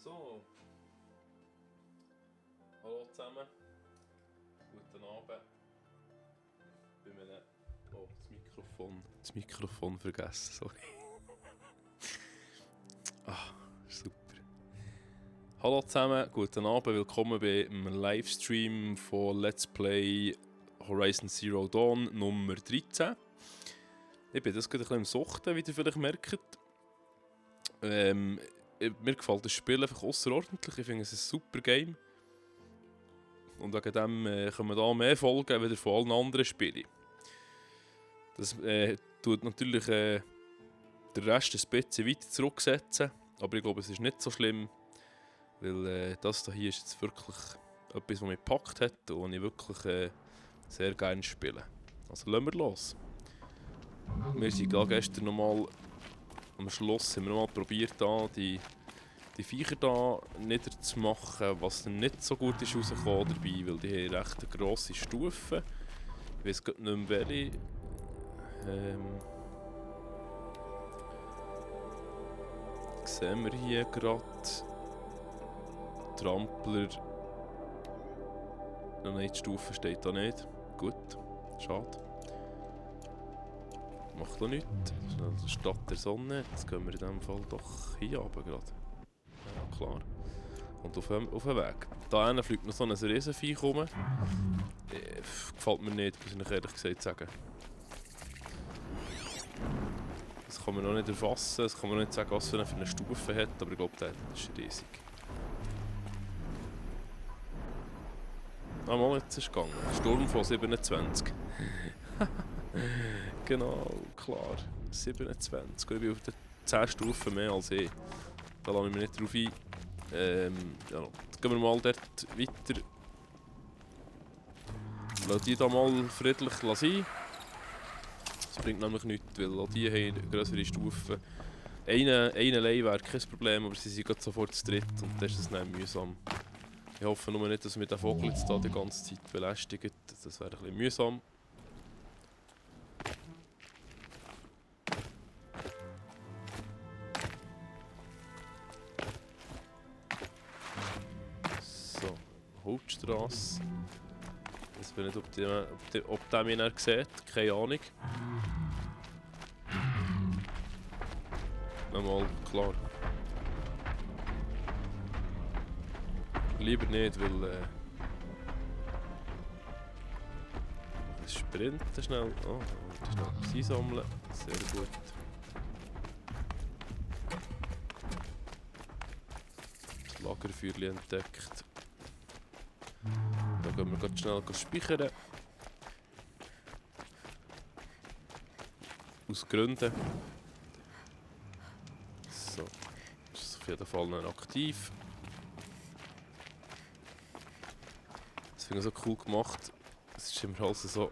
So. Hallo zusammen. Guten Abend. Bei mir. Oh, das Mikrofon vergessen, sorry. Super. Hallo zusammen, guten Abend, willkommen beim Livestream von Let's Play Horizon Zero Dawn Nummer 13. Ich bin das gerade ein bisschen im Suchten, wie ihr vielleicht merkt. Mir gefällt das Spiel einfach ausserordentlich, ich finde es ein super Game. Und wegen dem kommen da mehr Folgen wieder von allen anderen Spielen. Das tut natürlich den Rest ein bisschen weiter zurücksetzen, aber ich glaube, es ist nicht so schlimm, weil das hier ist jetzt wirklich etwas, was mich gepackt hat und ich wirklich sehr gerne spiele. Also lassen wir los. Wir sind gestern nochmal am Schluss, haben wir nochmal probiert, die Viecher da niederzumachen, was dann nicht so gut ist rausgekommen dabei, weil die haben recht eine grosse Stufe. Ich weiss nicht mehr welche. Sehen wir hier gerade Trampler. Oh nein, die Stufe steht da nicht. Gut, schade. Macht doch nichts. Das ist also Stadt der Sonne. Jetzt gehen wir in diesem Fall doch hier runter gerade. Ja, klar. Und auf den Weg. Da hinten fliegt noch so ein Riesenviech rum. Gefällt mir nicht, muss ich ehrlich gesagt sagen. Das kann man noch nicht erfassen, das kann man noch nicht sagen, was für eine Stufe hat, aber ich glaube, der ist riesig. Ah, mal, jetzt ist es gegangen. Sturm von 27. Genau, klar. 27. Ich bin auf den 10 Stufen mehr als ich. Da lasse ich mich nicht drauf ein. Ja, jetzt gehen wir mal dort weiter. Lass die da mal friedlich sein. Das bringt nämlich nichts, weil auch die haben größere Stufen. Eine allein wäre kein Problem, aber sie sind gerade sofort zu dritt und das ist es nicht mühsam. Ich hoffe nur nicht, dass mich der Vogel jetzt da die ganze Zeit belästigt. Das wäre ein bisschen mühsam. So, Hauptstrasse. Ich weiß nicht, ob der mich nicht sieht, keine Ahnung. Nochmal, klar. Lieber nicht, weil Sprinten schnell. Oh, schnell einsammeln. Sehr gut. Das Lagerfeuer entdeckt. Da gehen wir ganz schnell speichern. Aus Gründen. So. Das ist auf jeden Fall noch aktiv. Das finde ich so cool gemacht. Es ist immer alles so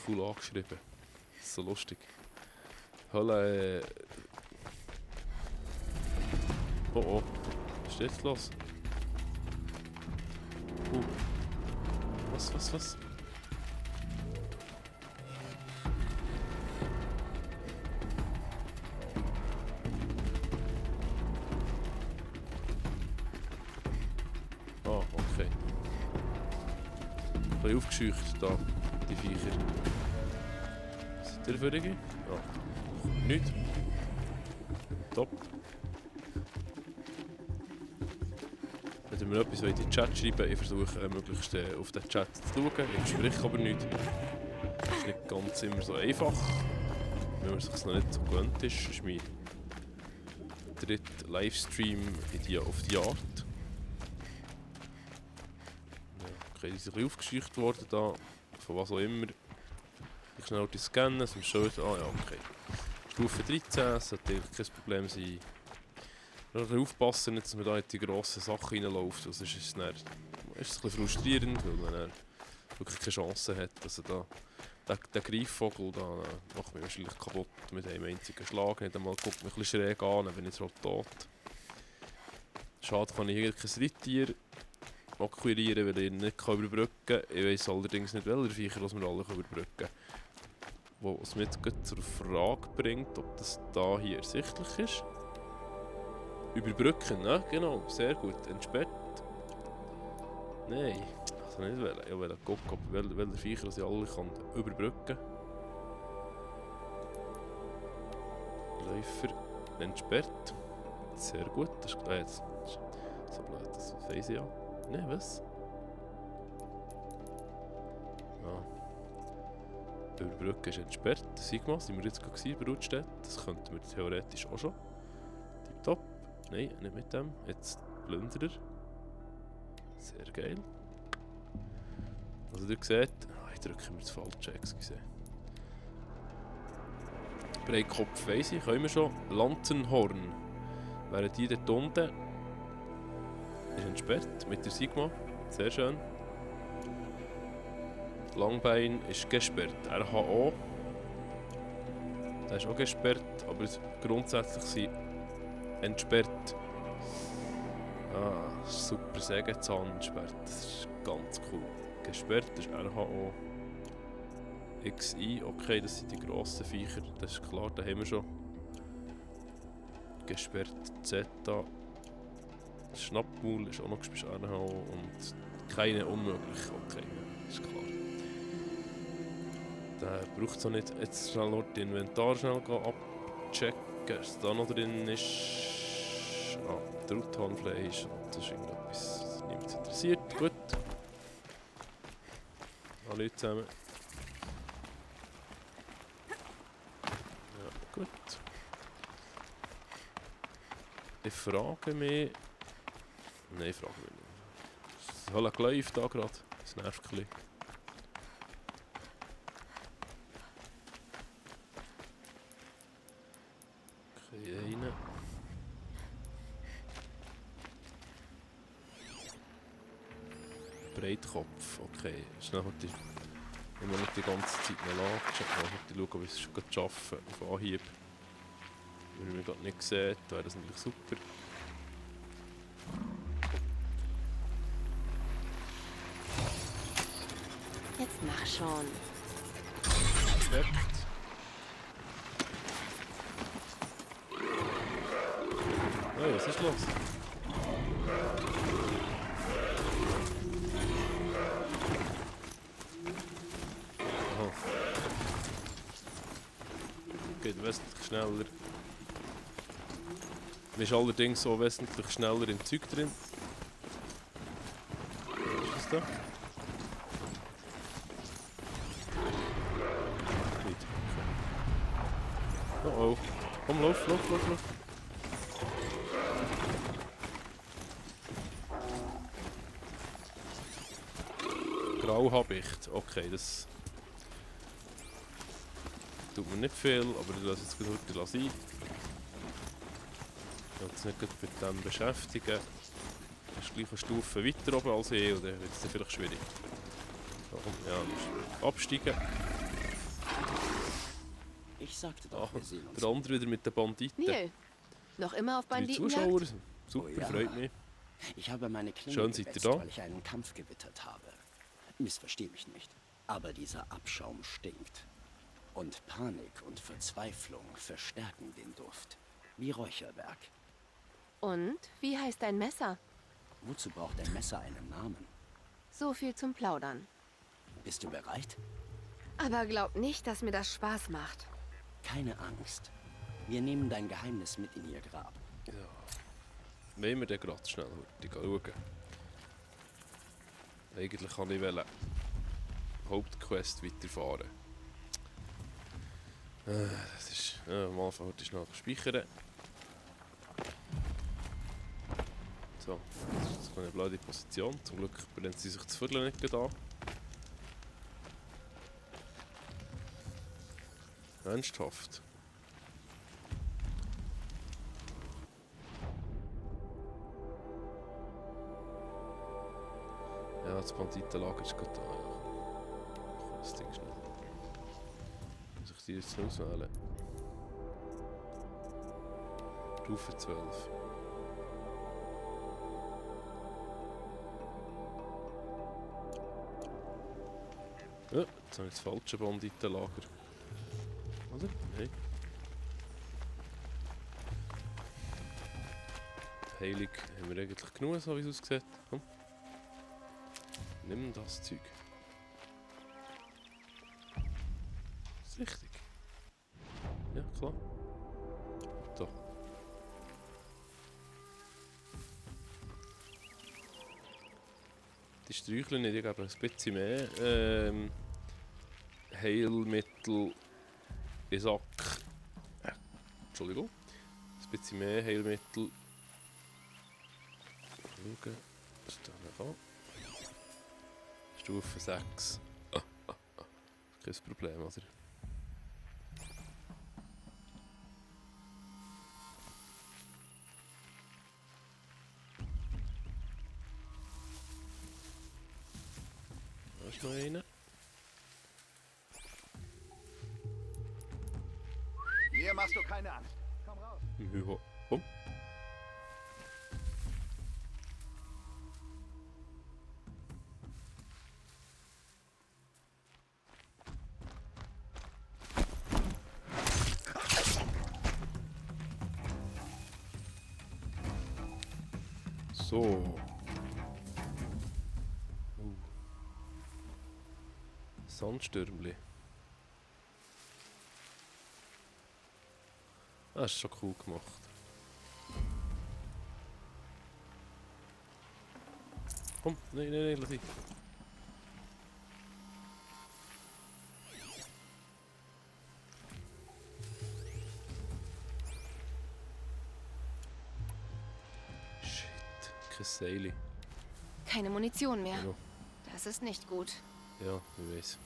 cool angeschrieben. Das ist so lustig. Hallo. Oh, was ist jetzt los? Was? Ah, okay. Ein bisschen aufgescheucht da, die Viecher. Seid ihr für dich? Ja. Nichts. Top. Wenn ihr mir etwas in den Chat schreiben, ich versuche möglichst auf den Chat zu schauen. Ich verspreche aber nichts. Das ist nicht ganz immer so einfach. Wenn man sich noch nicht so gewöhnt ist. Das ist mein dritter Livestream auf die Art. Okay, die sind ein bisschen aufgescheucht worden da, von was auch immer. Ich schnell die scannen, zum Schild. Ah ja, okay. Stufe 13, sollte eigentlich kein Problem sein. Nur ein bisschen aufpassen, nicht, dass man da in die grossen Sachen reinläuft, sonst ist es ein bisschen frustrierend, weil man dann wirklich keine Chance hat, dass er da, der Greifvogel, da macht mich wahrscheinlich kaputt mit einem einzigen Schlag. Nicht einmal guckt mich ein bisschen schräg an, dann bin ich so tot. Schade kann ich hier kein Reittier akquirieren, weil ich ihn nicht überbrücken kann. Ich weiss allerdings nicht, welche Viecher wir alle überbrücken können. Was mich jetzt zur Frage bringt, ob das da hier ersichtlich ist. Überbrücken, ne? Genau, sehr gut. Entsperrt. Nein, also nicht wollen. Ich wollte gucken, ob welche Viecher sie alle kann überbrücken. Läufer entsperrt. Sehr gut. Das ist jetzt so blöd, das weiss ich ja. Nein, was? Ah. Überbrücken ist entsperrt. Sigma, sind wir jetzt gerade bei Rutstedt. Das könnten wir theoretisch auch schon. Tipptopp. Nein, nicht mit dem. Jetzt Plünderer. Sehr geil. Also ihr seht, ich drücke mir das falsche, excuse. Breitkopf weiss ich, können wir schon. Lanzenhorn. Wären die dort unten. Ist entsperrt mit der Sigma. Sehr schön. Langbein ist gesperrt. RHO. Der ist auch gesperrt, aber grundsätzlich sind entsperrt. Ah, super Sägezahn entsperrt. Das ist ganz cool. Gesperrt ist RHO. XI, okay, das sind die grossen Viecher, das ist klar, da haben wir schon. Gesperrt Zeta. Schnappmaul ist auch noch gesperrt RHO und keine unmöglich, okay, ist klar. Der braucht es auch nicht. Jetzt schnell noch das Inventar schnell abchecken, was da noch drin ist. Ah, Truthornfleisch, das ist irgendetwas, das niemand interessiert. Gut. Hallo zusammen. Ja, gut. Ich frage mich... Nein, ich frage mich nicht. Es hat geläuft da gerade. Das nervt ein bisschen. Okay, rein. Breitkopf, okay. Schnell heute immer nicht die ganze Zeit noch laden. Ich schaue, ob ich es schon schaffen auf Anhieb. Wenn ihr mich gerade nicht seht, wäre das natürlich super. Jetzt mach schon. Perfekt. Hey, was ist los? Aha. Geht wesentlich schneller. Man ist allerdings so wesentlich schneller im Zeug drin. Was ist das da? Nicht. Okay. Oh oh. Komm, lauf. Grauhabicht. Okay, das tut mir nicht viel, aber ich lasse jetzt gut heute sein. Ich will jetzt nicht mit dem beschäftigen. Das ist gleich eine Stufe weiter oben als ich, oder wird es vielleicht schwierig. So, ja, absteigen. Ich sagte doch, wir sehen uns. Der andere wieder mit den Banditen. Neil, noch immer auf Die Banditenjagd? Zuschauer, super, Oh ja. freut mich. Ich habe meine Klinge Schön, seid ihr gewetzt, da? weil ich einen Kampf gewittert habe. Missversteh mich nicht. Aber dieser Abschaum stinkt. Und Panik und Verzweiflung verstärken den Duft. Wie Räucherwerk. Und wie heißt dein Messer? Wozu braucht ein Messer einen Namen? So viel zum Plaudern. Bist du bereit? Aber glaub nicht, dass mir das Spaß macht. Keine Angst. Wir nehmen dein Geheimnis mit in ihr Grab. Ja. Wollen wir den gerade schnell schauen? Eigentlich kann ich Hauptquest weiterfahren. Das ist... am Anfang heute schnell speichern. So, das ist eine blöde Position. Zum Glück brennt sie sich das Viertel nicht gerade an. Ernsthaft. Ja, das Banditenlager ist gut da. Ja. Das Ding schnell. Muss ich die jetzt auswählen? Stufe 12. Ja, jetzt habe ich das falsche Banditenlager. Oder? Nein. Heilung haben wir eigentlich genug, so wie es aussieht. Komm. Nimm das Zeug. Ist richtig? Ja, klar. Da. Die Sträuchchen nicht, ich gebe ein bisschen mehr Heilmittel in Sack. Entschuldigung. Ein bisschen mehr Heilmittel. Schauen. Was ist da noch? Stufe 6. Kein Problem, oder? Da ist noch einer. Mir machst du keine Angst. Komm raus. Ja. Komm. So. Sandstürmli. Das ist schon cool gemacht. Komm, nein, lass ich. Shit, kein Seil. Keine Munition mehr. Ja, Das ist nicht gut. ja, ich weiß.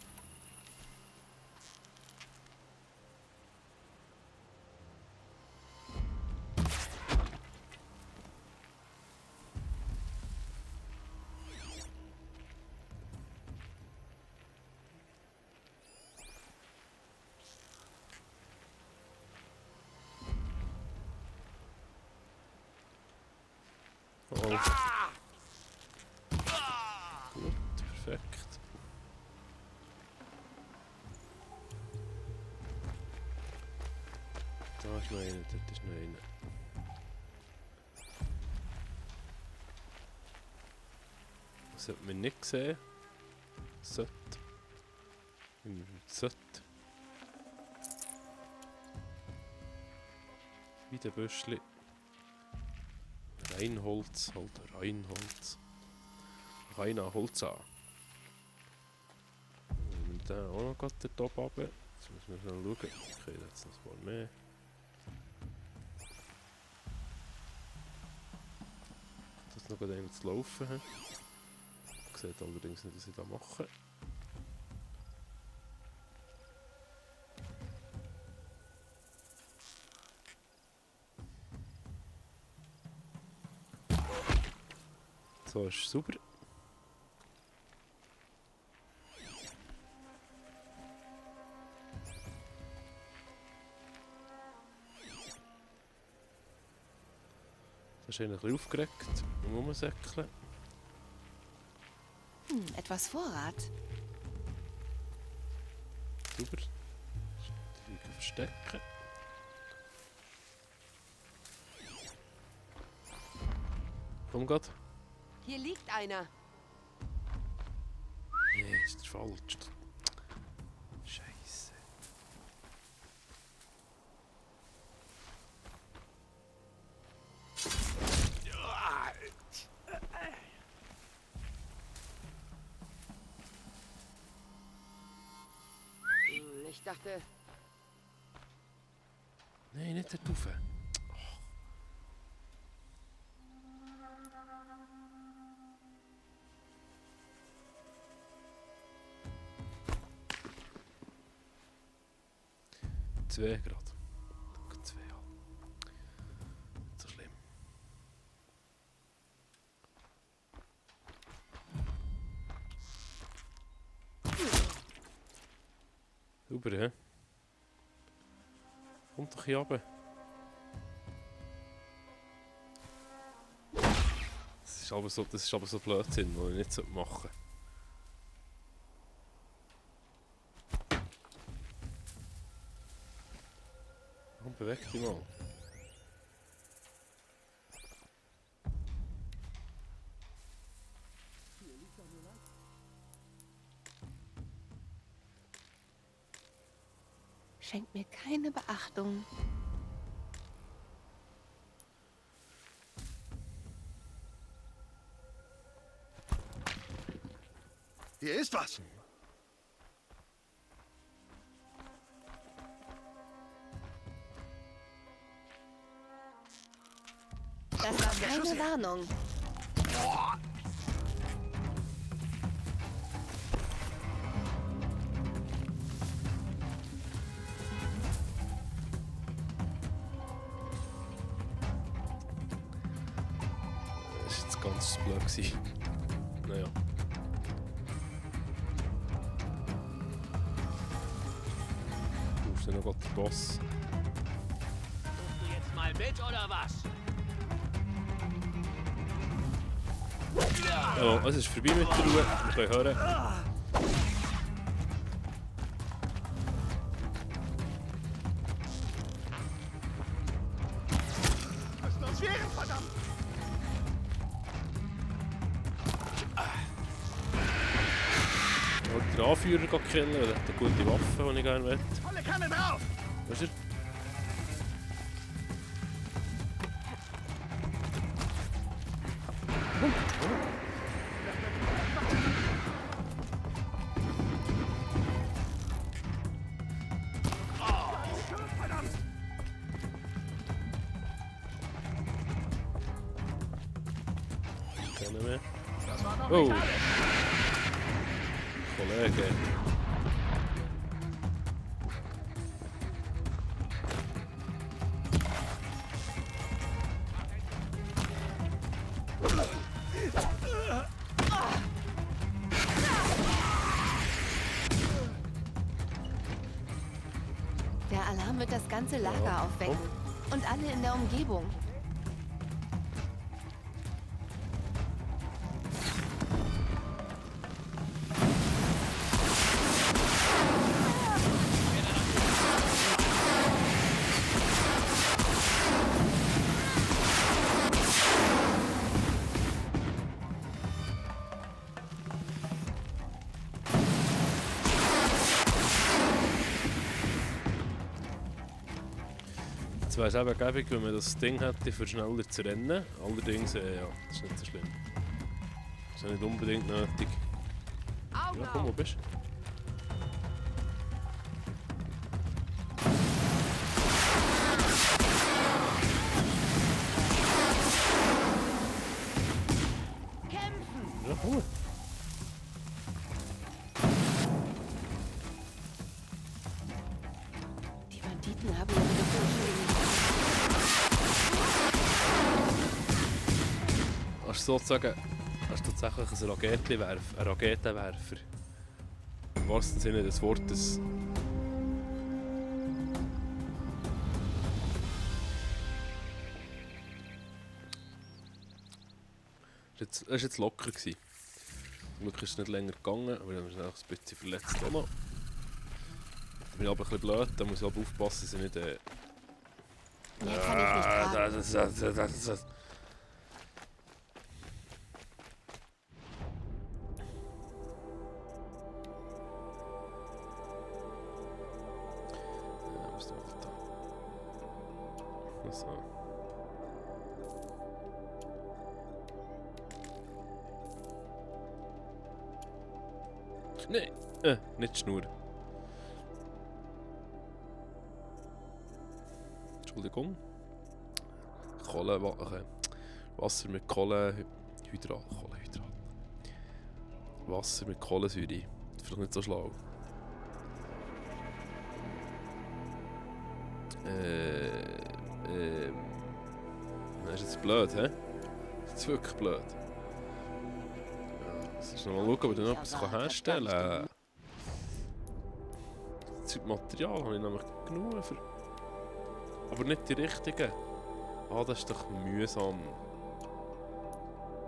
Oh. Gut, perfekt. Da ist noch einer, dort ist noch einer. Das sollte man nicht sehen. Sollte. Sollte. Wie der Büschli. Reinholz, halt Reinholz. Reiner Holz an. Und dann auch noch gerade den Top runter. Jetzt müssen wir schnell schauen. Okay, jetzt noch ein paar mehr. Das noch gerade zu laufen haben. Ich sehe allerdings nicht, was ich da mache. So ist super. Das ist ein bisschen aufgeregt und rumsäckeln. Etwas Vorrat. Super. Die verstecken. Komm grad. Hier liegt einer. Nee, ist der falsch. Scheiße. Ich dachte, Nein, nicht der Taufe. Zwei Grad. Zwei an. Nicht so schlimm. Super, hä? Kommt doch hier runter. Das ist aber so Blödsinn, was ich nicht machen sollte. Komm, beweg dich mal. schenkt mir keine Beachtung. Hier ist was. Das war keine Warnung. Das war jetzt ganz blöd gewesen. Naja. Du bist ja noch gerade der Boss. Musst du jetzt mal mit oder was? Ja, es ist vorbei mit der Ruhe. Wir können hören. Müssen uns wehren, verdammt! Ich wollte den Anführer killen, weil er hat eine gute Waffe, die ich gerne will. Volle Kanne drauf! Weißt du? Keine mehr. Das war noch Oh! nicht alles. Kollege. Der Alarm wird das ganze Lager aufwecken. Und alle in der Umgebung. Jetzt wäre es eben gäbig, wenn man das Ding hätte, für schneller zu rennen. Allerdings, ja, das ist nicht so schlimm. Das ist ja nicht unbedingt nötig. Ja, komm, wo bist du? Ja, komm. Die Banditen haben ihre Gefährten. Hast du sozusagen tatsächlich ein Raketenwerfer. Im wahrsten Sinne des Wortes. Das war jetzt locker. Zum Glück ist es nicht länger gegangen, aber dann ist ein bisschen verletzt. Auch noch. Da bin ich aber ein bisschen blöd, da muss ich aber aufpassen, dass ich nicht... Mehr kann ich nicht tragen. das. Ja, was ist da? So. Nein, nicht die Schnur. Entschuldigung. Wasser mit Kohlenhydrat. Wasser mit Kohlensäure. Das ist vielleicht nicht so schlau. Das ist jetzt blöd, hä? Das ist wirklich blöd. Jetzt ist noch mal schauen, ob ich noch etwas herstellen kann. Das Material habe ich nämlich genug für... Aber nicht die richtigen. Ah, das ist doch mühsam.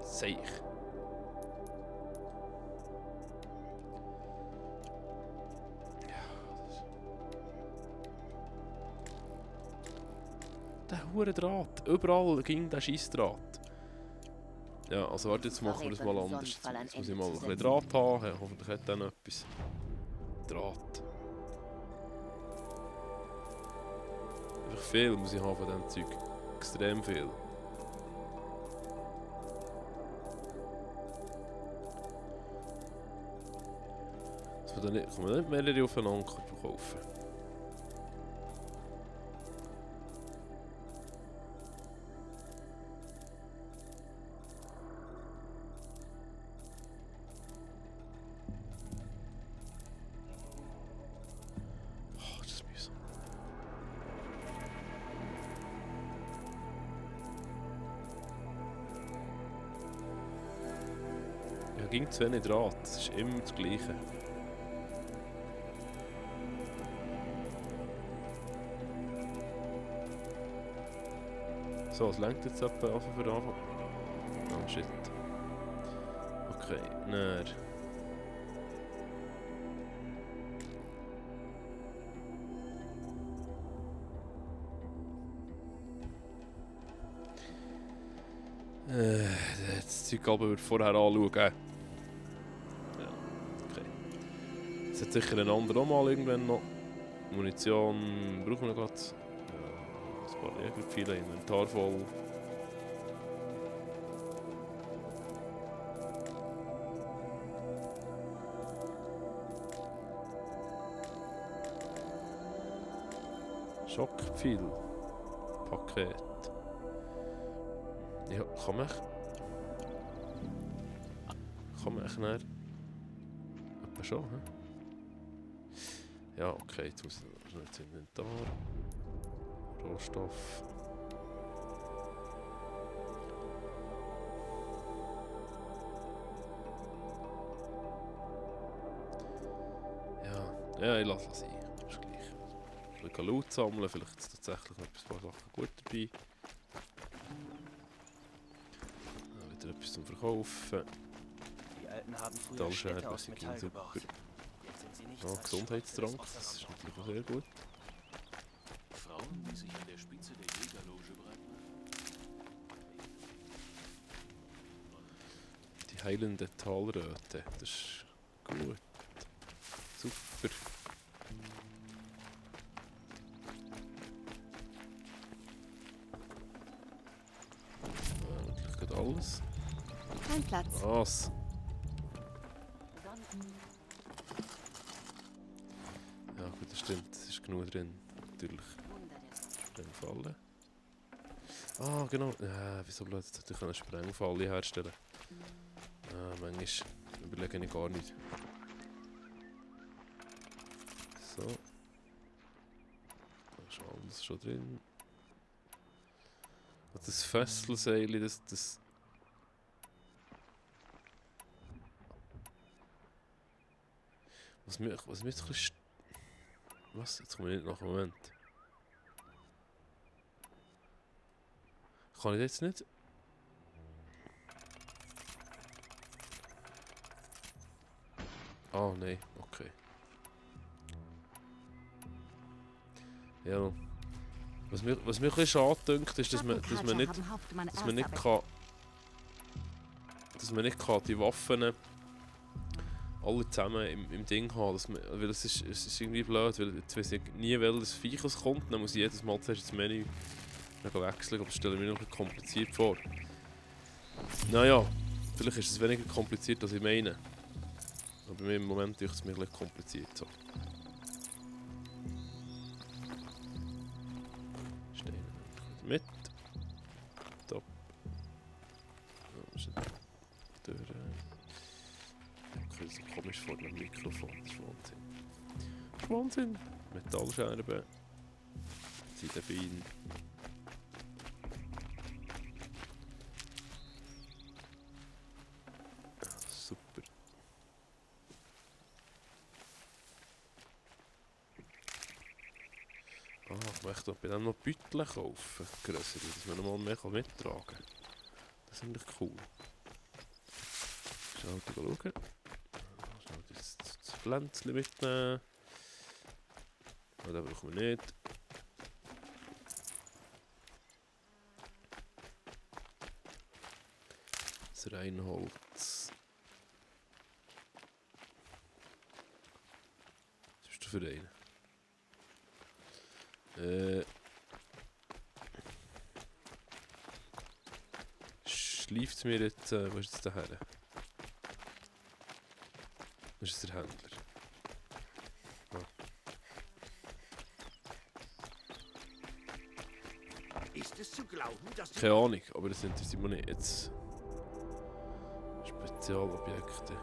Seich. Der hure Draht. Überall ging der Scheissdraht. Ja, also warte, jetzt machen wir das mal anders. Jetzt muss ich mal ein bisschen Draht haben. Ja, hoffentlich hat der noch etwas. Draht. einfach viel muss ich haben von diesem Zeug. Extrem viel. Kann man nicht mehrere aufeinander verkaufen. Oh, das ist mühsam. Ja, ging zu wenig Draht. Das ist immer das Gleiche. So, es lenkt jetzt etwa auf für Anfang. Oh shit. Okay, näher. Das Zeug aber wird vorher anschauen. Ja, okay. Es hat sicher ein anderer auch mal irgendwann noch. Munition brauchen wir noch gerade. Ja, ein paar Jägerpfeile, Inventar voll. Schockpfeil. Paket. Ja, kann man echt näher. Etwa schon, hä? Ja, okay, jetzt muss ich noch ins Inventar. Rohstoff. Ja, ich lasse es sein. Ist gleich. Ein bisschen Loot sammeln, vielleicht ist tatsächlich noch ein paar Sachen gut dabei. Wieder etwas zum Verkaufen. Die Alten haben früher Städte aus Metall gebaut. Jetzt sind sie nicht Ja, Gesundheitstrank, das ist natürlich auch sehr gut. Frauen, die sich an der Spitze der Jägerloge breit Die heilende Talröte, das ist gut. Super. Wirklich geht alles. Kein Platz. Was? Ja gut, das stimmt, es ist genug drin. Natürlich. Sprengfalle. Ah, genau. Ja, wieso blöd, jetzt hätte ich eine Sprengfalle herstellen. Manchmal überlege ich gar nicht. So. Da ist alles schon drin. Und das Fesselseil, das... Was mir jetzt ein bisschen... Was? Jetzt komme ich nicht nach dem Moment. Kann ich das jetzt nicht? Ah, nein, okay. Ja. Was mir ein bisschen schade dünkt, ist, dass man nicht kann... Dass man nicht kann die Waffen alle zusammen im Ding haben. Weil es ist irgendwie blöd, weil jetzt weiss ich nie, welches Viech es kommt. Dann muss ich jedes Mal zuerst ins Menü wechseln, aber das stelle ich mir noch ein bisschen kompliziert vor. Naja, vielleicht ist es weniger kompliziert, als ich meine. Aber mir im Moment ist es mir ein bisschen kompliziert. So. Steine mit. Top. Ja, durch. Okay, so komisch vor dem Mikrofon. Das ist Wahnsinn. Das ist Wahnsinn. Metallscherben. Seidenbein. Super. Ich möchte bei dem noch Beutel kaufen, grössere, dass man noch mal mehr mittragen kann. Das ist eigentlich cool. Schnell schauen. Schnell das Pflänzchen mitnehmen. Oh, den brauchen wir nicht. Das Reinholz. Was bist du für einen? schleift es mir jetzt... wo ist jetzt der her? Das ist der Händler. Ist es zu glauben, dass Keine Ahnung, aber das interessiert mich nicht. Jetzt... Spezialobjekte.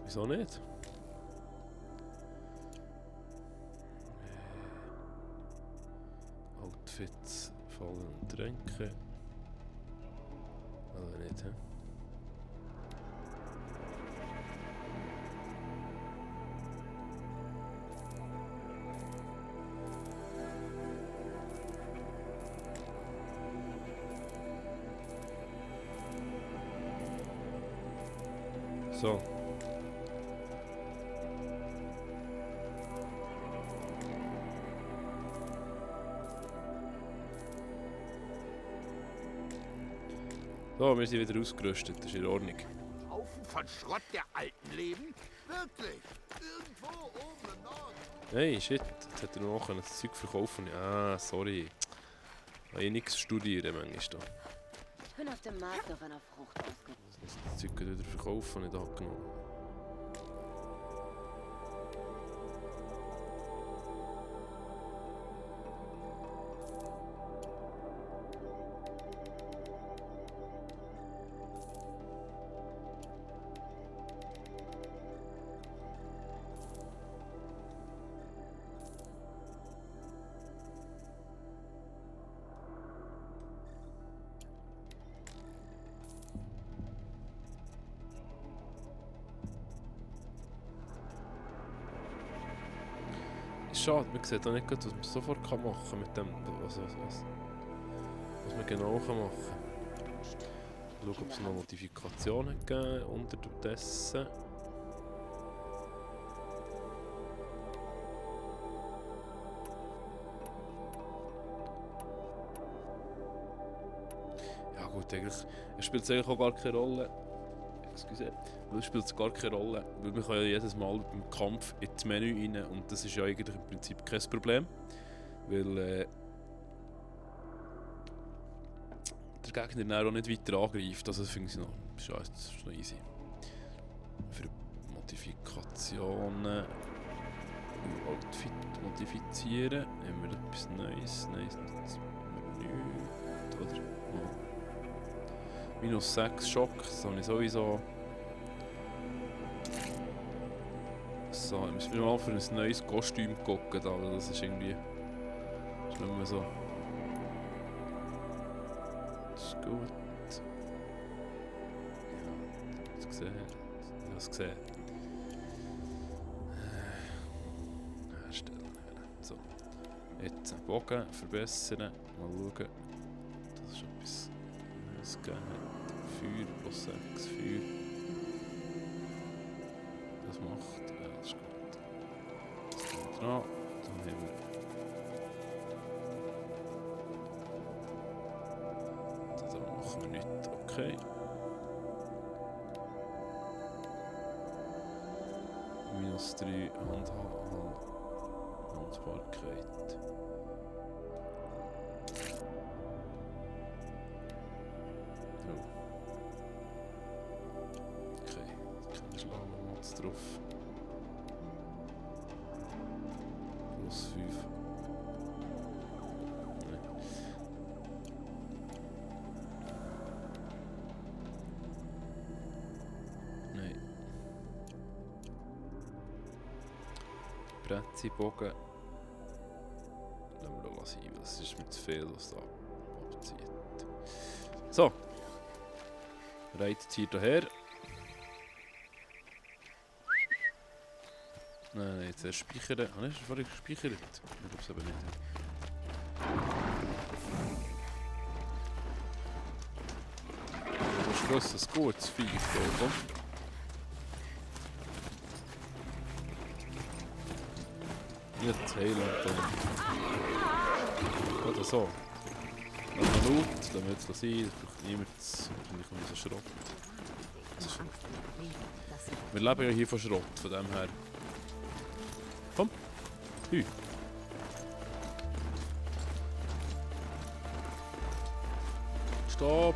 Wieso nicht? Outfits, Fallen und Tränke. Also nicht, hä? So. So, wir sind wieder ausgerüstet, das ist in Ordnung. Haufen von Schrott der alten Leben? Wirklich? Irgendwo oben im Norden? Hey, shit, jetzt hat er noch das Zeug verkaufen. Ah, sorry. Habe ich nichts studieren manchmal da. Ich bin auf dem Markt auf einer Frucht ausgeruht. Das Zeug wieder verkaufen, nicht abgenommen. Schade, man sieht auch nicht, was man sofort machen kann mit dem, was man genau machen kann. Schauen, ob es noch Modifikationen gibt unterdessen. Ja gut, eigentlich spielt es eigentlich auch gar keine Rolle. Excuse. Weil es spielt gar keine Rolle, weil wir können ja jedes Mal beim Kampf ins Menü rein und das ist ja eigentlich im Prinzip kein Problem, weil der Gegner dann auch nicht weiter angreift, also das finde ich noch, das ist noch easy. Für Modifikationen Outfit modifizieren, haben wir etwas Neues, Menü, oder? Ja. Minus 6 Schock, das habe ich sowieso. So, jetzt müssen wir mal für ein neues Kostüm gucken, da, weil das ist irgendwie... Das ist nicht mehr so... Das ist gut. Ja, das gesehen. Das gesehen. Herstellen. So. Jetzt den Bogen verbessern. Mal schauen. Das ist etwas Neues gegeben hat. Feuer plus 6 Feuer. Das macht. Ja, das ist gut. Das kommt dran. Dann haben wir. Da machen wir nichts. Okay. Minus 3 Handbarkeit. Okay, dann schlagen wir mal drauf. Plus 5. Nein. Nein. Bretzi, Bogen. Lassen wir da sein, weil es ist mir zu viel, was da abzieht. So. Reitet hier daher. Nein, jetzt erst speichern. Ah, ist vorhin gespeichert? Ich glaube es aber nicht. Du hast gewusst, dass es gut ist, Viech da, komm. Nicht heilen, dann. Oder so. Lass mal laut. Das lassen wir jetzt sein, das braucht niemand. Wahrscheinlich nur so Schrott. Also Schrott. Wir leben ja hier von Schrott, von dem her. Komm! Hü! Stopp!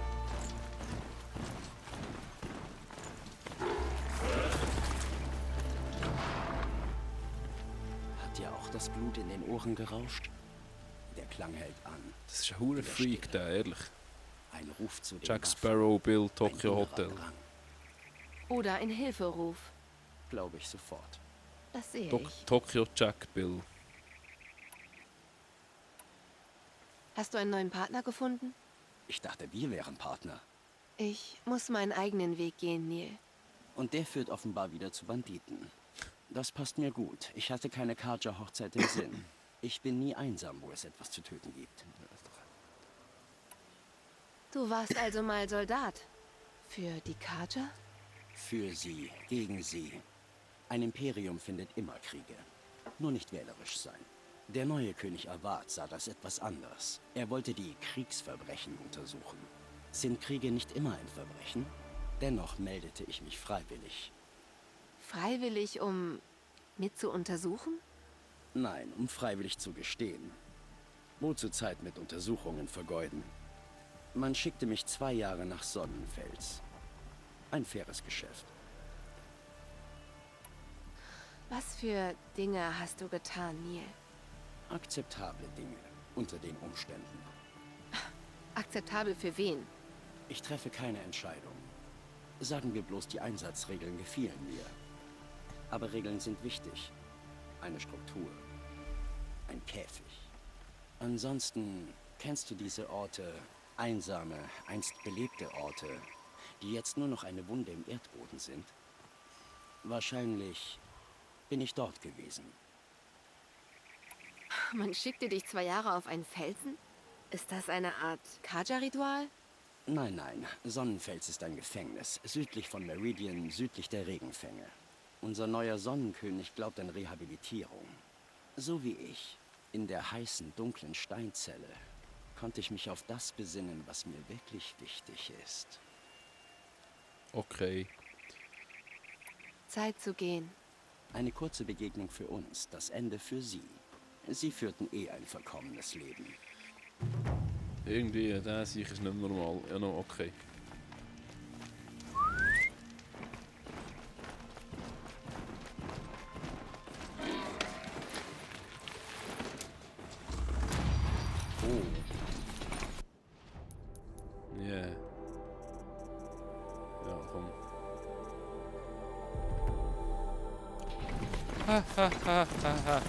Hat dir auch das Blut in den Ohren gerauscht? Der Klang hält an. Das ist ein hure Freak, der, ehrlich. Ein Ruf zu den Jack Waffen. Sparrow, Bill, Ein Tokyo innerer Hotel. Drang. Oder ein Hilferuf. Glaube ich sofort. Das sehe ich. Tokyo Jack Bill. Hast du einen neuen Partner gefunden? Ich dachte, wir wären Partner. Ich muss meinen eigenen Weg gehen, Neil. Und der führt offenbar wieder zu Banditen. Das passt mir gut. Ich hatte keine Karja-Hochzeit im Sinn. Ich bin nie einsam, wo es etwas zu töten gibt. Du warst also mal Soldat. Für die Karja? Für sie, gegen sie. Ein Imperium findet immer Kriege. Nur nicht wählerisch sein. Der neue König Avad sah das etwas anders. Er wollte die Kriegsverbrechen untersuchen. Sind Kriege nicht immer ein Verbrechen? Dennoch meldete ich mich freiwillig. Freiwillig, um mit zu untersuchen? Nein, um freiwillig zu gestehen. Wozu Zeit mit Untersuchungen vergeuden? Man schickte mich 2 Jahre nach Sonnenfels. Ein faires Geschäft. Was für Dinge hast du getan, Neil? Akzeptable Dinge, unter den Umständen. Akzeptabel für wen? Ich treffe keine Entscheidung. Sagen wir bloß, die Einsatzregeln gefielen mir. Aber Regeln sind wichtig. Eine Struktur. Ein Käfig. Ansonsten kennst du diese Orte, einsame, einst belebte Orte, die jetzt nur noch eine Wunde im Erdboden sind? Wahrscheinlich bin ich dort gewesen. Man schickte dich 2 Jahre auf einen Felsen? Ist das eine Art Karja-Ritual? Nein, nein. Sonnenfels ist ein Gefängnis, südlich von Meridian, südlich der Regenfänge. Unser neuer Sonnenkönig glaubt an Rehabilitierung. So wie ich. In der heißen, dunklen Steinzelle konnte ich mich auf das besinnen, was mir wirklich wichtig ist. Okay. Zeit zu gehen. Eine kurze Begegnung für uns, das Ende für sie. Sie führten eh ein vollkommenes Leben. Irgendwie, der sicher ist nicht normal. Ja, no, okay. Oh. Yeah. Ja, komm. Ha, ha, ha, ha, ha.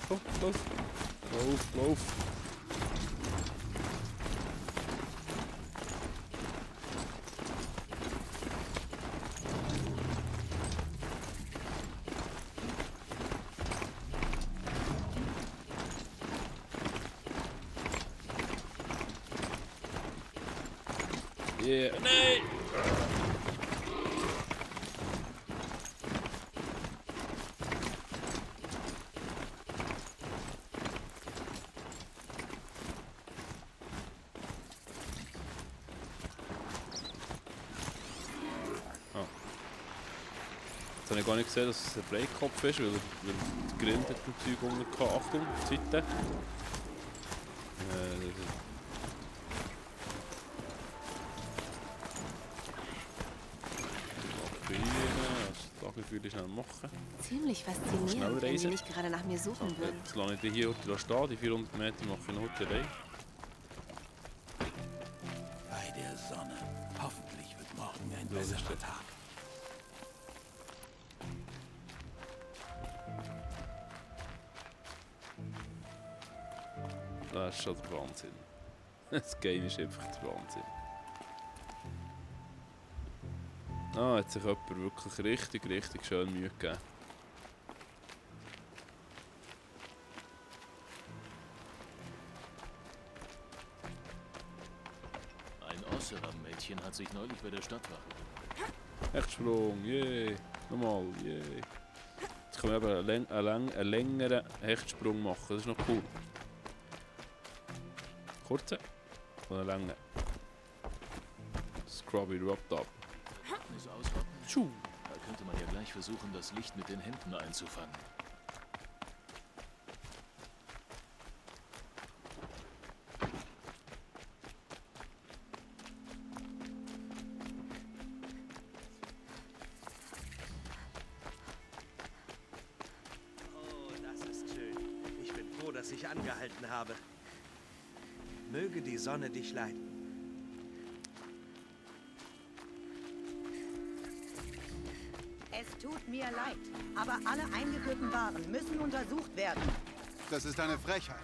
Komm, los. Lauf, lauf. Yeah, nein! Jetzt habe ich gar nicht gesehen, dass es ein Breitkopf ist, weil der Grind hat ein Zeug unten gehabt. Achtung, auf die Seite. Das Lagerfeuer schnell machen. Ziemlich faszinierend, Schnell wenn sie reisen. nicht gerade nach mir suchen würden. Jetzt lasse ich die hier heute stehen, die 400 Meter mache ich noch heute rein. Bei der Sonne. Hoffentlich wird morgen ein So ist besserer es. Tag. Das ist schon der Wahnsinn. Das Game ist einfach der Wahnsinn. Ah, hat sich jemand wirklich richtig schön Mühe gegeben. Ein Osseram-Mädchen hat sich neulich bei der Stadtwache. Echt Sprung, yay. Nochmal, yay. Jetzt kann man eben einen längeren Hechtsprung machen. Das ist noch cool. Kurze und einen langen. Scrubby Robbed Up. Ist ausrotten. Tschuh. Da könnte man ja gleich versuchen, das Licht mit den Händen einzufangen. Oh, das ist schön. Ich bin froh, dass ich angehalten habe. Möge die Sonne dich leiten. Es tut mir leid, aber alle eingeführten Waren müssen untersucht werden. Das ist eine Frechheit.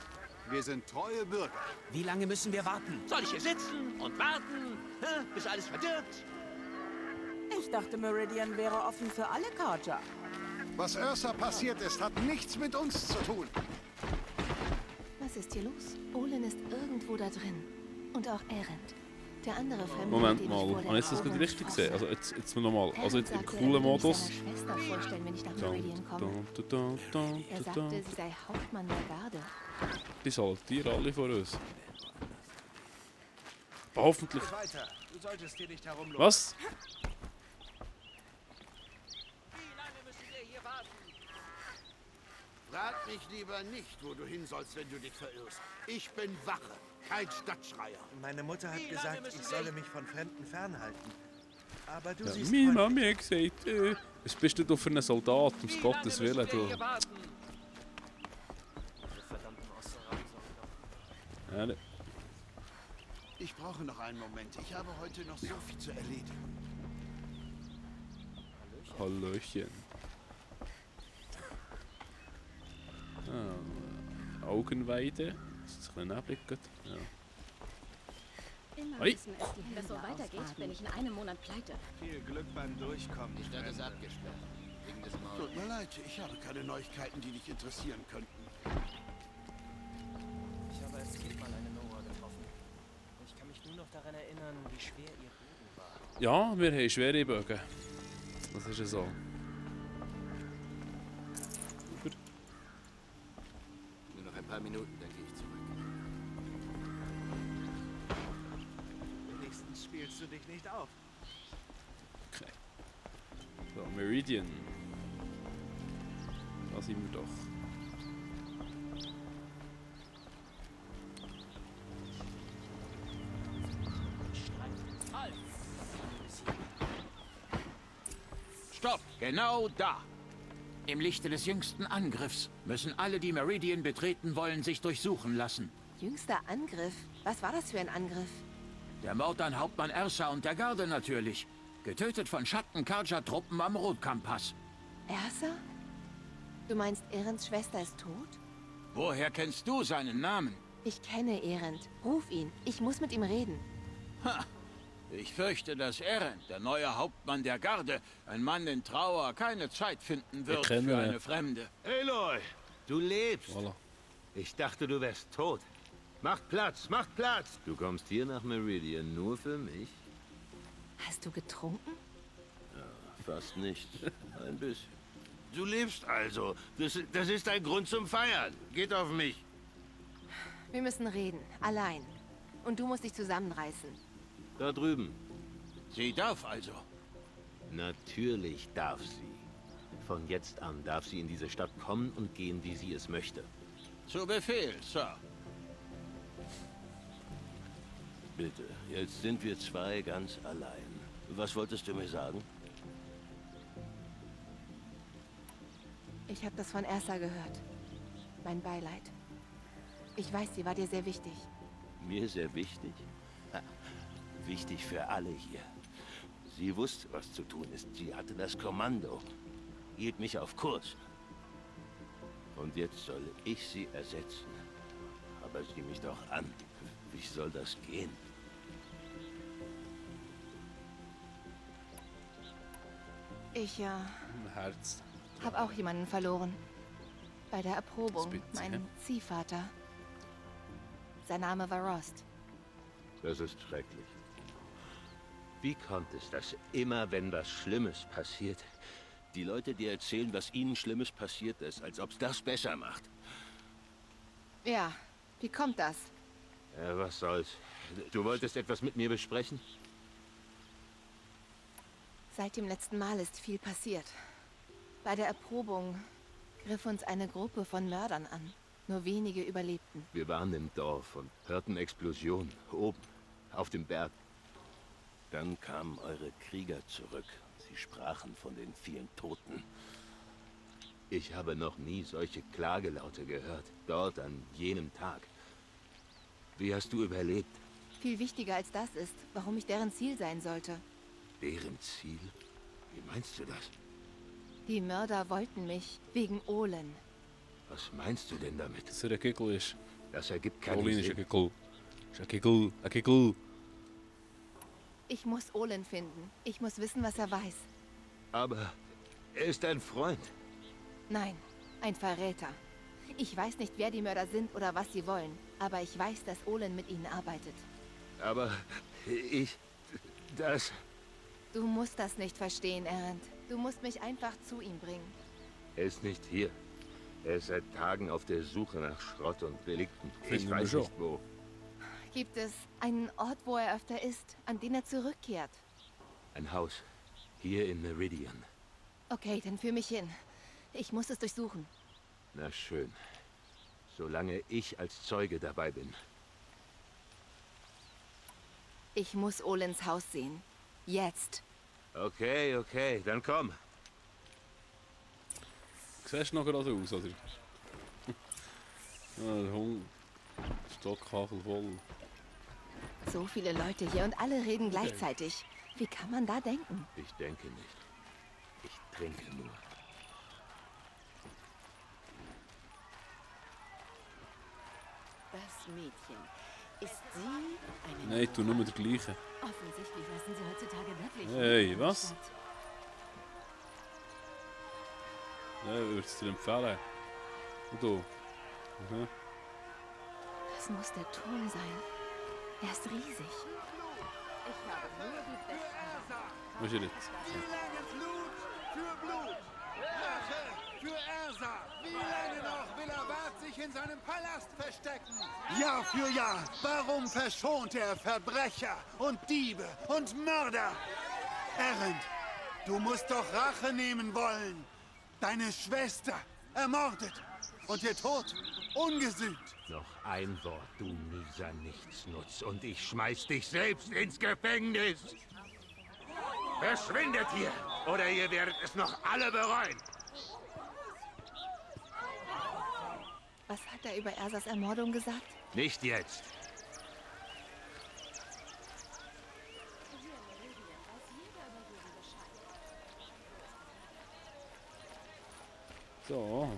Wir sind treue Bürger. Wie lange müssen wir warten? Soll ich hier sitzen und warten, bis alles verdirbt? Ich dachte, Meridian wäre offen für alle Carja. Was Ursa passiert ist, hat nichts mit uns zu tun. Was ist hier los? Olin ist irgendwo da drin. Und auch Erend. Der andere Fremde, Moment mit dem mal, ich vor der habe ich das gerade Erprobung richtig gesprochen gesehen? Also jetzt nochmal, also Erend jetzt im sagte, coolen er würde mich Modus. seiner Schwester vorstellen, wenn ich nach Meridian komme. Er sagte, sie sei Hauptmann der Garde. Die salutieren alle vor uns. Aber hoffentlich. Weiter. Du solltest hier nicht herumlaufen. Was? Wie lange müssen wir hier warten? Frag mich lieber nicht, wo du hin sollst, wenn du dich verirrst. Ich bin Wache, kein Stadtschreier. Meine Mutter hat gesagt, ich solle mich von Fremden fernhalten. Aber du Ja, siehst meine freundlich- Mami hat gesagt, was bist du für einen Soldat, um Gottes Willen, du. Ja, ne. Ich brauche noch einen Moment. Ich habe heute noch so viel zu erledigen. Hallöchen. Augenweide. Das ist ein bisschen neblig. Ja. Immer Hey. müssen es die Hände so weitergeht, bin ich in einem Monat pleite. Viel Glück beim Durchkommen. Die Stadt ist abgesperrt. Wegen des Mordes. Tut mir leid, ich habe keine Neuigkeiten, die dich interessieren könnten. Ich habe als Kind mal eine Nora getroffen. Ich kann mich nur noch daran erinnern, wie schwer ihr Bogen war. Ja, wir haben schwere Bögen. Das ist ja so. Super. Nur noch ein paar Minuten, dann gehe ich zurück. Wenigstens spielst du dich nicht auf. Okay. So, Meridian. Da sind wir doch. Stopp! Genau da! Im Lichte des jüngsten Angriffs müssen alle, die Meridian betreten wollen, sich durchsuchen lassen. Jüngster Angriff? Was war das für ein Angriff? Der Mord an Hauptmann Ersa und der Garde natürlich. Getötet von Schatten-Karja-Truppen am Rotkampass. Ersa? Du meinst, Erends Schwester ist tot? Woher kennst du seinen Namen? Ich kenne Erend. Ruf ihn. Ich muss mit ihm reden. Ha! Ich fürchte, dass Erend, der neue Hauptmann der Garde, ein Mann in Trauer, keine Zeit finden wird kenne für ihn. eine Fremde. Aloy, du lebst. Voilà. Ich dachte, du wärst tot. Macht Platz, macht Platz. Du kommst hier nach Meridian nur für mich? Hast du getrunken? Fast nicht. Ein bisschen. Du lebst also. Das ist ein Grund zum Feiern. Geht auf mich. Wir müssen reden. Allein. Und du musst dich zusammenreißen. Da drüben. Sie darf also. Natürlich darf sie. Von jetzt an darf sie in diese Stadt kommen und gehen, wie sie es möchte. Zu Befehl, Sir. Bitte, jetzt sind wir zwei ganz allein. Was wolltest du mir sagen? Ich habe das von Ersa gehört. Mein Beileid. Ich weiß, sie war dir sehr wichtig. Mir sehr wichtig? Ha, wichtig für alle hier. Sie wusste, was zu tun ist. Sie hatte das Kommando. Hielt mich auf Kurs. Und jetzt soll ich sie ersetzen. Aber sieh mich doch an. Wie soll das gehen? Ich, Ein Herz. habe auch jemanden verloren. Bei der Erprobung. bitte, Meinen Ziehvater. Sein Name war Rost. Das ist schrecklich. Wie kommt es, dass immer, wenn was Schlimmes passiert, Die Leute, die erzählen, was ihnen Schlimmes passiert ist, als ob es das besser macht. Ja, wie kommt das? Ja, was soll's. Du wolltest etwas mit mir besprechen? Seit dem letzten Mal ist viel passiert. Bei der Erprobung griff uns eine Gruppe von Mördern an. Nur wenige überlebten. Wir waren im Dorf und hörten Explosionen. Oben, auf dem Berg. Dann kamen eure Krieger zurück. Sie sprachen von den vielen Toten. Ich habe noch nie solche Klagelaute gehört. Dort an jenem Tag. Wie hast du überlebt? Viel wichtiger als das ist, warum ich deren Ziel sein sollte. Deren Ziel? Wie meinst du das? Die Mörder wollten mich wegen Olen. Was meinst du denn damit? Dass er ein Giggle ist. Das ergibt keinen Olin ist Sinn. ein Giggle. Ist ein Giggle. Ein Giggle. Ich muss Olen finden. Ich muss wissen, was er weiß. Aber er ist ein Freund. Nein, ein Verräter. Ich weiß nicht, wer die Mörder sind oder was sie wollen. Aber ich weiß, dass Olen mit ihnen arbeitet. Aber das... Du musst das nicht verstehen, Erend. Du musst mich einfach zu ihm bringen. Er ist nicht hier. Er ist seit Tagen auf der Suche nach Schrott und Relikten. Ich Finden wir weiß schon. nicht wo. Gibt es einen Ort, wo er öfter ist, an den er zurückkehrt? Ein Haus. Hier in Meridian. Okay, dann führ mich hin. Ich muss es durchsuchen. Na schön. Solange ich als Zeuge dabei bin. Ich muss Olens Haus sehen. Jetzt. Okay, dann komm. Siehst du noch gerade aus, oder? Der Hund. Stockhagel voll. So viele Leute hier und alle reden gleichzeitig. Wie kann man da denken? Ich denke nicht. Ich trinke nur. Das Mädchen. Ist sie eine... Nein, tu nur der gleiche. Offensichtlich lassen sie heutzutage wirklich... Hey, was? Ja, würde es dir empfehlen. Und du? Mhm. Das muss der Turm sein. Er ist riesig. Ich habe nur die besten. Was ist er jetzt? Wie lange Blut für Blut? Rache für Ersa. Wie lange noch will er Wart sich in seinem Palast verstecken? Jahr für Jahr. Warum verschont er Verbrecher und Diebe und Mörder? Erend, du musst doch Rache nehmen wollen. Deine Schwester ermordet und ihr Tod ungesühnt. Noch ein Wort, du mieser Nichtsnutz, und ich schmeiß dich selbst ins Gefängnis. Verschwindet hier, oder ihr werdet es noch alle bereuen. Was hat er über Ersas Ermordung gesagt? Nicht jetzt. So.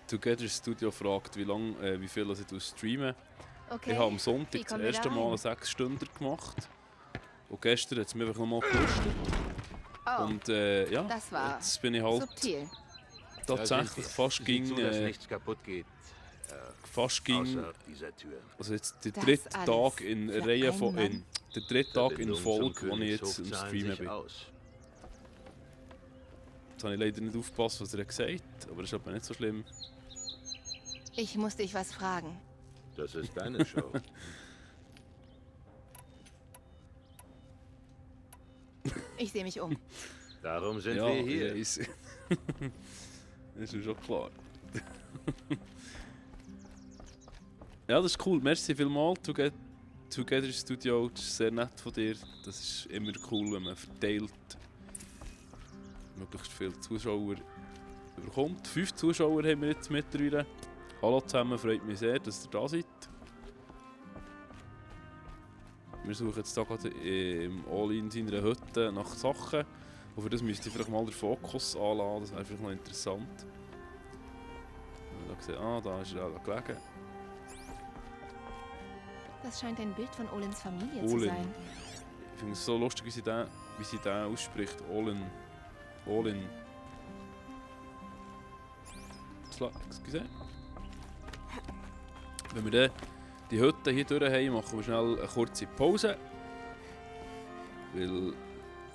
Together Studio fragt, wie viel ich streamen. Okay. Ich habe am Sonntag Wie das kommen wir erste da Mal rein? einen 6 Stunden gemacht. Und gestern hat es mich einfach nochmal gelustet. Oh, Und ja, das war jetzt bin ich halt subtil. tatsächlich fast Sieh ging. zu, dass nichts kaputt geht. Fast ging. Außer dieser Tür. Also jetzt der Das dritte alles Tag in für Reihe einen von. Mann? Der dritte Tag in Verbindungen Folge, zum wo ich jetzt Königshof im zahlen Streamen sich bin. aus. Jetzt habe ich leider nicht aufgepasst, was er gesagt hat, aber das ist aber nicht so schlimm. Ich muss dich was fragen. Das ist deine Show. Ich sehe mich um. Darum sind ja, wir hier. Ist das ist schon klar. Ja, das ist cool. Merci vielmals, Together Studio. Das ist sehr nett von dir. Das ist immer cool, wenn man verteilt möglichst viele Zuschauer bekommt. 5 Zuschauer haben wir jetzt mittlerweile. Hallo zusammen, freut mich sehr, dass ihr da seid. Wir suchen jetzt hier gerade im All-In seiner Hütte nach Sachen. Und für das müsste ich vielleicht mal den Fokus anladen, das wäre vielleicht noch interessant. Da sehen, da ist er auch gelegen. Das scheint ein Bild von Olens Familie zu Olin. sein. Ich finde es so lustig, wie sie den ausspricht. Olin. Excuse. Wenn wir dann die Hütte hier durch haben, machen wir schnell eine kurze Pause. Weil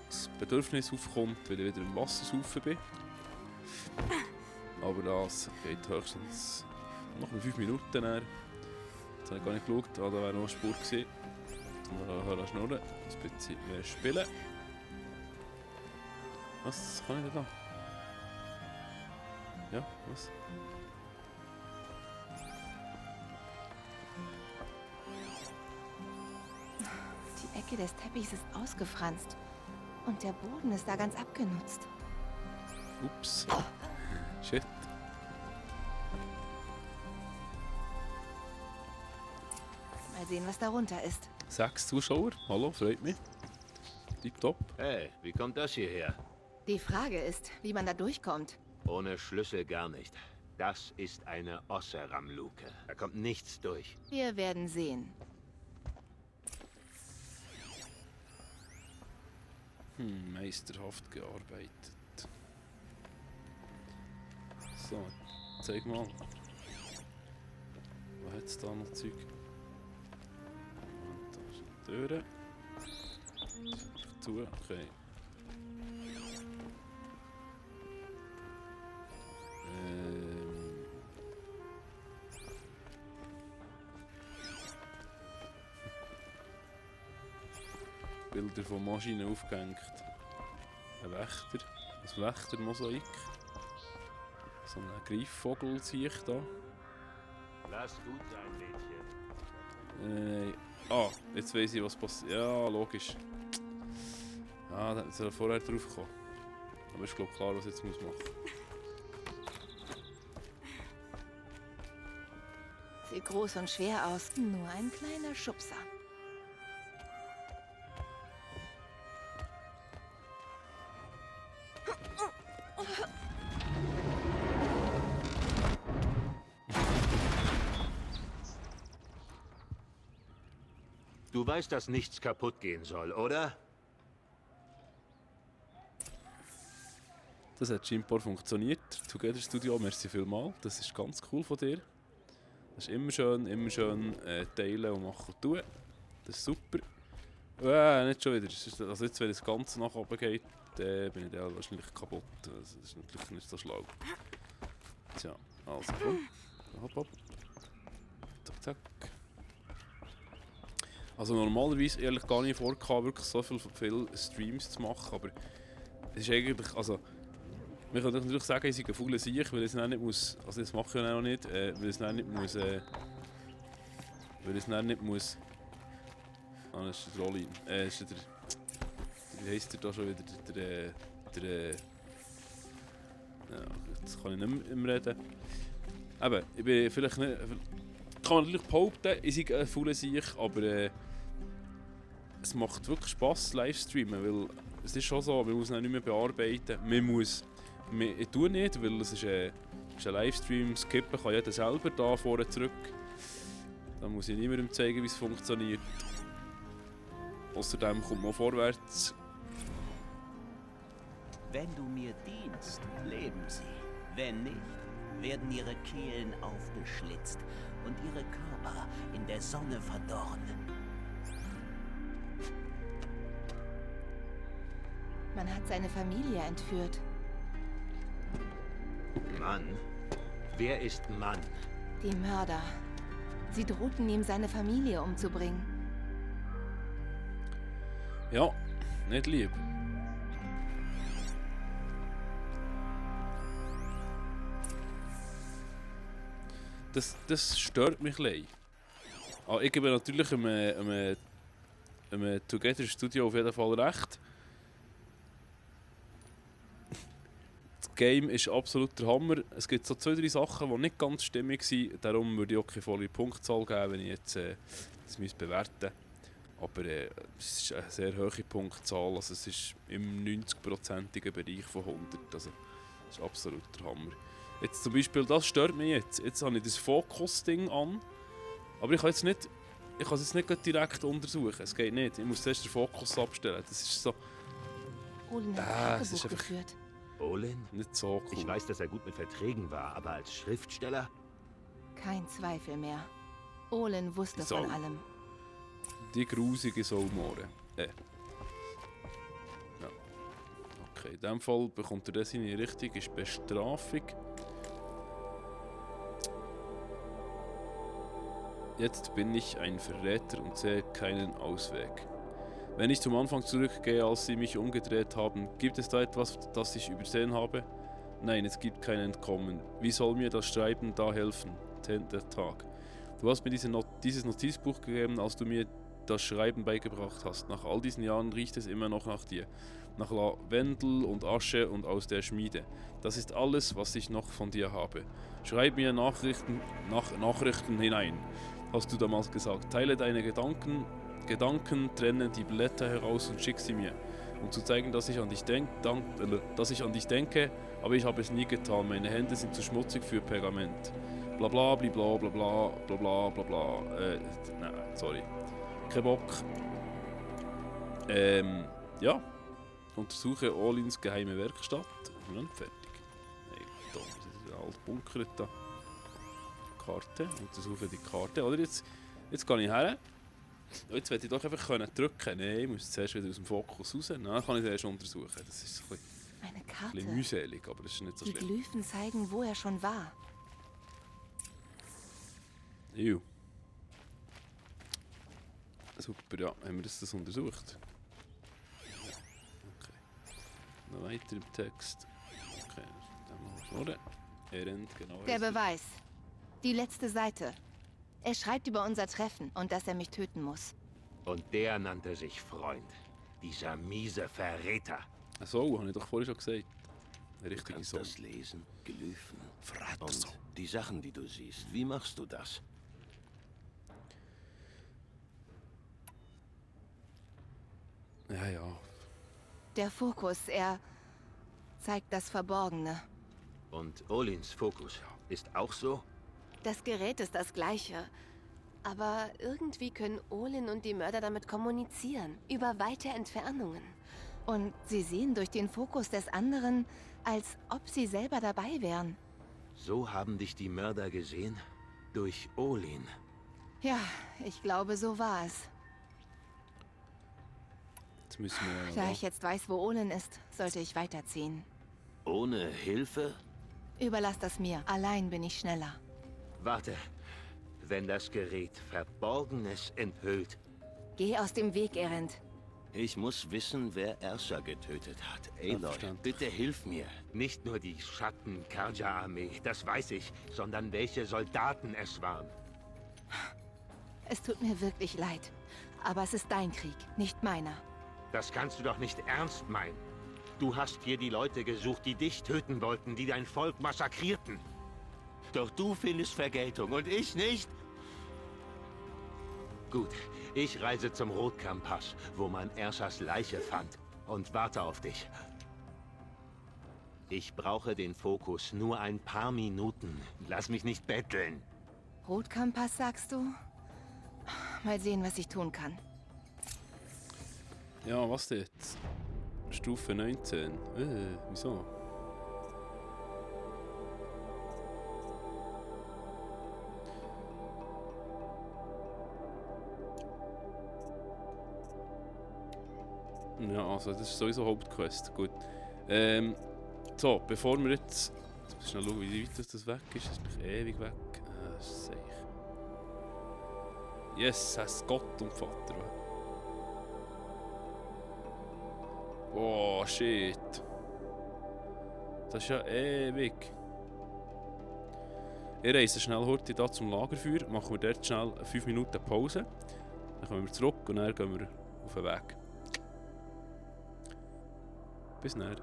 das Bedürfnis aufkommt, weil ich wieder im Wasser saufen bin. Aber das geht höchstens noch 5 Minuten näher. Jetzt habe ich gar nicht geschaut, da wäre noch eine Spur gewesen. Dann hören wir schnurren, ein bisschen mehr spielen. Was kann ich denn da? Ja, was? Die Ecke des Teppichs ist ausgefranst. Und der Boden ist da ganz abgenutzt. Ups. Shit. Mal sehen, was darunter ist. 6 Zuschauer, hallo, freut mich. Tipptopp. Hey, wie kommt das hierher? Die Frage ist, wie man da durchkommt. Ohne Schlüssel gar nicht. Das ist eine Osseram-Luke. Da kommt nichts durch. Wir werden sehen. Meisterhaft gearbeitet. So, zeig mal. Wo hat es da noch Zeug? Und da ist eine Tür. Zu, okay. Bilder von Maschinen aufgehängt. Ein Wächter, ein Wächtermosaik. So ein Greifvogel sehe ich da. Lass gut sein, Mädchen. Jetzt weiss ich, was passiert. Ja, logisch. Ah, da soll er vorher drauf kommen. Aber ich glaube klar, was ich jetzt machen muss. Sieht groß und schwer aus. Nur ein kleiner Schubser. Du weißt, dass nichts kaputt gehen soll, oder? Das hat scheinbar funktioniert. Together Studio, merci vielmals. Das ist ganz cool von dir. Das ist immer schön teilen und machen und tun. Das ist super. Nicht schon wieder. Also jetzt, wenn das Ganze nach oben geht, bin ich dann wahrscheinlich kaputt. Das ist natürlich nicht so schlau. Tja, also komm. Hopp, hopp. Zack, zack. Also normalerweise ehrlich gar nicht vorgehabt, wirklich so viele Streams zu machen, aber es ist eigentlich, also man kann natürlich sagen, ich sei ein fauler Sieg, weil ich es dann nicht muss, also das mache ich ja noch nicht, weil ich es dann nicht muss, das ist der Rolli, ist der, wie heisst der da schon wieder, der ja, jetzt kann ich nicht mehr reden. Eben, ich bin vielleicht nicht, kann man natürlich behaupten, ich sei ein fauler Sieg, aber es macht wirklich Spass, Livestreamen, weil es ist schon so, man muss ihn nicht mehr bearbeiten. Ich tue nicht, weil es ist ein Livestream, skippen kann jeder selber da vorne zurück. Da muss ich niemandem zeigen, wie es funktioniert. Außerdem kommt man vorwärts. Wenn du mir dienst, leben sie. Wenn nicht, werden ihre Kehlen aufgeschlitzt und ihre Körper in der Sonne verdorren. Man hat seine Familie entführt. Mann? Wer ist Mann? Die Mörder. Sie drohten ihm, seine Familie umzubringen. Ja, nicht lieb. Das stört mich ein. Ich gebe natürlich einem Together Studio auf jeden Fall recht. Das Game ist absolut der Hammer. Es gibt so 2-3 Sachen, die nicht ganz stimmig waren. Darum würde ich auch keine volle Punktzahl geben, wenn ich jetzt das bewerten müsste. Aber es ist eine sehr hohe Punktzahl. Also es ist im 90%igen Bereich von 100. Also das ist absolut der Hammer. Jetzt zum Beispiel, das stört mich jetzt. Jetzt habe ich das Fokus-Ding an. Aber ich kann es jetzt nicht direkt untersuchen. Es geht nicht. Ich muss zuerst den Fokus abstellen. Das ist so... Olin hat das ist einfach geführt. Olin? Nicht so cool. Ich weiß, dass er gut mit Verträgen war, aber als Schriftsteller? Kein Zweifel mehr. Olin wusste Sau. von allem. Die grusige Saumore. Ja. Okay, in dem Fall bekommt er das seine richtige Bestrafung. Jetzt bin ich ein Verräter und sehe keinen Ausweg. Wenn ich zum Anfang zurückgehe, als sie mich umgedreht haben, gibt es da etwas, das ich übersehen habe? Nein, es gibt kein Entkommen. Wie soll mir das Schreiben da helfen? 10. Tag. Du hast mir dieses Notizbuch gegeben, als du mir das Schreiben beigebracht hast. Nach all diesen Jahren riecht es immer noch nach dir. Nach Lavendel und Asche und aus der Schmiede. Das ist alles, was ich noch von dir habe. Schreib mir Nachrichten hinein, hast du damals gesagt. Teile deine Gedanken, trenne die Blätter heraus und schick sie mir. Um zu zeigen, dass ich an dich denke, aber ich habe es nie getan. Meine Hände sind zu schmutzig für Pergament. Bla bla bla bla bla bla bla bla bla bla. Nein, sorry. Kein Bock. Ja. Untersuche Olins geheime Werkstatt. Und dann fertig. Hey, da ist ein alter Bunker da. Karte. Untersuche die Karte. Oder jetzt gehe ich her. Jetzt werde ich doch einfach drücken können. Nein, ich muss zuerst wieder aus dem Fokus raus. Dann kann ich es erst untersuchen. Das ist Eine ein Karte. bisschen mühselig, aber das ist nicht so Die schlimm. Glyphen zeigen, wo er schon war. Ew. Super, ja. Haben wir das untersucht? Okay. Noch weiter im Text. Okay, dann mal vorne. Er rennt genau. Der Beweis. Die letzte Seite. Er schreibt über unser Treffen und dass er mich töten muss. Und der nannte sich Freund. Dieser miese Verräter. Ach so, habe ich doch vorhin schon gesagt. Richtig Du kannst so. das lesen, Glyphen. Fratzo. Und die Sachen, die du siehst, wie machst du das? Ja, ja. Der Fokus, er zeigt das Verborgene. Und Olins Fokus ist auch so? Das Gerät ist das gleiche. Aber irgendwie können Olin und die Mörder damit kommunizieren. Über weite Entfernungen. Und sie sehen durch den Fokus des anderen, als ob sie selber dabei wären. So haben dich die Mörder gesehen? Durch Olin. Ja, ich glaube, so war es. Jetzt müssen wir Da ich jetzt weiß, wo Olin ist, sollte ich weiterziehen. Ohne Hilfe? Überlass das mir. Allein bin ich schneller. Warte. Wenn das Gerät Verborgenes enthüllt. Geh aus dem Weg, Erend. Ich muss wissen, wer Ersa getötet hat. Aloy, bitte hilf mir. Nicht nur die Schatten-Karja-Armee, das weiß ich, sondern welche Soldaten es waren. Es tut mir wirklich leid. Aber es ist dein Krieg, nicht meiner. Das kannst du doch nicht ernst meinen. Du hast hier die Leute gesucht, die dich töten wollten, die dein Volk massakrierten. Doch du findest Vergeltung und ich nicht. Gut, ich reise zum Rotkamm-Pass, wo man Ersas Leiche fand, und warte auf dich. Ich brauche den Fokus nur ein paar Minuten. Lass mich nicht betteln. Rotkampass, sagst du? Mal sehen, was ich tun kann. Ja, was jetzt? Stufe 19. Wieso? Ja, also das ist sowieso Hauptquest. Gut. So, bevor wir jetzt schnell schauen, wie weit das weg ist. Das ist noch ewig weg. Das ist sicher. Yes, es Gott und Vater. Oh, shit. Das ist ja ewig. Ich reise schnell heute da zum Lagerfeuer, machen wir dort schnell 5 Minuten Pause. Dann kommen wir zurück und dann gehen wir auf den Weg. Bis dann.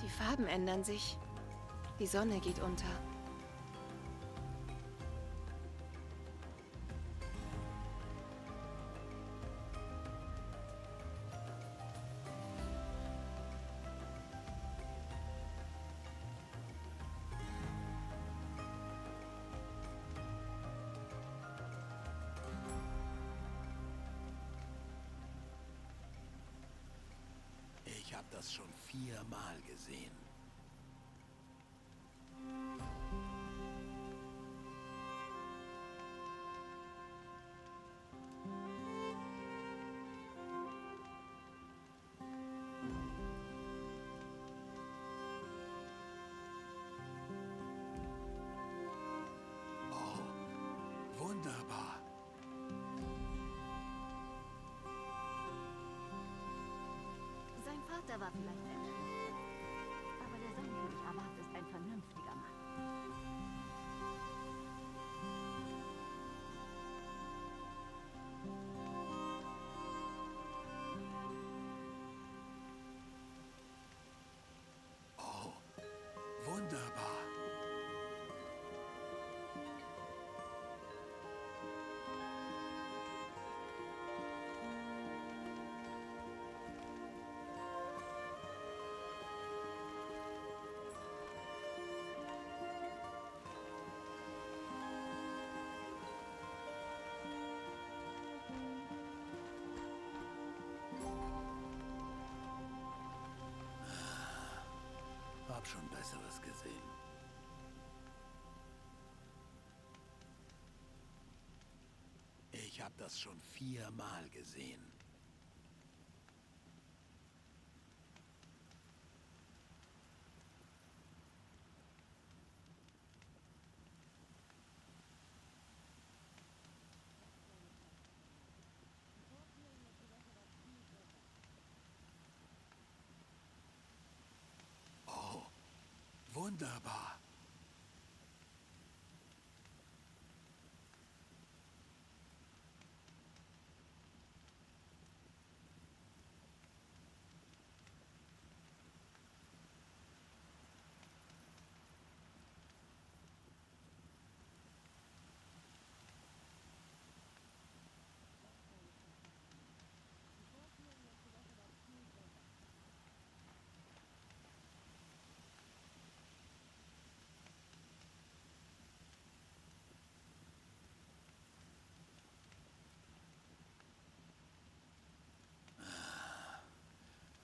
Die Farben ändern sich. Die Sonne geht unter. Ich habe das schon 4-mal gesehen. Oh, wunderbar. Sein Vater war vielleicht ein Schwätzer. Aber der Sonnenkönig Avat ist ein vernünftiger Mann. Oh, wunderbar. Hab schon Besseres gesehen. Ich hab das schon 4-mal gesehen. Oh, wunderbar.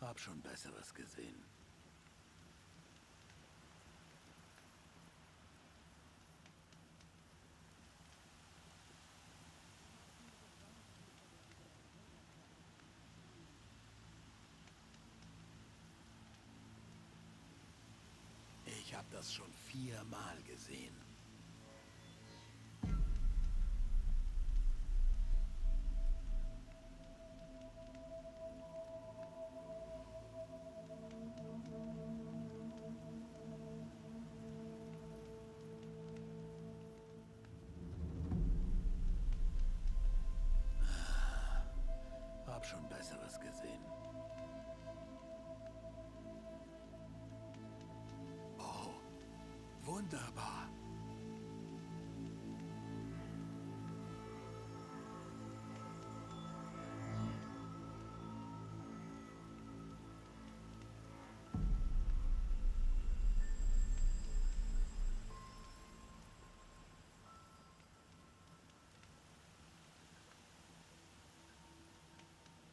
Hab schon Besseres gesehen. Ich hab das schon 4-mal gesehen. Hab schon Besseres gesehen. Oh, wunderbar.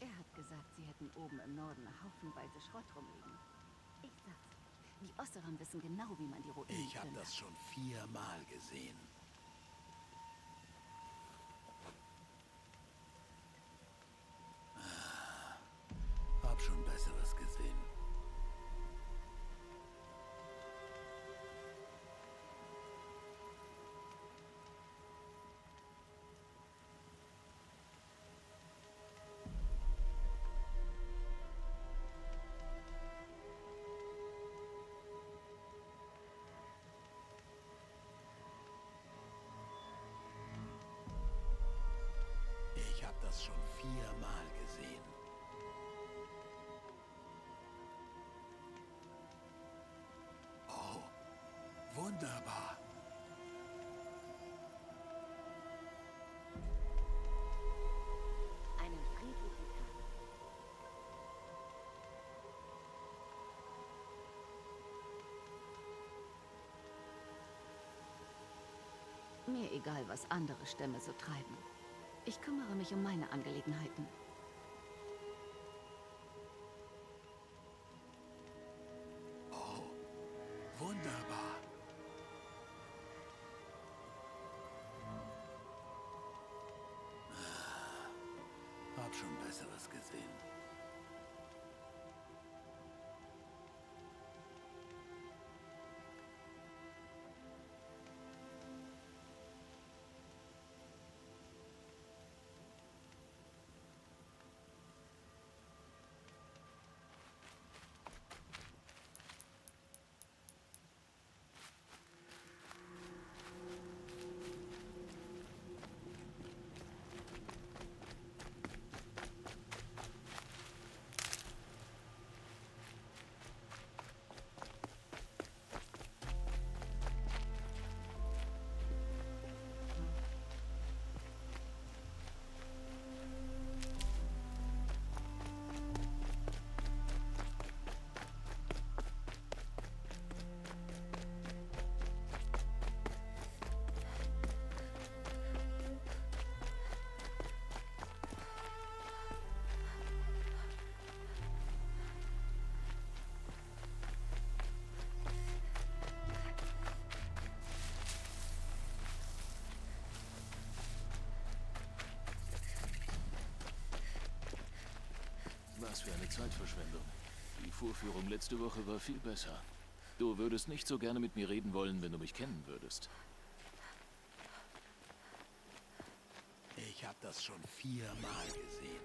Er hat gesagt, sie hätten oben im Norden haufenweise Schrott rumliegen. Ich sag's. Die Osseram wissen genau, wie man die Ruinen Ich hab plündert. das schon 4-mal gesehen. Hab schon Besseres gesehen. egal, was andere Stämme so treiben. Ich kümmere mich um meine Angelegenheiten. Oh, wunderbar. Hab schon Besseres gesehen. Was für eine Zeitverschwendung. Die Vorführung letzte Woche war viel besser. Du würdest nicht so gerne mit mir reden wollen, wenn du mich kennen würdest. Ich habe das schon 4-mal gesehen.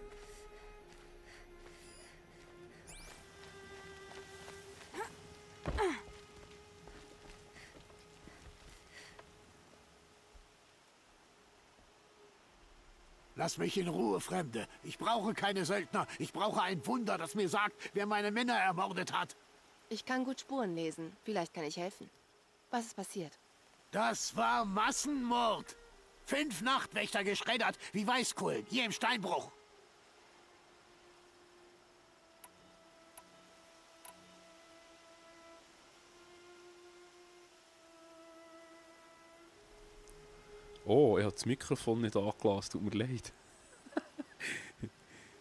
Lass mich in Ruhe, Fremde. Ich brauche keine Söldner. Ich brauche ein Wunder, das mir sagt, wer meine Männer ermordet hat. Ich kann gut Spuren lesen. Vielleicht kann ich helfen. Was ist passiert? Das war Massenmord. 5 Nachtwächter geschreddert, wie Weißkohl, hier im Steinbruch. Oh, ich habe das Mikrofon nicht angelassen, tut mir leid.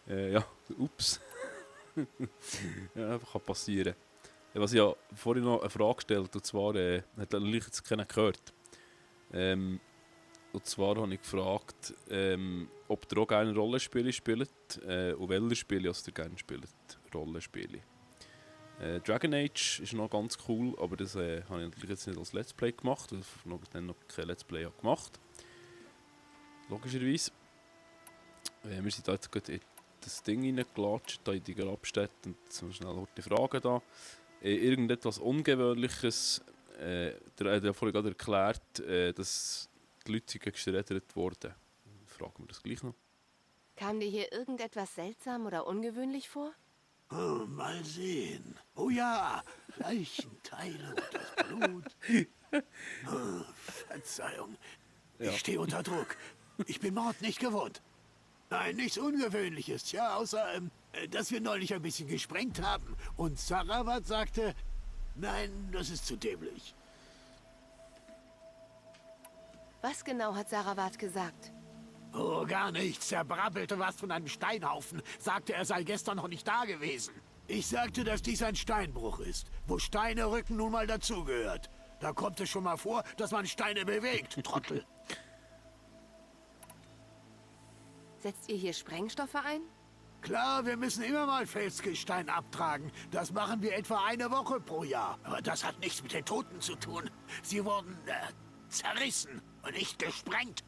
Ja, ups. Ja, einfach kann passieren. Was ich ja vorhin noch eine Frage gestellt, und zwar, hat natürlich jetzt keiner gehört. Und zwar habe ich gefragt, ob ihr auch gerne Rollenspiele spielt, und welche Spiele ihr gerne spielt. Rollenspiele. Dragon Age ist noch ganz cool, aber das habe ich natürlich jetzt nicht als Let's Play gemacht, weil ich dann noch kein Let's Play gemacht. Logischerweise. Wir sind da jetzt gerade in das Ding reingelatscht, da in die Grabstätte, und so schnell die Fragen da. Irgendetwas Ungewöhnliches, der hat ja vorhin gerade erklärt, dass die Leute geschreddert wurden. Fragen wir das gleich noch. Kam dir hier irgendetwas seltsam oder ungewöhnlich vor? Oh, mal sehen. Oh ja, Leichenteile und das Blut. Oh, Verzeihung. Ja. Ich stehe unter Druck. Ich bin Mord nicht gewohnt. Nein, nichts Ungewöhnliches. Ja, außer, dass wir neulich ein bisschen gesprengt haben. Und Saravat sagte, nein, das ist zu dämlich. Was genau hat Saravat gesagt? Oh, gar nichts. Er brabbelte was von einem Steinhaufen. Sagte, er sei gestern noch nicht da gewesen. Ich sagte, dass dies ein Steinbruch ist, wo Steine rücken nun mal dazugehört. Da kommt es schon mal vor, dass man Steine bewegt, Trottel. Setzt ihr hier Sprengstoffe ein? Klar, wir müssen immer mal Felsgestein abtragen. Das machen wir etwa eine Woche pro Jahr. Aber das hat nichts mit den Toten zu tun. Sie wurden zerrissen und nicht gesprengt.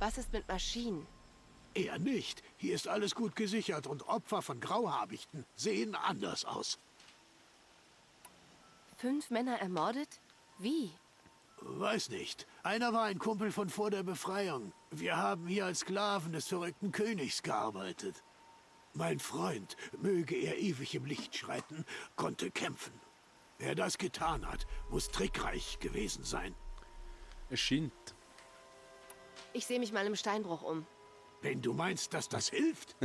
Was ist mit Maschinen? Eher nicht. Hier ist alles gut gesichert und Opfer von Grauhabichten sehen anders aus. 5 Männer ermordet? Wie? Weiß nicht. Einer war ein Kumpel von vor der Befreiung. Wir haben hier als Sklaven des verrückten Königs gearbeitet. Mein Freund, möge er ewig im Licht schreiten, konnte kämpfen. Wer das getan hat, muss trickreich gewesen sein. Es scheint. Ich sehe mich mal im Steinbruch um. Wenn du meinst, dass das hilft?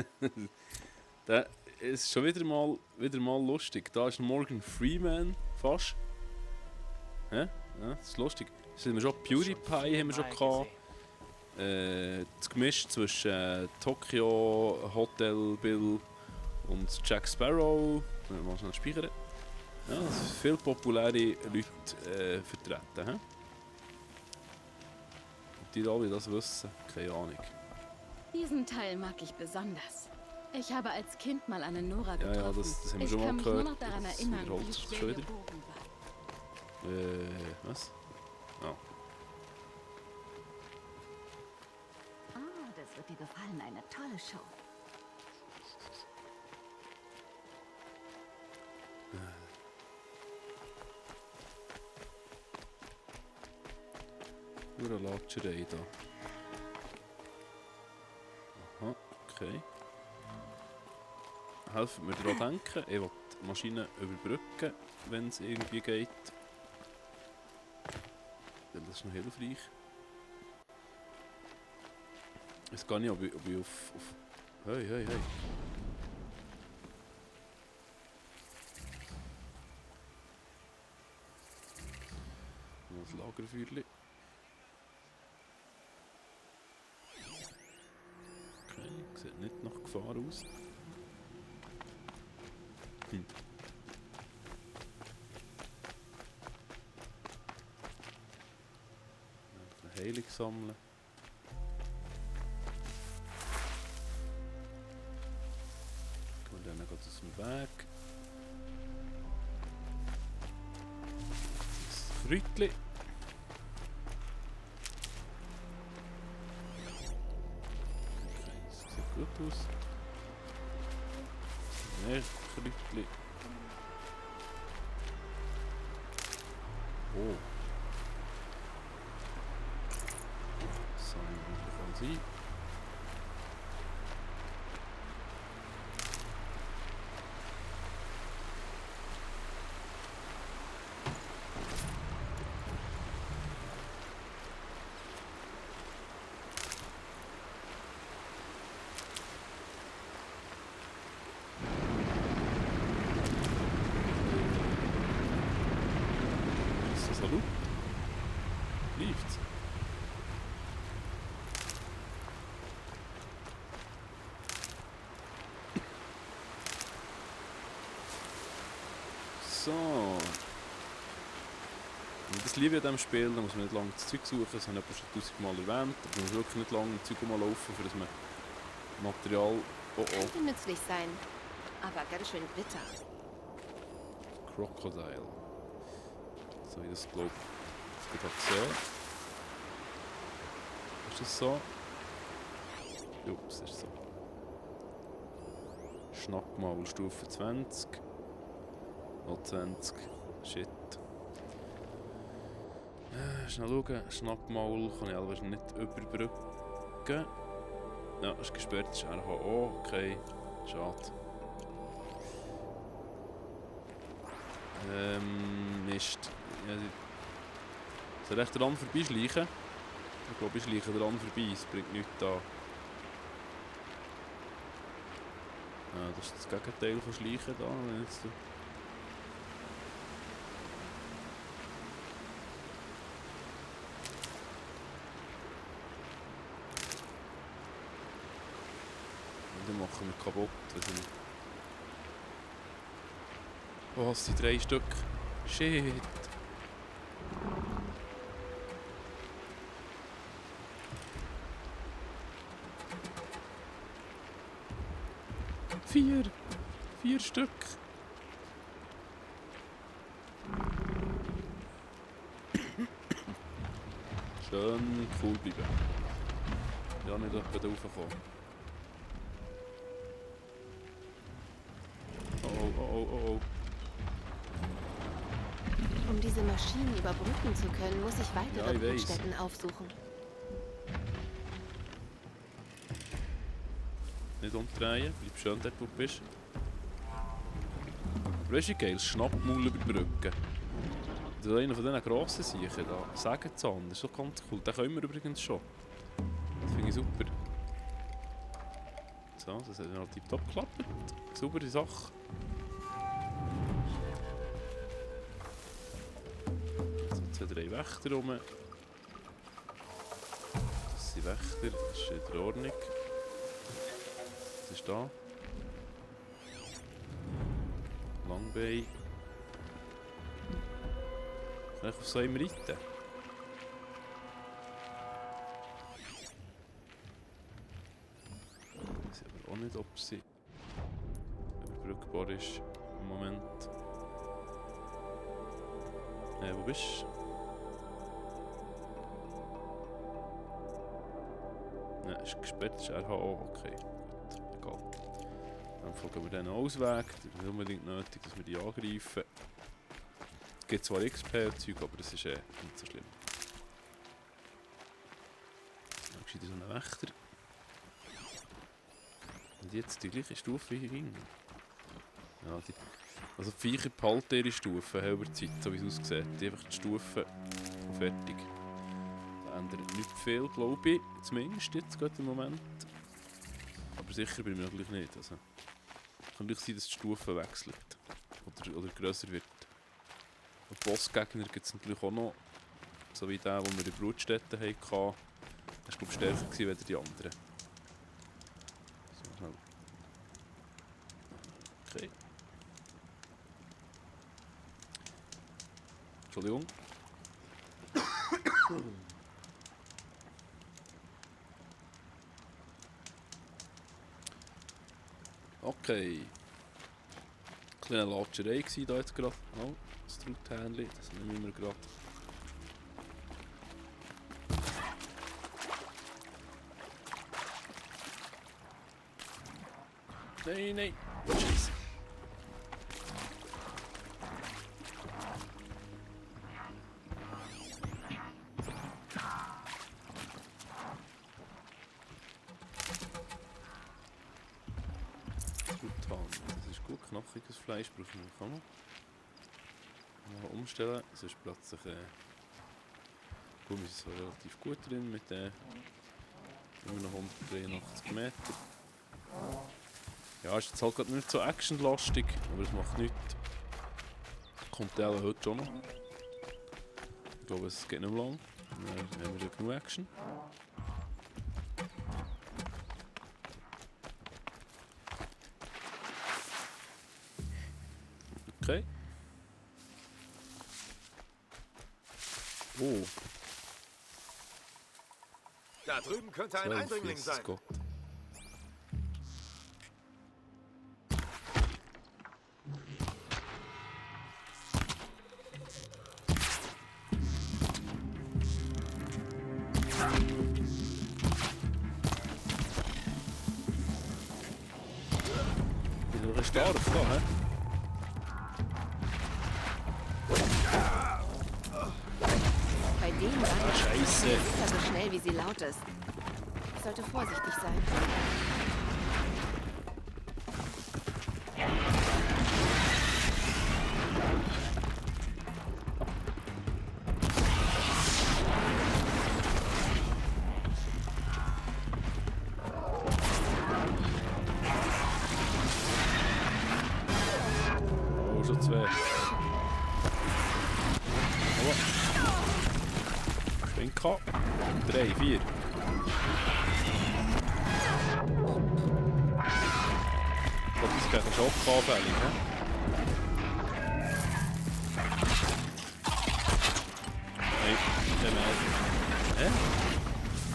Da ist schon wieder mal lustig. Da ist Morgan Freeman fast. Hä? Ja, das ist lustig. Das haben wir schon PewDiePie haben wir schon gehabt. Das Gemisch zwischen Tokyo, Hotel Bill und Jack Sparrow. Mal schnell speichern. Ja, das sind viele populäre Leute vertreten. He? Ob die alle das wissen? Keine Ahnung. Diesen Teil mag ich besonders. Ich habe als Kind mal eine Nora getroffen. Ja, das haben wir ich schon mal kann mich gehört. nur noch daran Das erinnern, wiederholt wie sich schwer schon ihr wieder. Bogen war. Was? Oh. Ah, das wird dir gefallen. Eine tolle Show. Nur eine Latscherei da. Aha, okay. Helfen mir daran denken. Ich will die Maschine überbrücken, wenn es irgendwie geht. Weil das ist noch hilfreich. Ich weiß gar nicht, ob ich auf... Hey, hey, hey. Noch ein Lagerfeuerchen. Okay, sieht nicht nach Gefahr aus. Eine Heilung sammeln. Gehen wir dann aus dem Weg. Das Kräutchen. Okay, das sieht gut aus. Mehr Kräutchen. Oh. So, wie kann sein. Ist das hallo? Läuft's? So. Und das liebe ich an diesem Spiel, da muss man nicht lange das Zeug suchen, das habe ich schon 1000-mal erwähnt. Da muss man wirklich nicht lange das Zeug laufen, für das man Material... Oh oh. Könnte nützlich sein, aber ganz schön bitter. Crocodile. So wie das glaube ich gerade gesehen. Ist das so? Jo, das ist so. Schnappmaul Stufe 20. Noch 20. Shit. Schnell schauen. Schnappmaul kann ich allerdings nicht überbrücken. Ja, ist gesperrt, ist RHO. Okay, schade. Mist. Ja, soll ich dran vorbeischleichen? Ich glaube, ich schleiche dran vorbei, es bringt nichts da. Ja, das ist das Gegenteil von Schleichen da. Wenn jetzt und die machen wir kaputt. Oh, es sind 3 Stück. Shit. Vier Stück. Schön cool bleiben. Ja, nicht etwa da raufkommen. Oh. Um diese Maschinen überbrücken zu können, muss ich weitere Ja, ich weiß. Brutstätten aufsuchen. Nicht umdrehen, bleib schön dort, wo du bist. Aber weißt du, wie geil, das Schnappmaul überbrücken. Das ist einer von diesen grossen Siechen da. Sägezahn, das ist doch ganz cool. Den können wir übrigens schon. Das finde ich super. So, das hat noch tiptop geklappt. Saubere Sache. So 2, 3 Wächter rum. Das sind Wächter, das ist in der Ordnung. Was ist da? Langbein. Kann ich auf so einem reiten? Ich weiß aber auch nicht, ob sie überbrückbar ist im Moment. Wo bist du? Nein, ist gesperrt, ist RHO, okay. Gut, egal. Dann folgen wir diesen Ausweg. Es ist nicht unbedingt nötig, dass wir die angreifen. Es gibt zwar XP-Zeug, aber das ist nicht so schlimm. Dann ist wieder so ein Wächter. Und jetzt die gleiche Stufe wie hier. Ja, also die Viecher behalten ihre Stufen über die Zeit, so wie es aussieht. Die einfach die Stufen und fertig. Da ändert nicht viel, glaube ich. Zumindest jetzt gerade im Moment. Aber sicher bin ich mir natürlich nicht. Also, kann natürlich sein, dass die Stufe wechselt. Oder grösser wird. Und Bossgegner gibt es natürlich auch noch. So wie der, den wir in Brutstätten hatten. Der war, glaube ich, stärker als die anderen. So, schnell. Okay. Entschuldigung. Okay. Kleine Latscherei war da jetzt gerade. Oh, das Truthähnchen, das nehmen wir gerade. Nein, nein. Scheiße. Das ist gut, knockiges Fleisch brauchen wir noch. Mal umstellen, sonst plötzlich Gummi ist so relativ gut drin mit immer noch 183 Meter. Ja, ist jetzt halt gerade nicht so actionlastig, aber es macht nichts. Kommt der heute schon noch. Ich glaube, es geht nicht mehr lang. Dann haben wir ja genug Action. Okay. Oh. Da drüben könnte ein Eindringling sein. Gott. Bin ich stark da, hä? Bei dem Rand Scheiße. ist er so schnell, wie sie laut ist. Ich sollte vorsichtig sein. Oh, schon zwei. Schwenka. 3, 4. Das ist gegen Schock anfällig, ne? Nein, der mehr. Hä?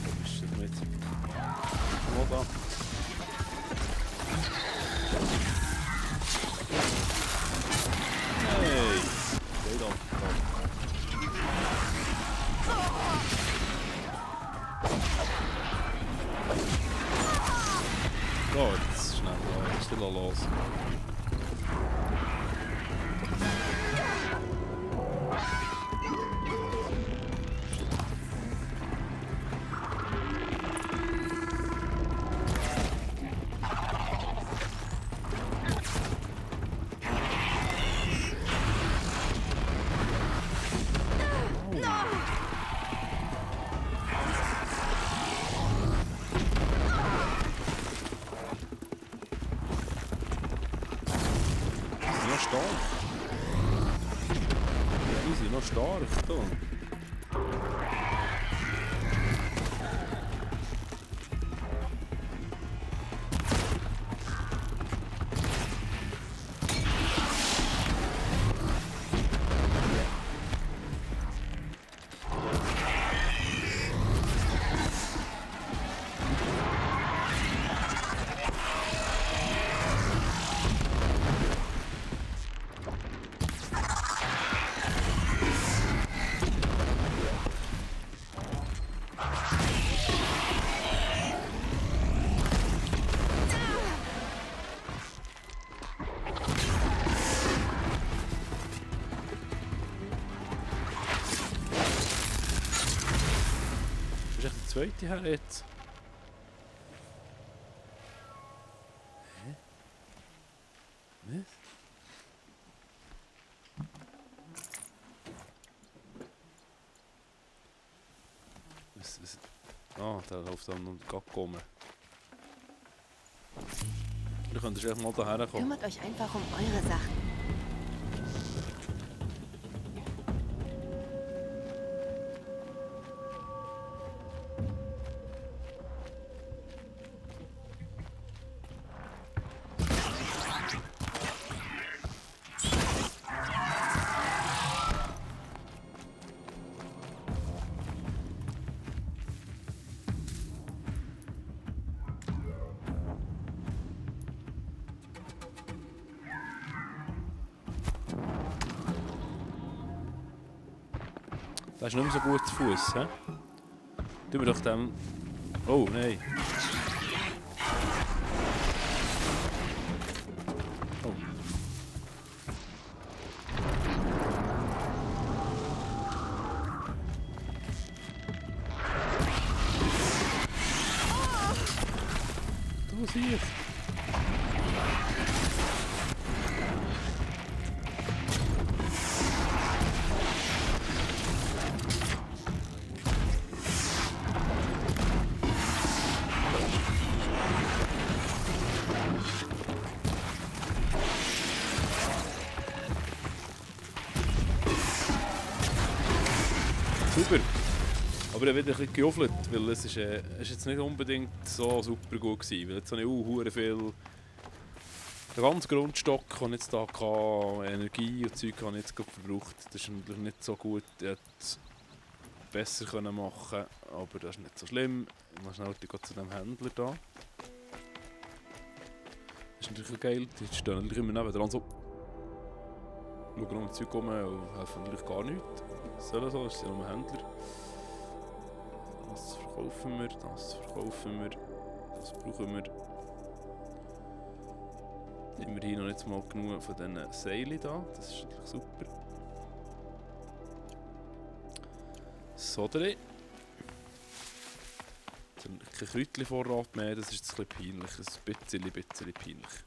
Wo bist du denn jetzt? Wo da? Hey! Geh da. So, jetzt schnell da, still los. Die sind noch stark da. zweite her jetzt? Hä? Was? Was? Ah, da läuft dann noch Gacko rum. Ihr könnt echt mal daher kommen. Kümmert euch einfach um eure Sachen. Das ist nicht mehr so gut zu Fuß, hä? Tun wir doch dem... Oh, nein. Oh. Du siehst. Super. Aber er wird ein bisschen gejuffelt, weil es ist jetzt nicht unbedingt so super gut gewesen, weil jetzt habe ich auch viel... Den ganzen Grundstock, den ich jetzt hier hatte, Energie und Zeug, habe ich jetzt gerade verbraucht. Das ist natürlich nicht so gut, ich hätte es besser können machen, aber das ist nicht so schlimm. Ich muss schnell zu dem Händler da. Das ist natürlich auch geil, die stehen natürlich immer nebenan so. Schauen um die Zeug rum und helfen natürlich gar nichts. Sollen so, ist ja nur ein Händler. Das verkaufen wir, das verkaufen wir, das brauchen wir. Immerhin noch nicht mal genug von diesen Seilen hier, das ist natürlich super. So, jetzt haben wir kein Kräutchenvorrat mehr, das ist jetzt ein bisschen peinlich, ein bisschen peinlich.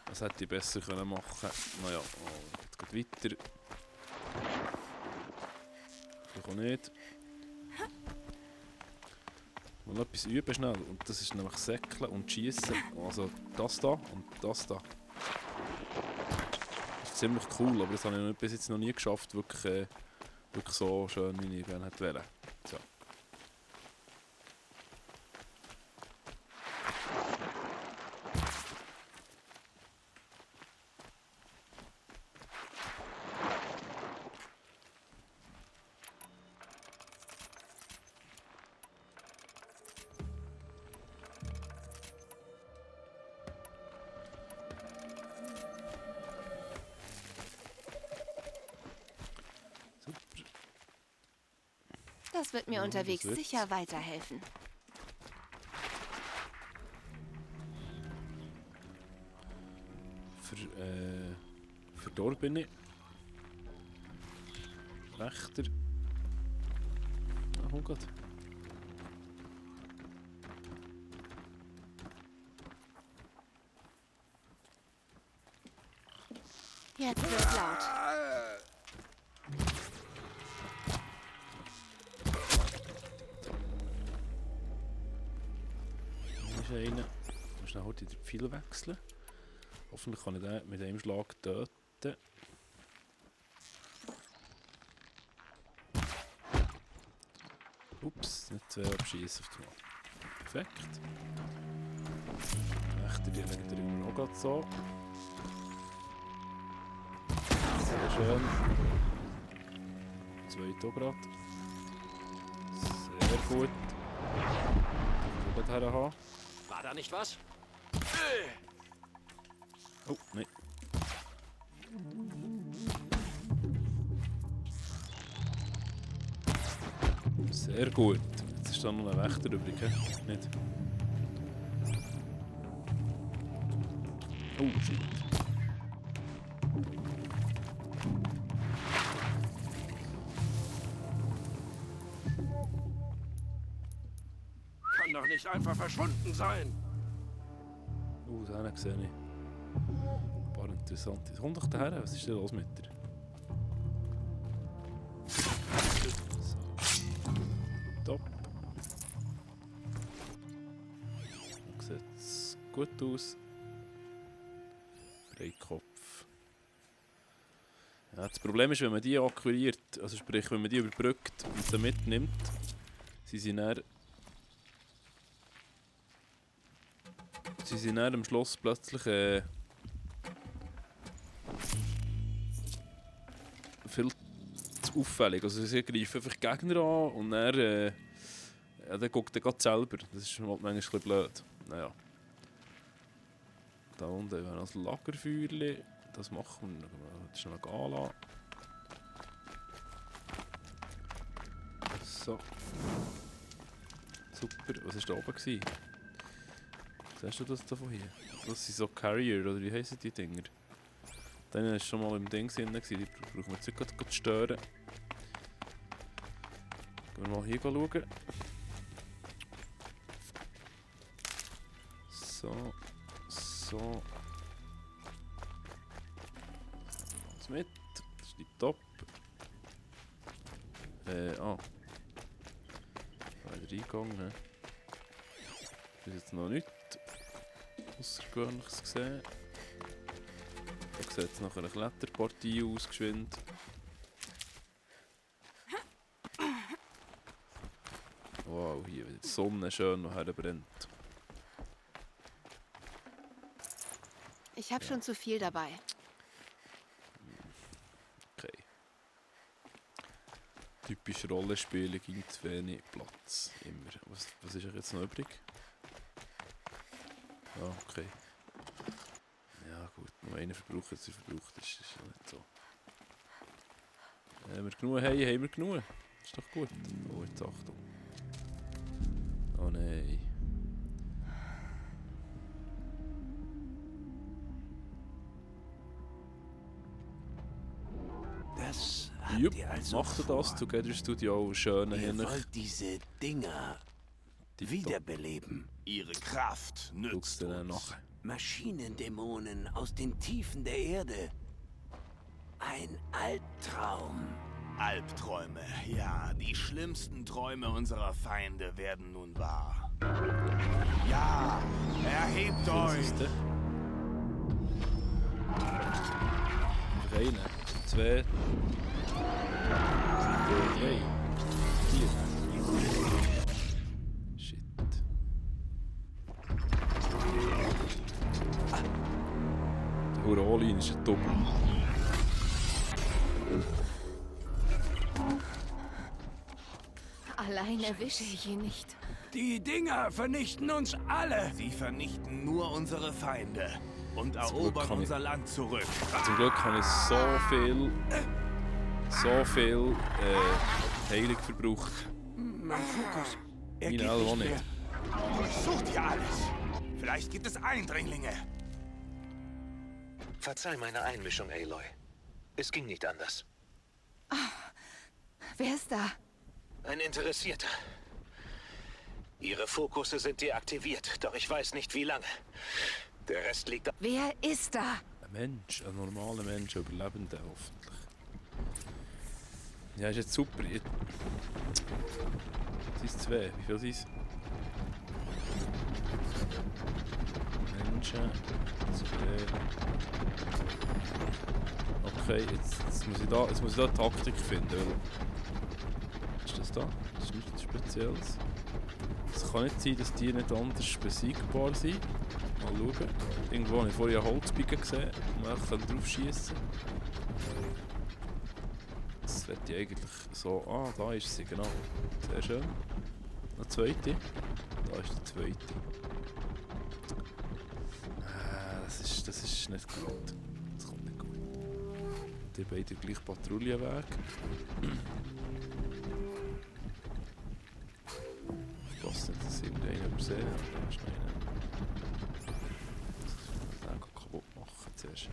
Das hätte ich besser können machen. Naja, jetzt geht weiter. Vielleicht auch nicht. Mal etwas üben schnell. Und das ist nämlich Säckeln und Schießen. Also das da und das da. Das ist ziemlich cool, aber das habe ich bis jetzt noch nie geschafft, wirklich so schön, wie ich gerne hätte wollen. So. Das wird mir unterwegs sicher weiterhelfen. Für dort bin ich. Rechter. Oh Gott. Jetzt wird's laut. Einen. Ich muss schnell heute den Pfeil wechseln. Hoffentlich kann ich den mit einem Schlag töten. Ups, nicht zwei abschießen auf einmal. Perfekt. Rechter, die legen wir immer auch gerade so. Sehr schön. Zweite auch gerade. Sehr gut. Ich will gerade haben. War da nicht was? Oh, nein. Sehr gut. Jetzt ist da noch ein Wächter übrig, he? Nicht? Oh, shit. nicht einfach verschwunden sein. Das habe ich gesehen. Ein paar interessante. Komm doch daher, was ist denn los mit dir? So. Top. Sieht gut aus. Breitkopf. Ja, das Problem ist, wenn man die akquiriert, also sprich, wenn man die überbrückt und sie mitnimmt, sie sind dann am Schluss plötzlich viel zu auffällig. Also sie greifen einfach Gegner an und dann guckt er gerade selber. Das ist manchmal ein bisschen blöd. Naja. Da unten wäre noch ein Lagerfeuerchen. Das machen wir. Das ist noch anlassen. So. Super. Was war da oben gewesen? Siehst du das da von hier? Das sind so Carrier, oder wie heissen die Dinger? Dann war schon mal im Ding drin, die brauchen wir jetzt nicht gerade zu stören. Gehen wir mal hier schauen. So. So. Alles mit. Das ist die Top. Wieder Eingang, ne? Das ist jetzt noch nichts Außergewöhnliches gesehen. Da sieht es nach einer Kletterpartie aus, geschwind. Wow, hier wird die Sonne schön noch herbrennt. Ich habe schon zu viel dabei. Okay. Typisch Rollenspiele gibt zu wenig Platz. Immer. Was ist jetzt noch übrig? Ah, okay. Ja gut, nur einer verbraucht, jetzt verbraucht ist ja nicht so. Haben wir genug? Hey, haben wir genug? Ist doch gut. Oh, jetzt Achtung. Oh nein. Das Jupp, macht das Together Studio schön Ihr hin. wollt diese Dinger wiederbeleben. Ihre Kraft nützt uns. Maschinendämonen aus den Tiefen der Erde. Ein Albtraum. Albträume, ja, die schlimmsten Träume unserer Feinde werden nun wahr. Ja, erhebt euch! Eine, zwei, drei, vier. Shit. Der Huralin ist ein Doppel. Allein erwische ich ihn nicht. Die Dinger vernichten uns alle! Sie vernichten nur unsere Feinde und erobern unser Land zurück. Zum Glück habe ich so viel Heilung verbraucht. Mein Fokus. Meine auch nicht. Durchsucht ihr alles. Vielleicht gibt es Eindringlinge. Verzeih meine Einmischung, Aloy. Es ging nicht anders. Oh, wer ist da? Ein Interessierter. Ihre Fokusse sind deaktiviert, doch ich weiß nicht wie lange. Der Rest liegt da. Wer ist da? Ein Mensch, ein normaler Mensch, ein Überlebender hoffentlich. Ja, ist jetzt super. Jetzt sind es zwei. Wie viel sind es? Menschen, zwei. Okay, jetzt muss ich da eine Taktik finden. Weil ist das da? Das ist nichts Spezielles. Es kann nicht sein, dass die nicht anders besiegbar sind. Mal schauen. Irgendwo habe ich vorher eine Holzpicke gesehen, und man kann drauf schießen. Das wird ich eigentlich so. Ah, da ist sie, genau. Sehr schön. Eine zweite. Da ist die zweite. Das ist nicht gut. Das kommt nicht gut. Die beiden gleich Patrouillenweg. Ich passe nicht, dass irgendeiner übersehen hat. Da ist noch einer. Den kaputt machen zuerst.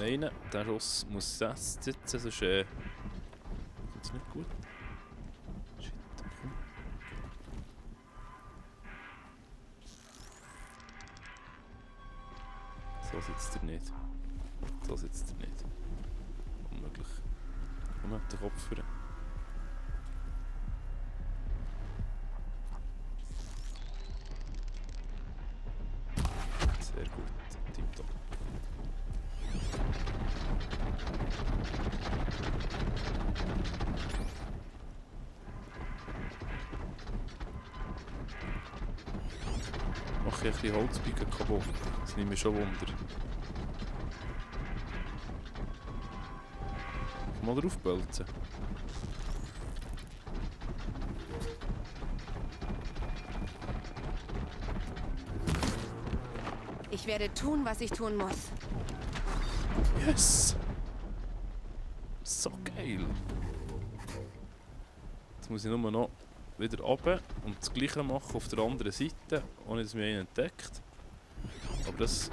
einen. Der Schuss muss das sitzen, sonst kommt es nicht gut. Shit, komm. So sitzt er nicht. So sitzt er nicht. Unmöglich. Komm, hab den Kopf vor. Sehr gut. Tipptopp. Mach ich ein bisschen Holzpicken kaputt. Das nimmt mich schon Wunder. Mal drauf bölzen. Ich werde tun, was ich tun muss. Yes! So geil! Jetzt muss ich nur noch wieder runter und das gleiche machen auf der anderen Seite, ohne dass mich einer entdeckt. Aber das...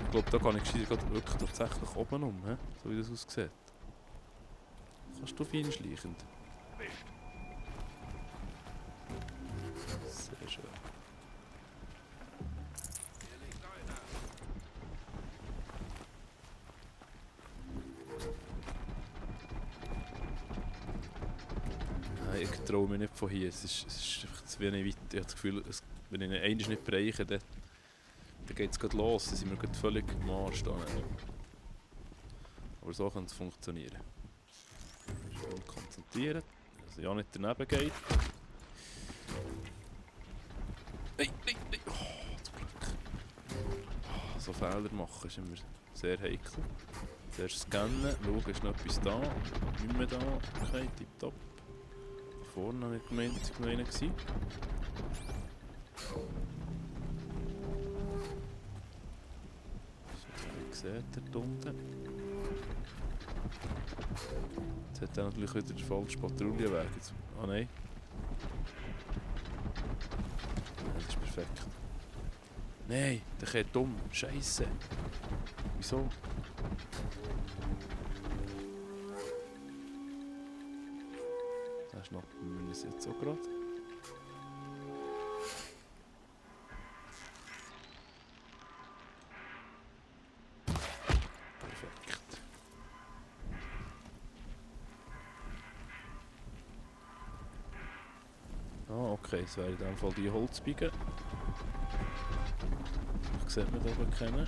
Ich glaube, da kann ich wirklich tatsächlich oben um, so wie das aussieht. Kannst du fein schleichend. Sehr schön. Nein, ich traue mich nicht von hier. Es ist einfach zu wenig weit. Ich habe das Gefühl, wenn ich ihn einmal nicht bereiche, dann geht es gerade los. Dann sind wir gerade völlig am Arsch da. Aber so kann es funktionieren. Schön konzentrieren, dass ja nicht daneben geht. Nein, nein, nein! Oh, zum Glück. Oh, so Fehler machen ist immer sehr heikel. Zuerst scannen, schauen, ist noch etwas da. Nicht mehr da. Okay, tipptopp. Vorne habe ich gemeint, es war noch einer. Wie seht ihr da unten? Jetzt hat er natürlich wieder den falschen Patrouillenweg. Ah nein. Das ist perfekt. Nein, der geht dumm. Scheiße. Wieso? Das schnappen wir uns jetzt auch gerade. Perfekt. Ah, okay, es wäre in dem Fall die Holzbiege. Ich sieht man da oben kennen.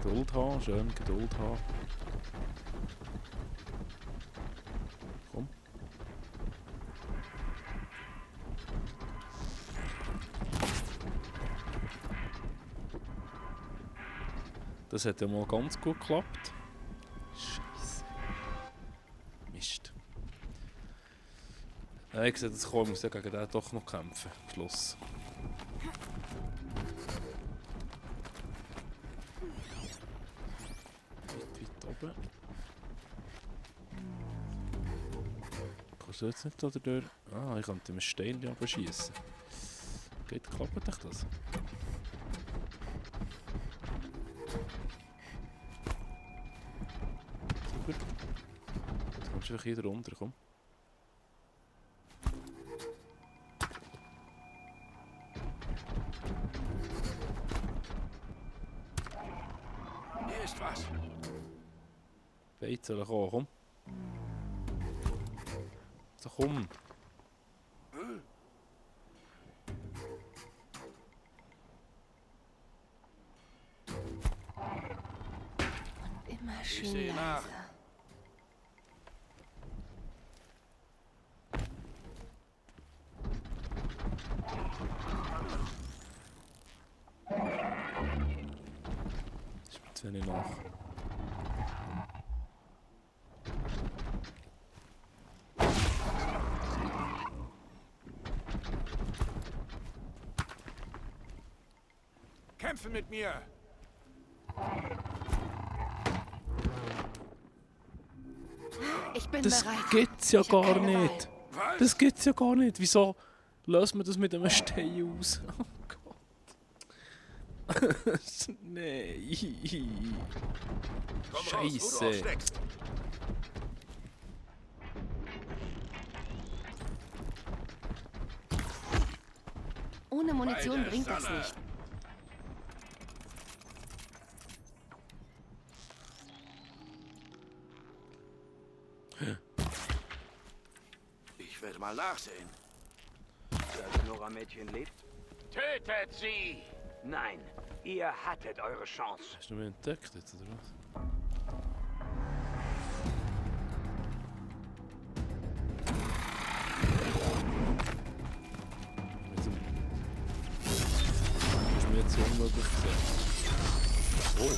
Geduld haben, schön Geduld haben. Komm. Das hat ja mal ganz gut geklappt. Scheiße. Mist. Ich sehe das kommen, ich muss ja gegen den doch noch kämpfen. Am Schluss. Weit oben. Kannst du jetzt nicht da durch? Ah, ich könnte mit Stein abschießen. Klappt euch das? Super. Jetzt kommst du einfach hier runter, komm. Hier ist was. Beide sollen kommen, komm. So, komm. Immer schön Ich sehe nach. leise. Jetzt wenn ich nach. Kämpfen mit mir. Ich bin Das bereit. gibt's ja Ich hab gar keine Wahl. nicht. Das gibt's ja gar nicht. Wieso löst man das mit einem Stein aus? Oh Gott. Nein. Scheiße. Ohne Munition bringt das nicht. Ich werde mal nachsehen. Das Nora-Mädchen lebt? Tötet sie! Nein, ihr hattet eure Chance. Hast du mich entdeckt jetzt, oder was? Das ist mir jetzt unmöglich gesehen. Oh.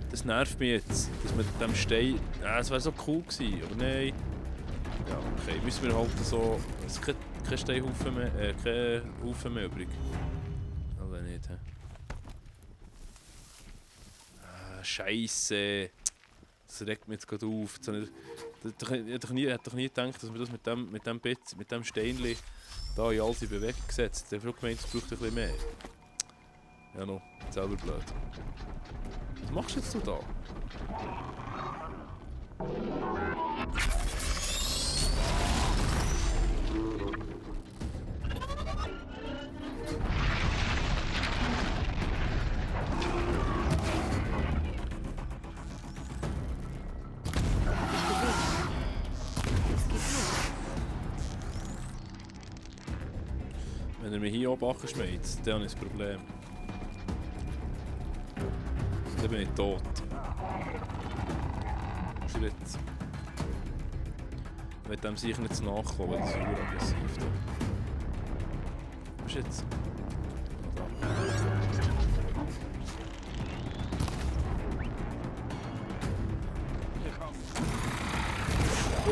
Das nervt mich jetzt, dass man mit dem Stein... es wäre so cool gewesen, aber nein. Ja, okay, müssen wir halt so... Es ist kein Steinhaufen mehr, kein Haufen mehr übrig. Aber nicht, hä? Scheisse. Das regt mich jetzt gerade auf. Ich hätte doch nie gedacht, dass man das mit dem Steinchen da in all seine Bewegung gesetzt. Ich habe gemeint, es braucht ein bisschen mehr. Ja, noch. Selber blöd. Was machst du jetzt da? Wenn er mich hier oben schmeißt, dann ist das Problem. Dann bin ich tot. Schritt. Ich will dem sicher nicht nachkommen, weil das ist aggressiv. Was ist jetzt?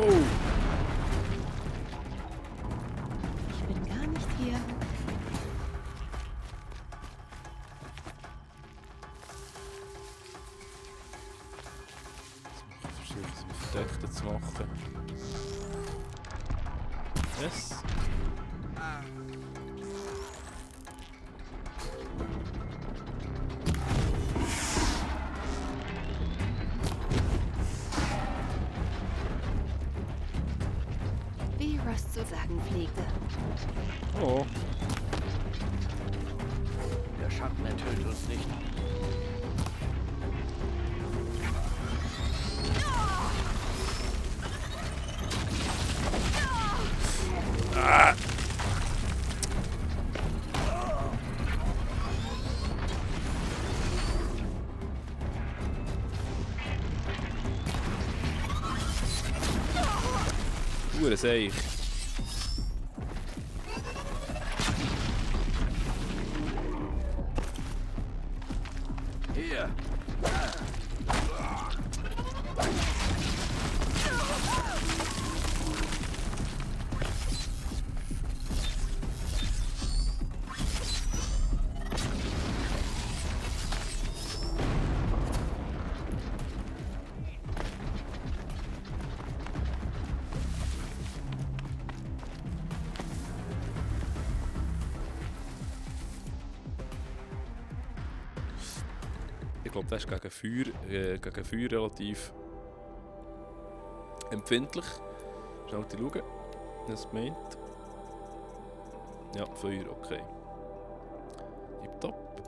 Oh! Ich bin gar nicht hier. Ich versuche es verdeckt zu machen. Yes. Wie Rust zu sagen pflegte. Oh. Der Schatten enthüllt uns nicht. Ah. Seich. Hier. Ich glaube, das ist gegen Feuer relativ empfindlich. Schnell schauen, was es meint. Ja, Feuer, okay. Tipptopp.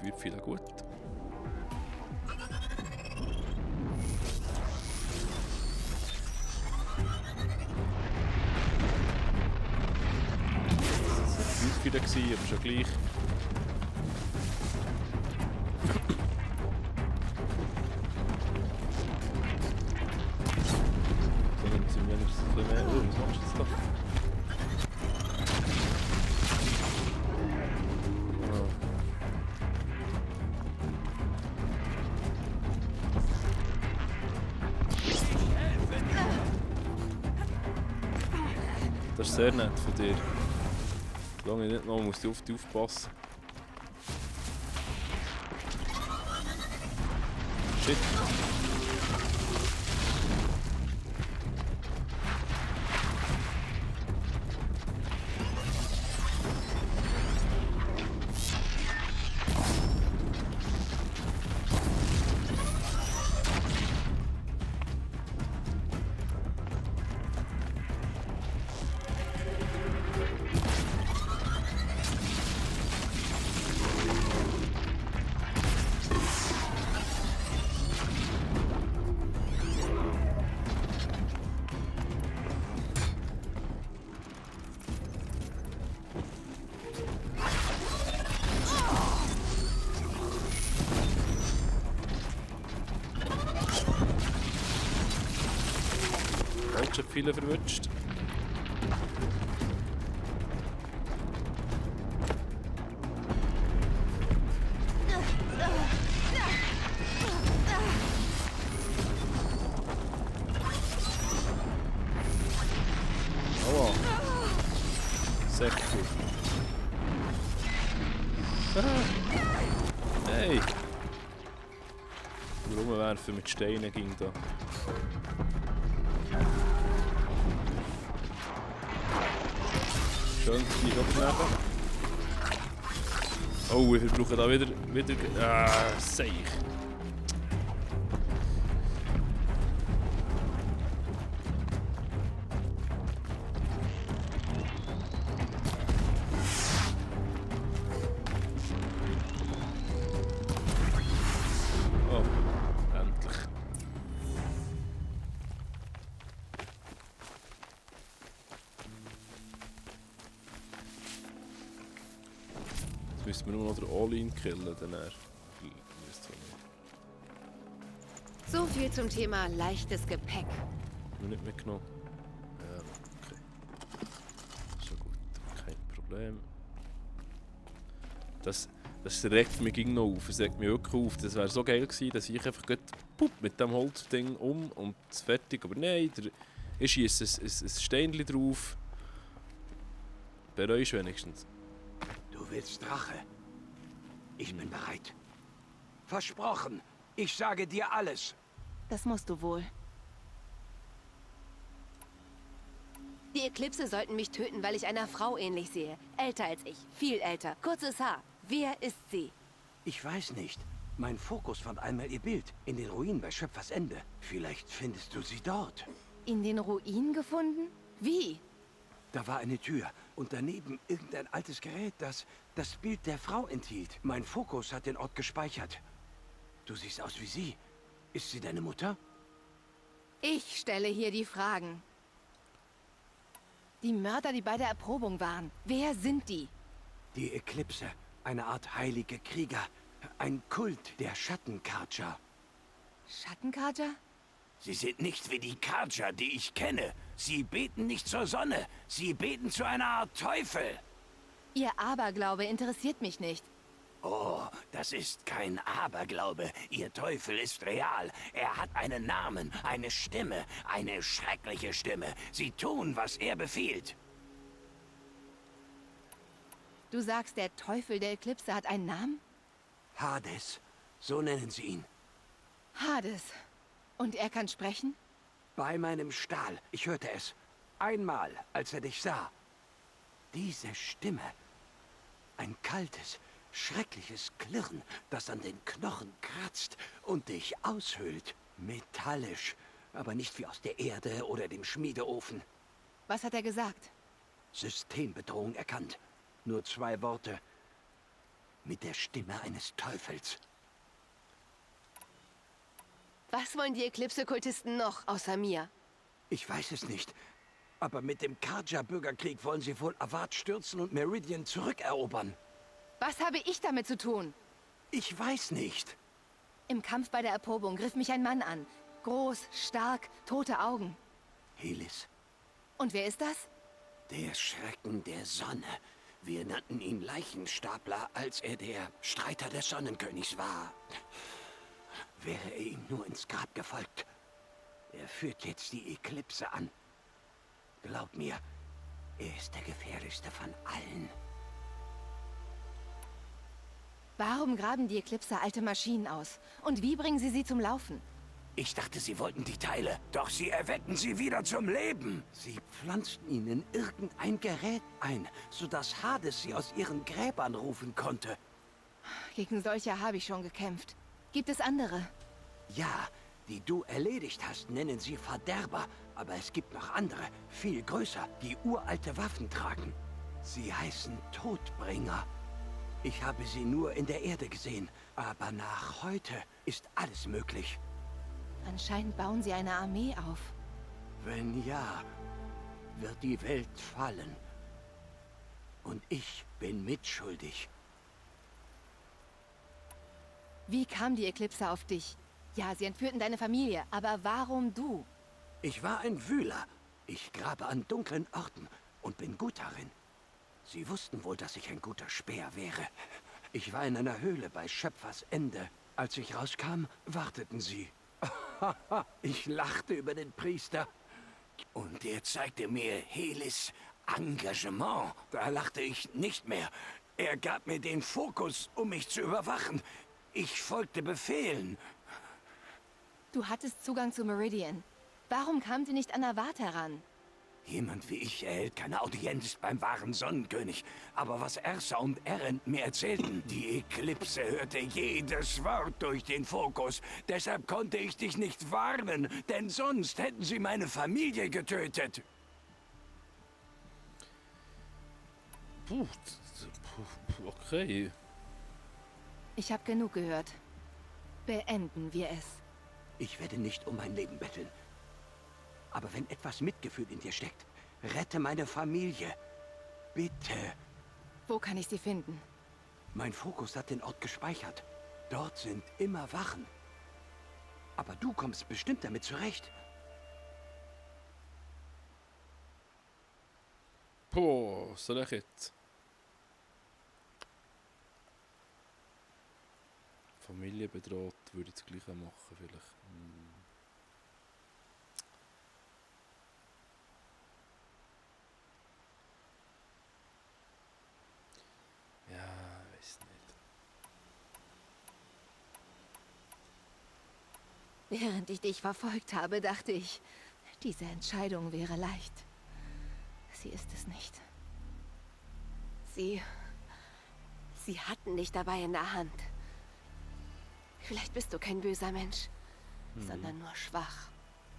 Feuer viel gut. Das war Feuer, aber schon gleich. Was machst du jetzt da? Das ist sehr nett von dir. Solange ich nicht noch muss auf dich aufpassen. Shit. Gadget-Pfeile verwünscht. Oh. Sehr cool. Hey! Rumwerfen mit Steinen ging da. Schön, die daneben. Oh, wir brauchen da wieder seich. Müssen wir nur noch den All-In killen, dann So viel zum Thema leichtes Gepäck. Noch nicht mitgenommen. Ja, okay. So gut, kein Problem. Das regt mich ging noch auf. Es regt mich wirklich auf. Das wäre so geil gewesen, dass ich einfach mit dem Holzding und fertig. Aber nein, ich schieße ein Steinchen drauf. Bereust wenigstens. Du willst Rache? Ich bin bereit. Versprochen. Ich sage dir alles. Das musst du wohl. Die Eklipse sollten mich töten, weil ich einer Frau ähnlich sehe. Älter als ich. Viel älter. Kurzes Haar. Wer ist sie? Ich weiß nicht. Mein Fokus fand einmal ihr Bild. In den Ruinen bei Schöpfers Ende. Vielleicht findest du sie dort. In den Ruinen gefunden? Wie? Da war eine Tür und daneben irgendein altes Gerät, das das Bild der Frau enthielt. Mein Fokus hat den Ort gespeichert. Du siehst aus wie sie. Ist sie deine Mutter? Ich stelle hier die Fragen. Die Mörder, die bei der Erprobung waren. Wer sind die? Die Eklipse. Eine Art heilige Krieger. Ein Kult der Schattenkarcher. Schattenkarcher? Sie sind nicht wie die Karcher, die ich kenne. Sie beten nicht zur Sonne. Sie beten zu einer Art Teufel. Ihr Aberglaube interessiert mich nicht. Oh, das ist kein Aberglaube. Ihr Teufel ist real. Er hat einen Namen, eine Stimme, eine schreckliche Stimme. Sie tun, was er befiehlt. Du sagst, der Teufel der Eklipse hat einen Namen? Hades, so nennen sie ihn. Hades. Und er kann sprechen? Bei meinem Stahl. Ich hörte es. Einmal, als er dich sah. Diese Stimme. Ein kaltes, schreckliches Klirren, das an den Knochen kratzt und dich aushöhlt. Metallisch, aber nicht wie aus der Erde oder dem Schmiedeofen. Was hat er gesagt? Systembedrohung erkannt. Nur 2 Worte. Mit der Stimme eines Teufels. Was wollen die Eklipse-Kultisten noch, außer mir? Ich weiß es nicht. Aber mit dem Karja-Bürgerkrieg wollen sie wohl Avad stürzen und Meridian zurückerobern. Was habe ich damit zu tun? Ich weiß nicht. Im Kampf bei der Erprobung griff mich ein Mann an. Groß, stark, tote Augen. Helis. Und wer ist das? Der Schrecken der Sonne. Wir nannten ihn Leichenstapler, als er der Streiter des Sonnenkönigs war. Wäre er ihm nur ins Grab gefolgt. Er führt jetzt die Eklipse an. Glaub mir, er ist der gefährlichste von allen. Warum graben die Eklipse alte Maschinen aus? Und wie bringen sie zum Laufen? Ich dachte, sie wollten die Teile, doch sie erwecken sie wieder zum Leben. Sie pflanzten ihnen irgendein Gerät ein, sodass Hades sie aus ihren Gräbern rufen konnte. Gegen solche habe ich schon gekämpft. Gibt es andere? Ja, die du erledigt hast, nennen sie Verderber. Aber es gibt noch andere, viel größer, die uralte Waffen tragen. Sie heißen Todbringer. Ich habe sie nur in der Erde gesehen, aber nach heute ist alles möglich. Anscheinend bauen sie eine Armee auf. Wenn ja, wird die Welt fallen. Und ich bin mitschuldig. Wie kam die Eklipse auf dich? Ja, sie entführten deine Familie, aber warum du? Ich war ein Wühler, Ich grabe an dunklen Orten und bin gut darin. Sie wussten wohl, dass ich ein guter Späher wäre. Ich war in einer Höhle bei Schöpfers Ende. Als ich rauskam, warteten sie. Ich lachte über den Priester. Und er zeigte mir Helis Engagement. Da lachte ich nicht mehr. Er gab mir den Fokus, um mich zu überwachen. Ich folgte Befehlen. Du hattest Zugang zu Meridian. Warum kam sie nicht an Avat heran? Jemand wie ich erhält keine Audienz beim wahren Sonnenkönig. Aber was Ersa und Erend mir erzählten, die Eklipse hörte jedes Wort durch den Fokus. Deshalb konnte ich dich nicht warnen, denn sonst hätten sie meine Familie getötet. Okay. Ich habe genug gehört. Beenden wir es. Ich werde nicht um mein Leben betteln. Aber wenn etwas Mitgefühl in dir steckt, rette meine Familie. Bitte. Wo kann ich sie finden? Mein Fokus hat den Ort gespeichert. Dort sind immer Wachen. Aber du kommst bestimmt damit zurecht. Boah, soll ich jetzt? Familie bedroht, würde ich das Gleiche machen vielleicht. Ja, weiß nicht. Während ich dich verfolgt habe, dachte ich, diese Entscheidung wäre leicht. Sie ist es nicht. Sie hatten dich dabei in der Hand. Vielleicht bist du kein böser Mensch, sondern nur schwach.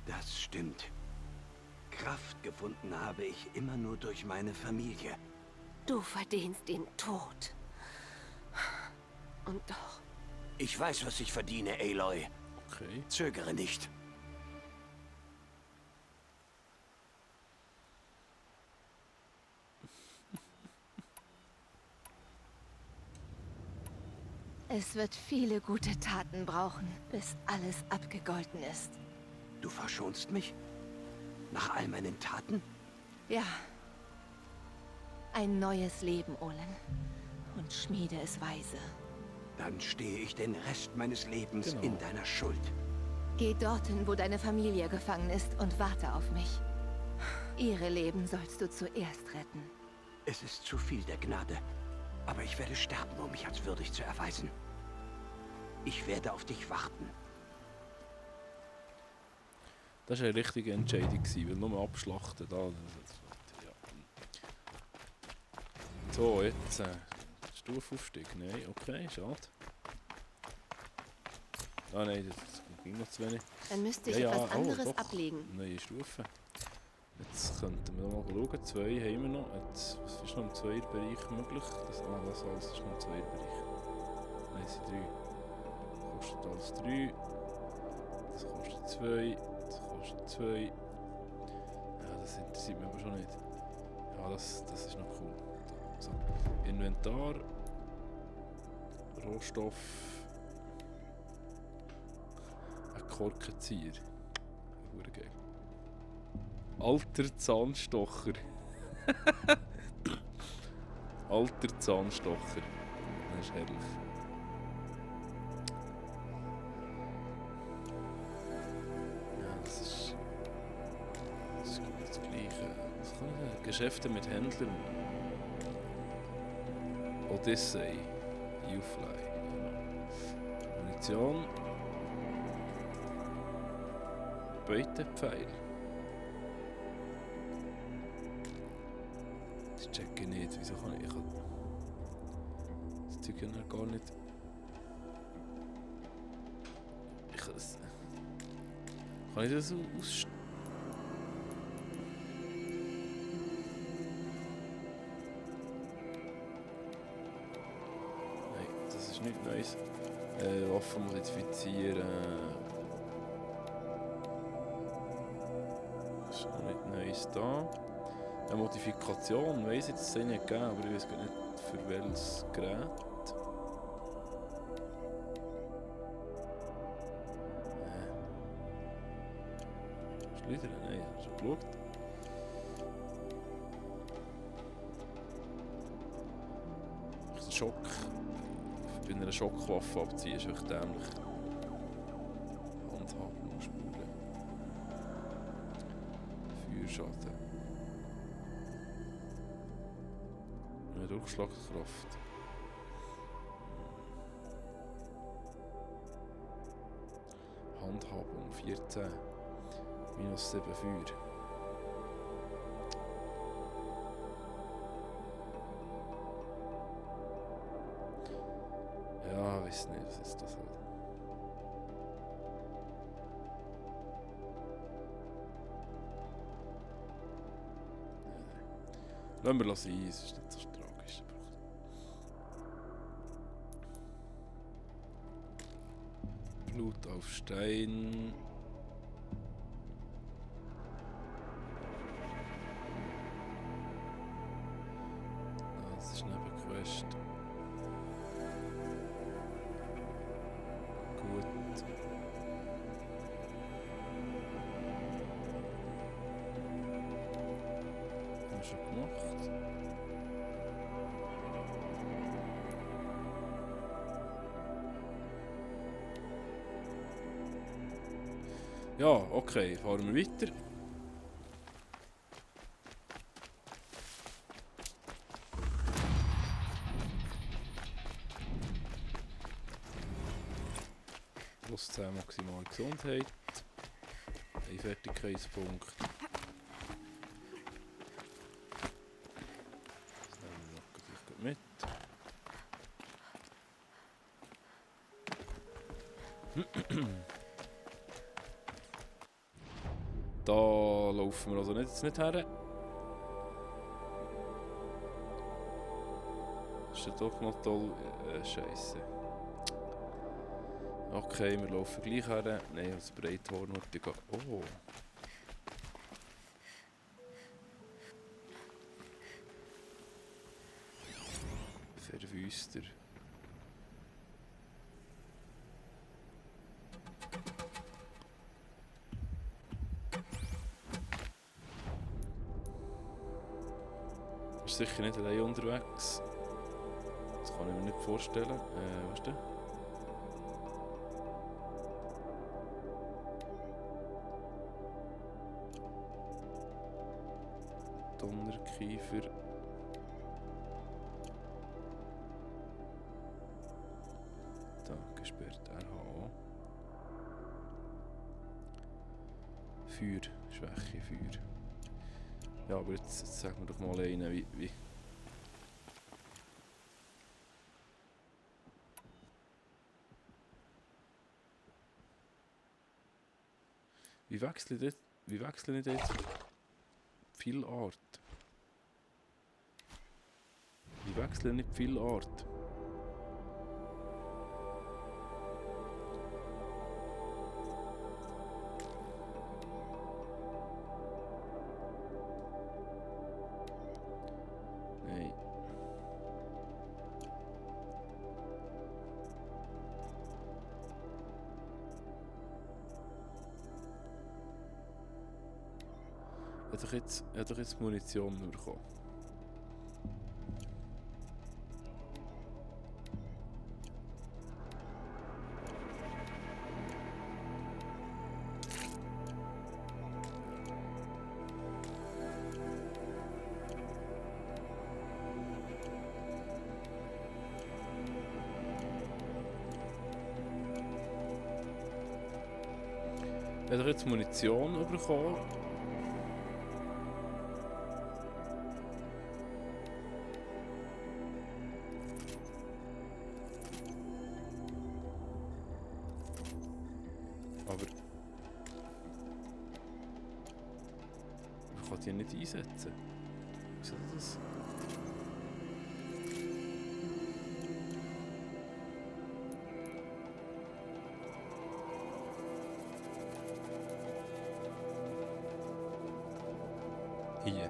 Das stimmt. Kraft gefunden habe ich immer nur durch meine Familie. Du verdienst den Tod. Und doch. Ich weiß, was ich verdiene, Aloy. Okay. Zögere nicht. Es wird viele gute Taten brauchen, bis alles abgegolten ist. Du verschonst mich? Nach all meinen Taten? Ja. Ein neues Leben, Olin. Und schmiede es weise. Dann stehe ich den Rest meines Lebens in deiner Schuld. Geh dorthin, wo deine Familie gefangen ist, und warte auf mich. Ihre Leben sollst du zuerst retten. Es ist zu viel der Gnade. Aber ich werde sterben, um mich als würdig zu erweisen. Ich werde auf dich warten. Das war eine richtige Entscheidung, weil nur abschlachten da. Ja. So, jetzt Stufaufstieg. Nein, okay, schade. Ah nein, das ging noch zu wenig. Dann müsste ich etwas anderes ablegen. Neue Stufe. Jetzt könnten wir mal schauen. 2 haben wir noch. Jetzt, was ist noch im 2er-Bereich möglich? Das alles ist noch im 2er-Bereich. Nein, es sind 3. Das kostet alles 3. Das kostet 2. Das kostet 2. Ja, das interessiert mich aber schon nicht. Ja, das ist noch cool. So. Inventar. Rohstoff. Ein Korkenzieher. Geil. Alter Zahnstocher. Alter Zahnstocher. Das ist herrlich. Ja, das ist gut, das Gleiche. Was kann ich sagen? Geschäfte mit Händlern. Odyssey. Ufly. Munition. Beutepfeil. Das check ich nicht. Wieso kann ich... Das Zeug ja gar nicht... Ich kann das... Kann ich das so aus... Nein, das ist nichts Neues. Waffen modifizieren... Das ist noch nicht Neues da. Eine Modifikation weiss ich, das nicht gegeben, aber ich weiß gar nicht für welches Gerät. Schleudern? Nein, ich habe schon geschaut. einer Schockwaffe abziehen, ist echt dämlich. Handhaben und Spulen. Feuerschaden. Eine Durchschlagskraft. Handhabung 14. Minus 7 Feuer. Ja, weiß nicht, was ist das halt. Lassen wir sein, es ist nicht so tragisch. Blut auf Stein. Das ist Nebenquest. Gut. Haben wir schon gemacht. Ja, okay, fahren wir weiter. Plus 10 maximal Gesundheit. Ein Fertigkeitspunkt. Das nehmen wir noch gleich mit. Da laufen wir also jetzt nicht her. Ist ja doch noch toll. Scheiße. Okay, wir laufen gleich her. Nein, das Breithorn wollte ich gehen. Oh. Verwüster. Ist sicher nicht allein unterwegs. Das kann ich mir nicht vorstellen. Was ist das? Donnerkiefer. Da, gesperrt. RHA. Feuer. Schwäche, Feuer. Ja, aber jetzt sagen wir doch mal einen, wie wechseln ich jetzt viel Art? Wie wechseln nicht viel Art? Nein. Er hat doch jetzt Munition bekommen. Er hat jetzt Munition bekommen. Aber ich kann die nicht einsetzen. Wieso das? Hier.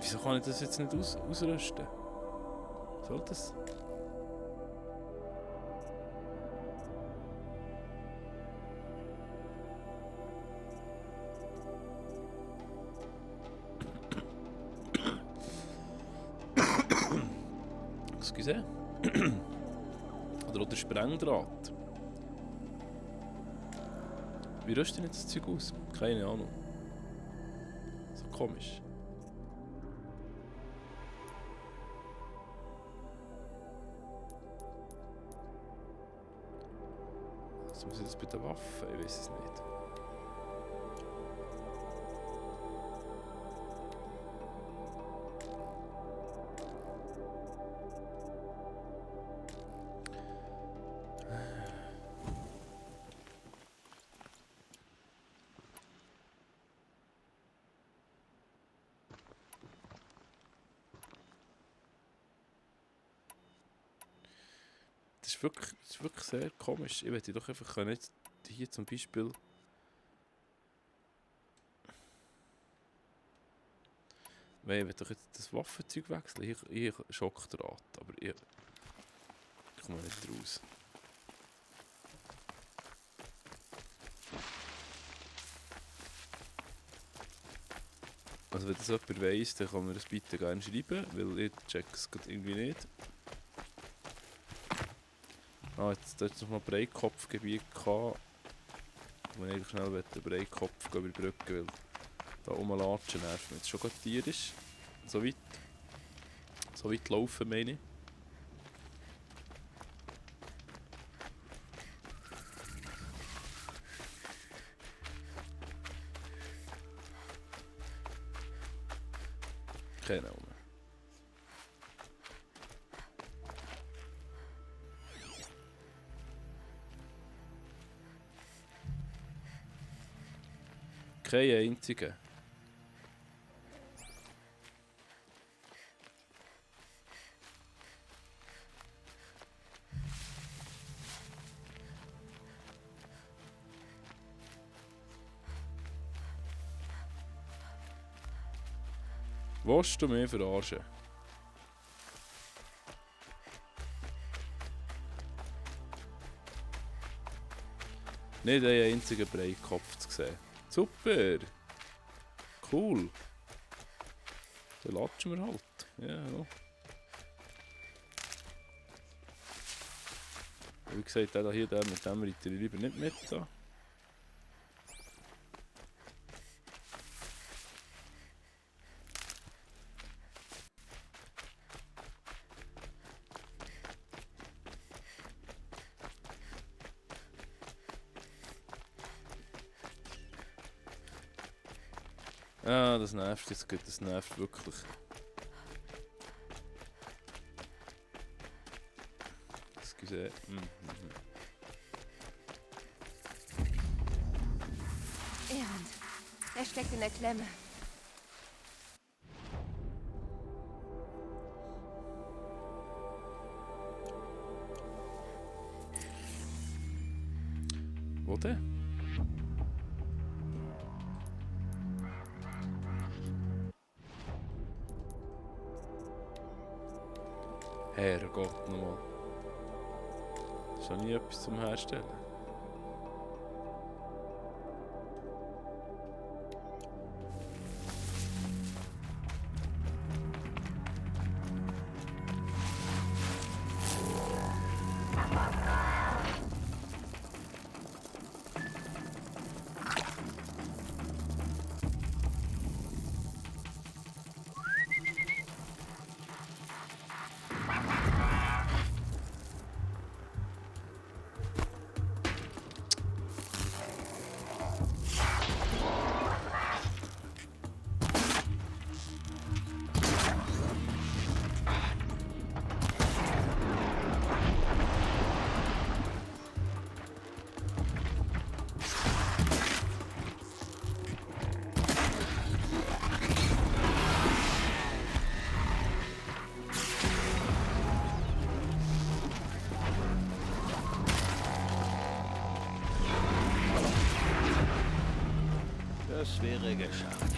Wieso kann ich das jetzt nicht ausrüsten? Soll das? Excuse. Oder auch der Sprengdraht. Wie rüstet denn das Zeug aus? Keine Ahnung. So komisch. Was muss ich das bei der Waffe? Ich weiß es nicht. Das ist wirklich sehr komisch. Ich möchte doch einfach nicht hier zum Beispiel. Weil ich will doch jetzt das Waffenzeug wechseln. Hier Schockdraht, aber ich komme nicht raus. Also wenn das jemand weiss, dann kann mir das bitte gerne schreiben, weil ich check es irgendwie nicht. Ah, jetzt hat es noch mal Breitkopfgebiet gehabt. Wo ich eigentlich schnell den Breitkopf überbrücken will. Da rumlatschen nervt mich. Jetzt schon gerade Tier ist. So weit laufen, meine ich. Keine Ahnung. Keine einzige. Willst du mich verarschen? Nicht einen einzigen Breitkopf zu sehen. Super! Cool! Dann latschen wir halt. Ja. Wie gesagt, der hier, der mit dem reite ich lieber nicht mit. Da. Ah, das nervt jetzt gut, das nervt wirklich. Excuse. Erend, er steckt in der Klemme. Wo denn? Herrgott nochmal. Das ist ja nie etwas zum Herstellen. Das wäre geschafft.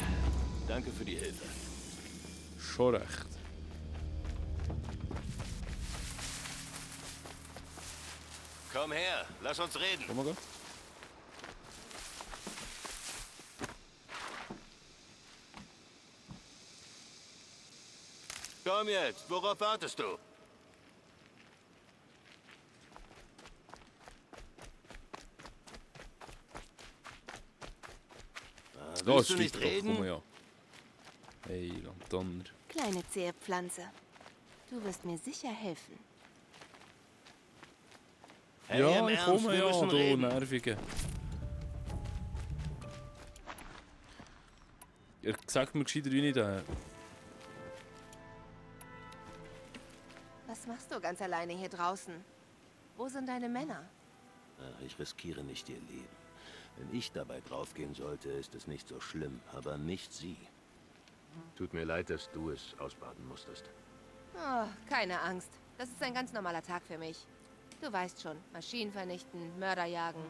Danke für die Hilfe. Schon recht. Komm her, lass uns reden. Oh mein Gott. Komm jetzt, worauf wartest du? Da willst ist du nicht Streitkraft, reden? komm ja. Hey, Lantaner. Kleine zähe Pflanze. Du wirst mir sicher helfen. Hey, ja, im ich Ernst, komme wir ja, müssen du reden. Nervige. Ihr sagt mir gescheiter wie nicht. Was machst du ganz alleine hier draußen? Wo sind deine Männer? Ach, ich riskiere nicht ihr Leben. Wenn ich dabei draufgehen sollte, ist es nicht so schlimm, aber nicht sie. Tut mir leid, dass du es ausbaden musstest. Oh, keine Angst. Das ist ein ganz normaler Tag für mich. Du weißt schon, Maschinen vernichten, Mörder jagen.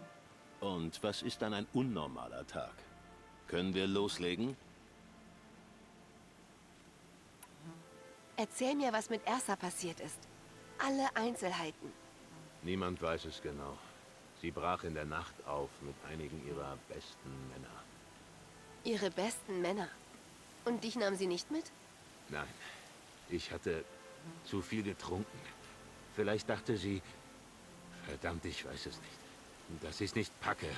Und was ist dann ein unnormaler Tag? Können wir loslegen? Erzähl mir, was mit Ersa passiert ist. Alle Einzelheiten. Niemand weiß es genau. Sie brach in der Nacht auf mit einigen ihrer besten Männer. Ihre besten Männer. Und dich nahm sie nicht mit? Nein, ich hatte zu viel getrunken. Vielleicht dachte sie... Verdammt, ich weiß es nicht. Dass ich es nicht packe.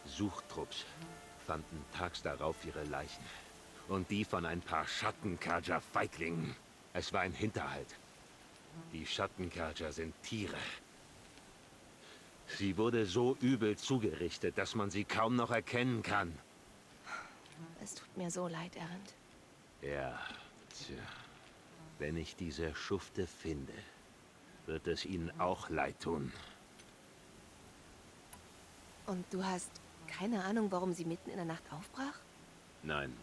Suchtrupps fanden tags darauf ihre Leichen. Und die von ein paar Schattenkarja-Feiglingen. Es war ein Hinterhalt. Die Schattenkarja sind Tiere. Sie wurde so übel zugerichtet, dass man sie kaum noch erkennen kann. Es tut mir so leid, Erend. Ja, tja. Wenn ich diese Schufte finde, wird es ihnen auch leid tun. Und du hast keine Ahnung, warum sie mitten in der Nacht aufbrach? Nein.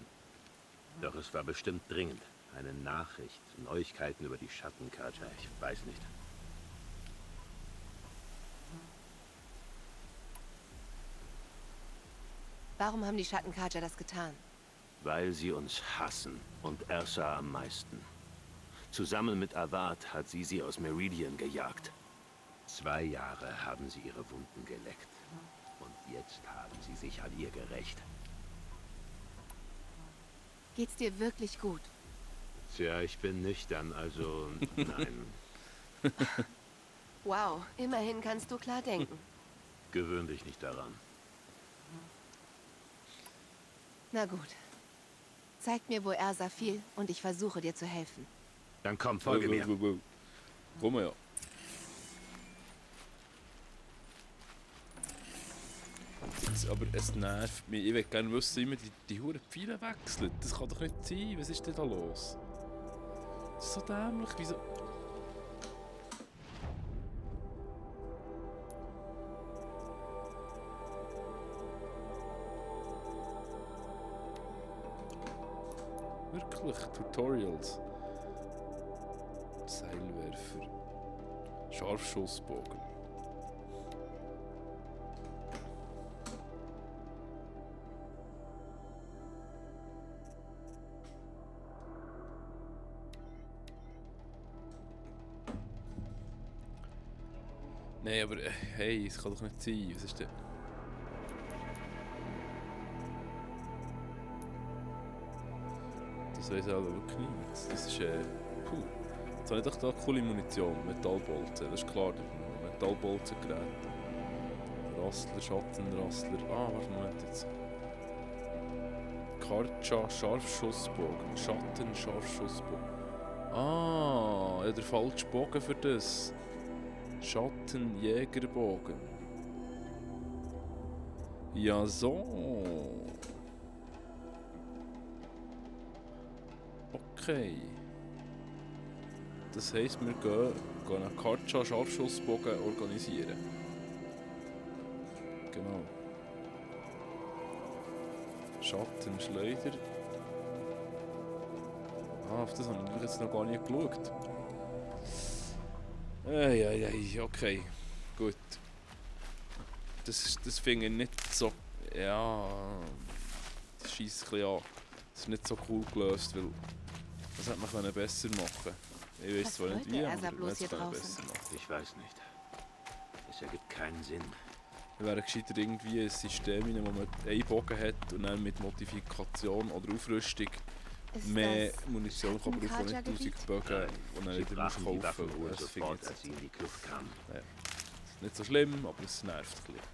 Doch es war bestimmt dringend. Eine Nachricht, Neuigkeiten über die Schattenkarja, ich weiß nicht. Warum haben die Schattenkarja das getan? Weil sie uns hassen und Ersa am meisten. Zusammen mit Avad hat sie aus Meridian gejagt. 2 Jahre haben sie ihre Wunden geleckt. Und jetzt haben sie sich an ihr gerächt. Geht's dir wirklich gut? Tja, ich bin nüchtern, also nein. Wow, immerhin kannst du klar denken. Gewöhn dich nicht daran. Na gut. Zeig mir, wo Ersa fiel, und ich versuche dir zu helfen. Dann komm, folge mir. Komm ja. Aber es nervt mich. Ich will gerne wissen, immer die Huren Pfeile wechseln. Das kann doch nicht sein. Was ist denn da los? Das ist so dämlich. Wieso? Wirklich? Tutorials. Seilwerfer. Scharfschussbogen. Nein, aber hey, es kann doch nicht sein. Was ist denn? Das weiß ich auch wirklich nicht. Das ist puh. Jetzt habe ich doch da coole Munition. Metallbolzen, das ist klar. Metallbolzengerät. Rassler, Schattenrassler. Ah, warte, Moment jetzt. Karja, Scharfschussbogen. Schatten, Scharfschussbogen. Ah, ja, der falsche Bogen für das. Schattenjägerbogen. Ja, so. Okay. Das heisst, wir gehen einen Karja Scharfschussbogen organisieren. Genau. Schattenschleuder. Ah, auf das habe ich jetzt noch gar nicht geschaut. Okay. Gut. Das finde ich nicht so... Ja... Das scheisst ein bisschen an. Das ist nicht so cool gelöst, weil... Das hätte man besser machen können. Ich weiß zwar nicht wie, aber man hätte es besser machen. Ich weiß nicht. Es ergibt keinen Sinn. Es wäre gescheiter irgendwie ein System, wo man einen Bogen hat und dann mit Modifikation oder Aufrüstung mehr Munition kann brauchen, nicht 1000 Bögen, und dann wieder kaufen muss. Das finde ich jetzt ja. Nicht so schlimm, aber es nervt ein bisschen.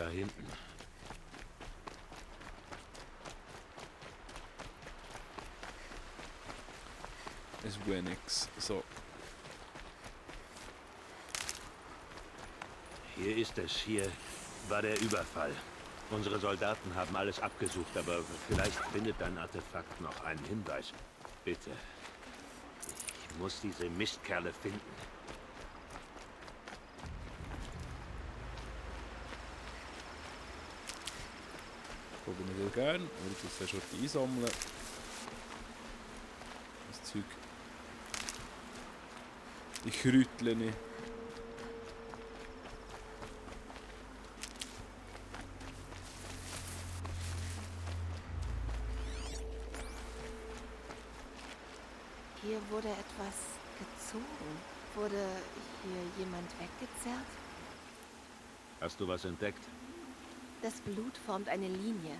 Da hinten. Es wäre nix. So. Hier ist es. Hier war der Überfall. Unsere Soldaten haben alles abgesucht, aber vielleicht findet dein Artefakt noch einen Hinweis. Bitte. Ich muss diese Mistkerle finden. Gucken wir dir gerne. Und das hast du einsammeln. Das Zeug. Die Kräutle nicht. Hier wurde etwas gezogen. Wurde hier jemand weggezerrt? Hast du was entdeckt? Das Blut formt eine Linie,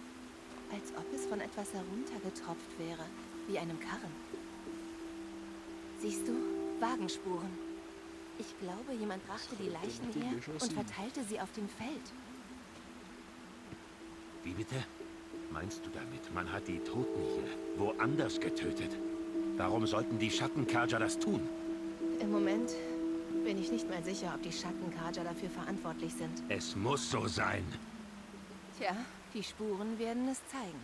als ob es von etwas heruntergetropft wäre, wie einem Karren. Siehst du? Wagenspuren. Ich glaube, jemand brachte die Leichen her und verteilte sie auf dem Feld. Wie bitte? Meinst du damit, man hat die Toten hier woanders getötet? Warum sollten die Schattenkarja das tun? Im Moment bin ich nicht mehr sicher, ob die Schattenkarja dafür verantwortlich sind. Es muss so sein. Tja, die Spuren werden es zeigen.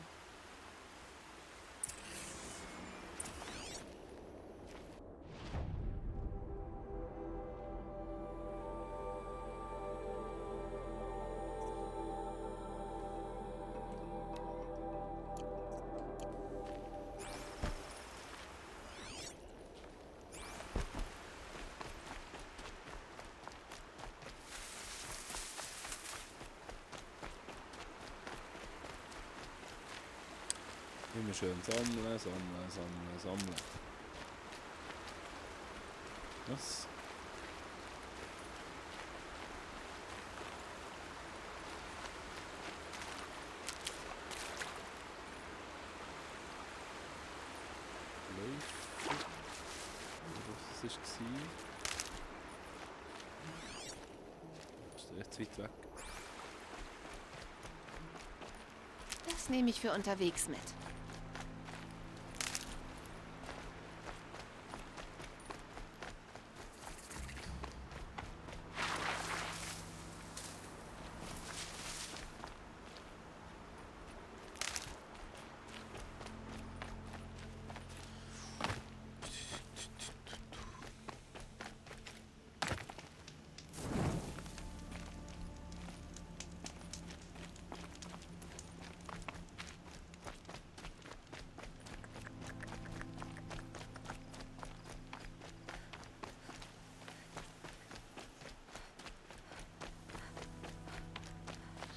Immer schön sammeln, sammeln, sammeln, sammeln. Was? Läuft. Was war das? Ist echt zu weit weg. Das nehme ich für unterwegs mit.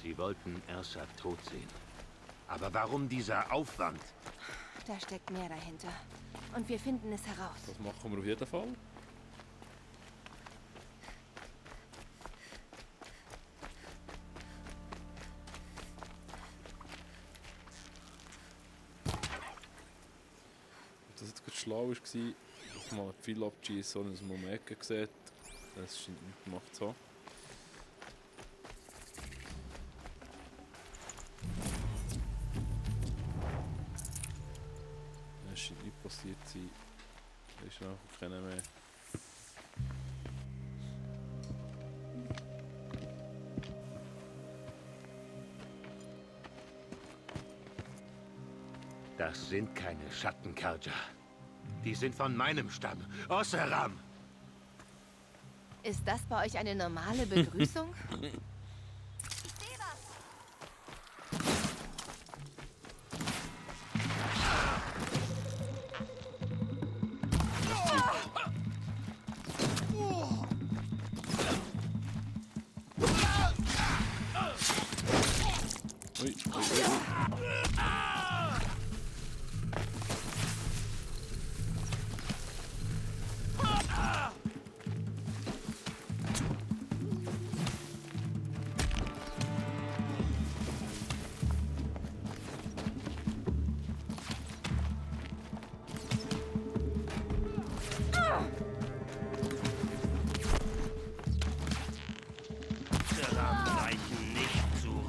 Sie wollten Ersa tot sehen. Aber warum dieser Aufwand? Da steckt mehr dahinter. Und wir finden es heraus. Das machen wir auf jeden Fall. Ob das jetzt gerade schlau war, ich mal viel abschießen, ohne dass man um die Ecke sieht. Das scheint nicht gemacht zu haben. Das scheint nicht passiert zu sein. Da ist einfach keiner mehr. Das sind keine Schattenkarja. Die sind von meinem Stamm, Oseram. Ist das bei euch eine normale Begrüßung? Oseram reichen nicht zu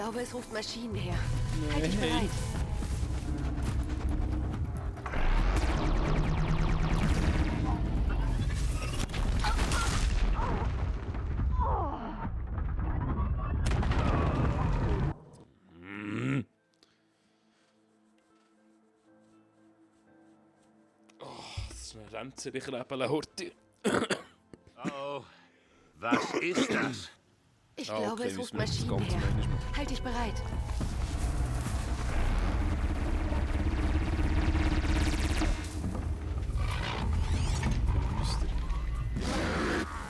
glaube, es ruft Maschinen her. Halt dich bereit. Ich lebe Horti. Oh, was ist das? Ich glaube, es ruft Maschinen her. Halt dich bereit.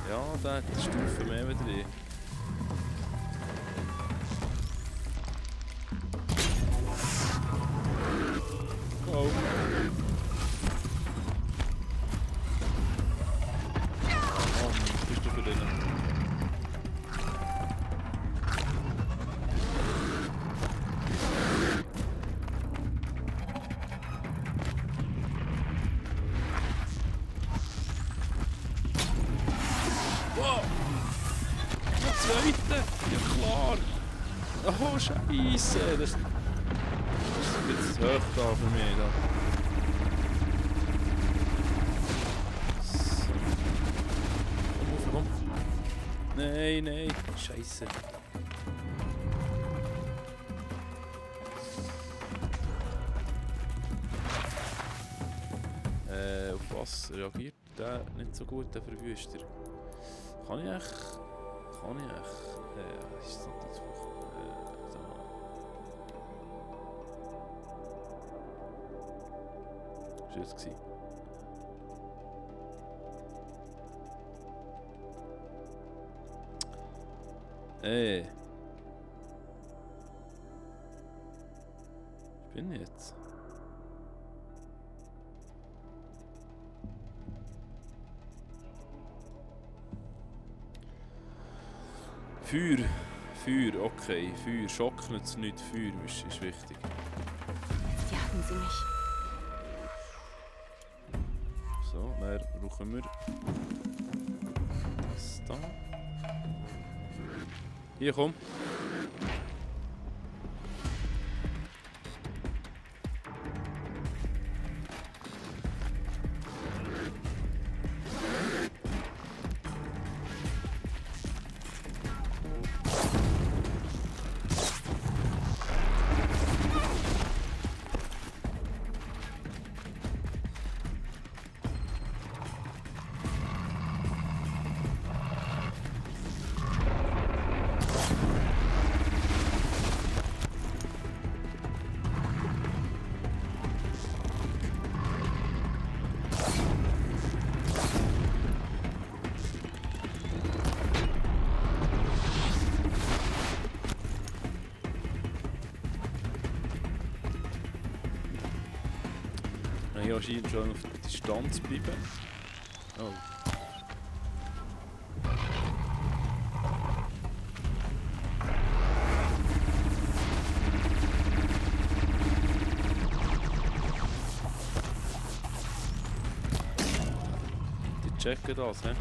Ja, da hat die Stufe mehr wieder drin. Go. Oh, Scheiße! Das ist jetzt zu hoch da für mich. Da. So. Komm. Nein, nein. Scheiße. Auf was reagiert der nicht so gut, der Verwüster? Kann ich echt? Ist das nicht so? Was war das? Ey. Ich bin jetzt. Feuer, okay. Feuer, Schock nützt nicht. Feuer ist wichtig. Jetzt jagen sie mich. So, dann brauchen wir das da. Hier, komm. Hier anscheinend schon auf Distanz bleiben. Oh. Die checken das, hä?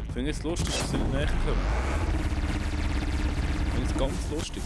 Ich finde es lustig, dass sie nicht näher kommen. Ich finde es ganz lustig.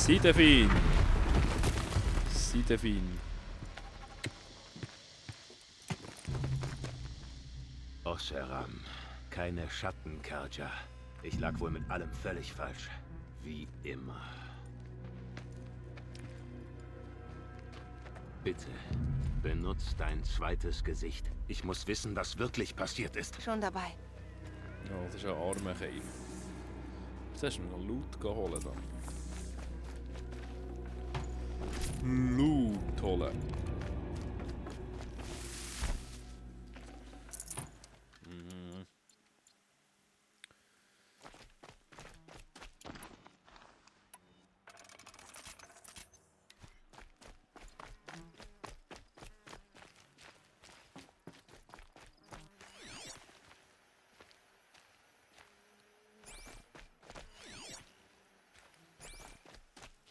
Sidefin. Sidefin. Oseram. Keine Schattenkarja. Ich lag wohl mit allem völlig falsch. Wie immer. Bitte, benutz dein zweites Gesicht. Ich muss wissen, was wirklich passiert ist. Schon dabei. Ja, das ist ein armer Keim. Jetzt hast du mir noch Loot geholt. Loot holen. Mhm.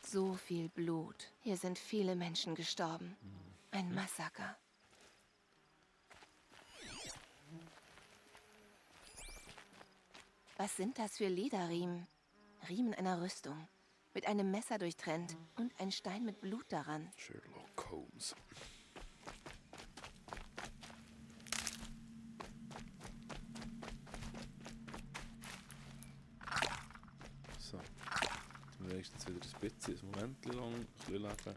So viel Blut. Hier sind viele Menschen gestorben. Ein Massaker. Was sind das für Lederriemen? Riemen einer Rüstung. Mit einem Messer durchtrennt und ein Stein mit Blut daran. Sherlock Holmes. So. Jetzt wenigstens wieder ein bisschen, ein Moment lang, ein bisschen leben.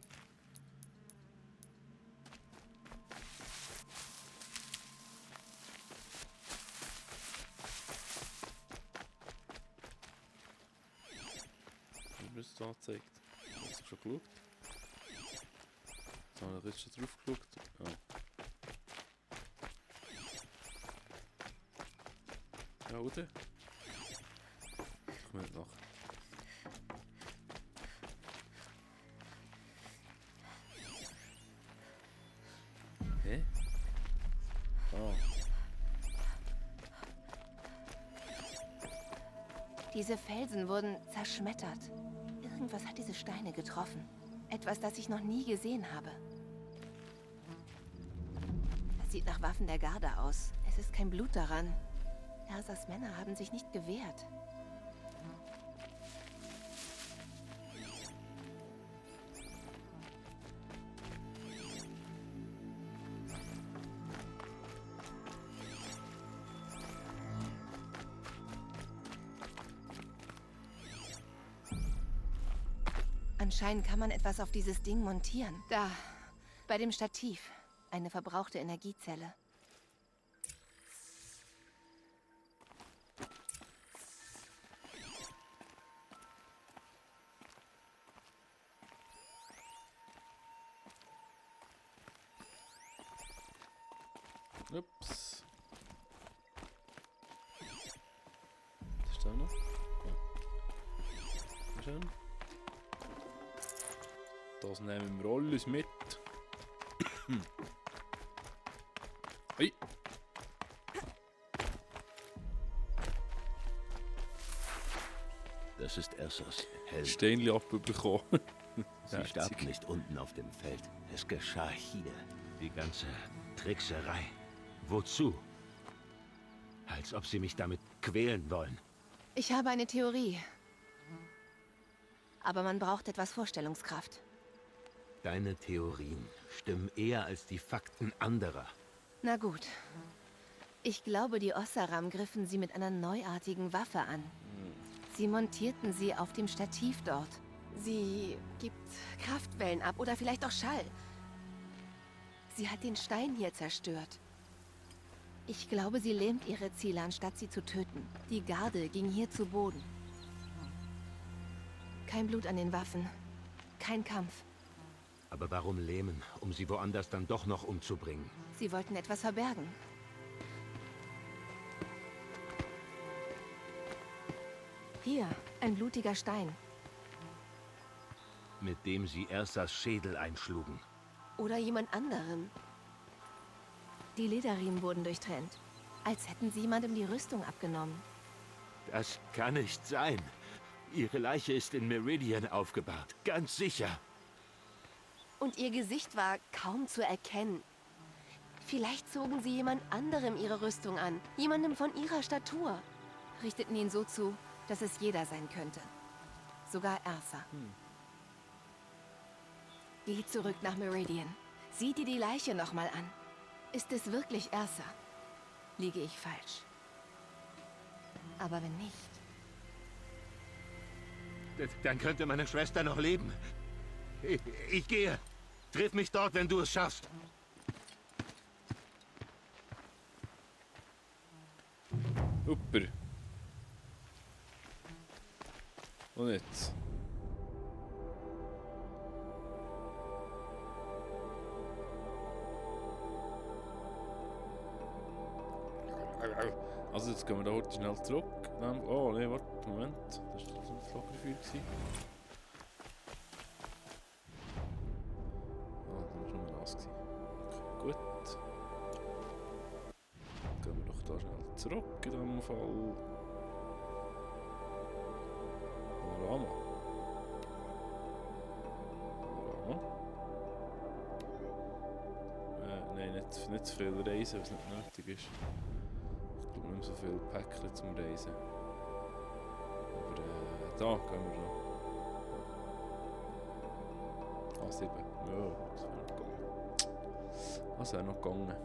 Wie wird es angezeigt? Hast du schon geschaut? Jetzt habe ich jetzt schon drauf geschaut. Ja. Ja, oder? Ich komme nicht nach. Hä? Ah. Diese Felsen wurden zerschmettert. Irgendwas hat diese Steine getroffen. Etwas, das ich noch nie gesehen habe. Das sieht nach Waffen der Garde aus. Es ist kein Blut daran. Ersas Männer haben sich nicht gewehrt. Anscheinend kann man etwas auf dieses Ding montieren. Da, bei dem Stativ. Eine verbrauchte Energiezelle. Ups. Was ist da noch? Ja. Schön. Das nehmen wir alles mit. Hey. Das ist Ersas Helm. Steinli abbekommen. Sie starb nicht unten auf dem Feld. Es geschah hier. Die ganze Trickserei. Wozu? Als ob sie mich damit quälen wollen. Ich habe eine Theorie. Aber man braucht etwas Vorstellungskraft. Deine Theorien stimmen eher als die Fakten anderer. Na gut. Ich glaube, die Oseram griffen sie mit einer neuartigen Waffe an. Sie montierten sie auf dem Stativ dort. Sie gibt Kraftwellen ab oder vielleicht auch Schall. Sie hat den Stein hier zerstört. Ich glaube, sie lähmt ihre Ziele, anstatt sie zu töten. Die Garde ging hier zu Boden. Kein Blut an den Waffen. Kein Kampf. Aber warum lähmen, um sie woanders dann doch noch umzubringen? Sie wollten etwas verbergen. Hier, ein blutiger Stein. Mit dem sie Ersas Schädel einschlugen. Oder jemand anderem. Die Lederriemen wurden durchtrennt. Als hätten sie jemandem die Rüstung abgenommen. Das kann nicht sein. Ihre Leiche ist in Meridian aufgebahrt. Ganz sicher. Und ihr Gesicht war kaum zu erkennen. Vielleicht zogen sie jemand anderem ihre Rüstung an. Jemandem von ihrer Statur. Richteten ihn so zu, dass es jeder sein könnte. Sogar Ersa. Geh zurück nach Meridian. Sieh dir die Leiche nochmal an. Ist es wirklich Ersa? Liege ich falsch? Aber wenn nicht... Dann könnte meine Schwester noch leben. Ich gehe. Triff mich dort, wenn du es schaffst. Super. Und jetzt? Also jetzt gehen wir da heute schnell zurück. Oh ne, warte, Moment. Das war so ein Lagerfeuer. Ah, das war nur das. Okay, gut. Gehen wir doch da schnell zurück in diesem Fall. Panorama. Nein, nicht zu viel reisen, was nicht nötig ist. Ich glaube nicht so viel Päckchen zum Reisen. Aber da gehen wir noch. A7. Ja, das wäre noch gegangen. Das wäre noch gegangen.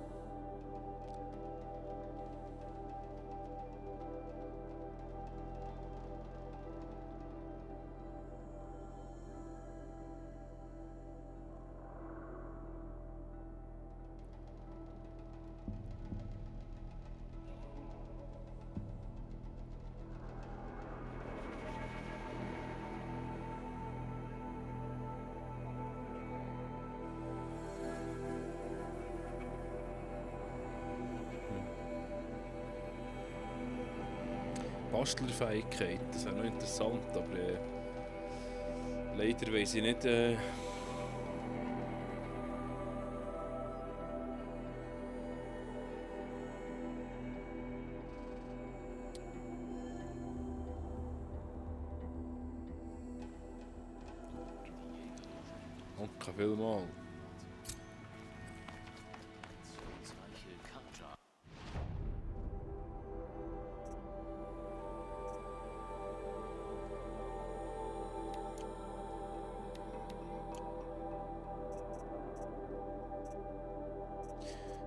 Bastlerfähigkeit, das wäre noch interessant, aber leider weiss ich nicht. Danke vielmals.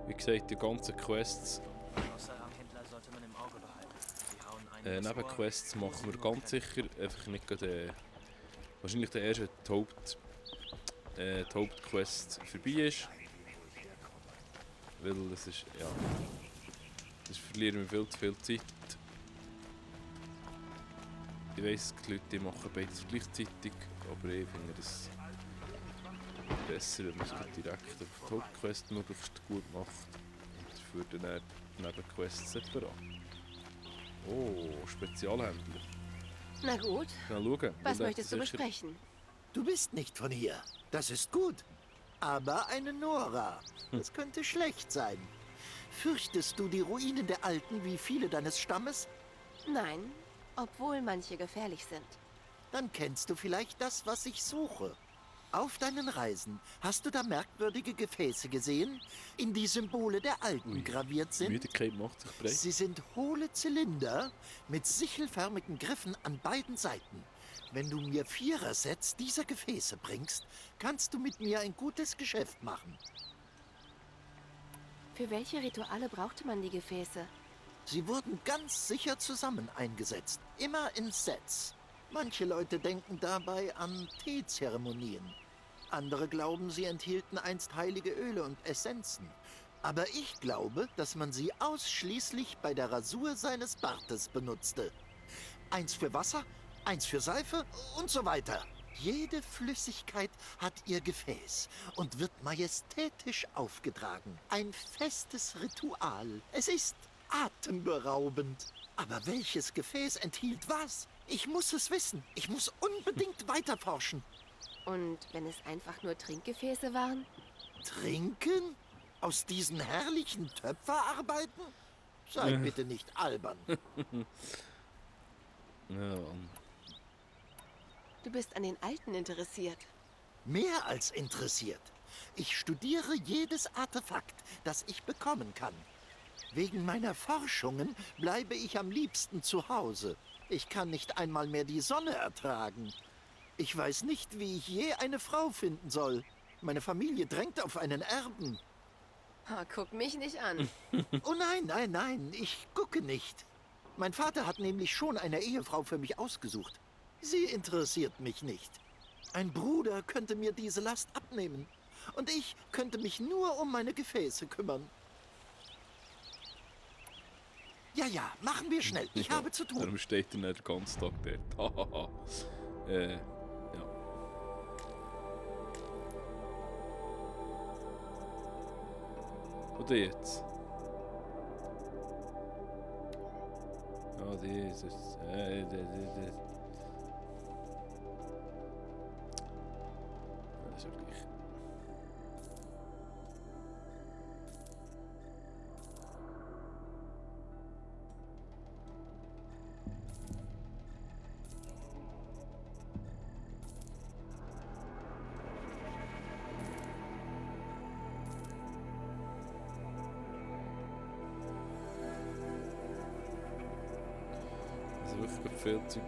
Wie gesagt, die ganzen Quests, Nebenquests machen wir ganz sicher, einfach nicht gerade, wahrscheinlich der erste die Hauptquest vorbei ist, weil das ist, ja, das verlieren wir viel zu viel Zeit. Ich weiss, die Leute die machen beides gleichzeitig, aber ich finde das besser, wenn man es direkt auf die Hauptquest möglichst gut macht und dafür dann die Nebenquests separat. Oh, Spezialhändler. Na gut. Mal schauen. Was möchtest du besprechen? Du bist nicht von hier. Das ist gut. Aber eine Nora. Das könnte schlecht sein. Fürchtest du die Ruinen der Alten wie viele deines Stammes? Nein, obwohl manche gefährlich sind. Dann kennst du vielleicht das, was ich suche. Auf deinen Reisen hast du da merkwürdige Gefäße gesehen, in die Symbole der Alten graviert sind? Müdigkeit macht sich breit. Sie sind hohle Zylinder mit sichelförmigen Griffen an beiden Seiten. Wenn du mir Vierersets dieser Gefäße bringst, kannst du mit mir ein gutes Geschäft machen. Für welche Rituale brauchte man die Gefäße? Sie wurden ganz sicher zusammen eingesetzt, immer in Sets. Manche Leute denken dabei an Teezeremonien. Andere glauben, sie enthielten einst heilige Öle und Essenzen. Aber ich glaube, dass man sie ausschließlich bei der Rasur seines Bartes benutzte. Eins für Wasser, eins für Seife und so weiter. Jede Flüssigkeit hat ihr Gefäß und wird majestätisch aufgetragen. Ein festes Ritual. Es ist atemberaubend. Aber welches Gefäß enthielt was? Ich muss es wissen. Ich muss unbedingt weiterforschen. Und wenn es einfach nur Trinkgefäße waren? Trinken? Aus diesen herrlichen Töpferarbeiten? Sei bitte nicht albern. Ja. Du bist an den Alten interessiert. Mehr als interessiert. Ich studiere jedes Artefakt, das ich bekommen kann. Wegen meiner Forschungen bleibe ich am liebsten zu Hause. Ich kann nicht einmal mehr die Sonne ertragen. Ich weiß nicht, wie ich je eine Frau finden soll. Meine Familie drängt auf einen Erben. Oh, guck mich nicht an. Oh nein, nein, nein, ich gucke nicht. Mein Vater hat nämlich schon eine Ehefrau für mich ausgesucht. Sie interessiert mich nicht. Ein Bruder könnte mir diese Last abnehmen. Und ich könnte mich nur um meine Gefäße kümmern. Ja, ja, machen wir schnell. Ich habe zu tun. Darum steht er nicht den ganzen Tag dort. ja. Oder jetzt? Ja, dieses. Das ist ja gleich. Also wirklich viel Zeug.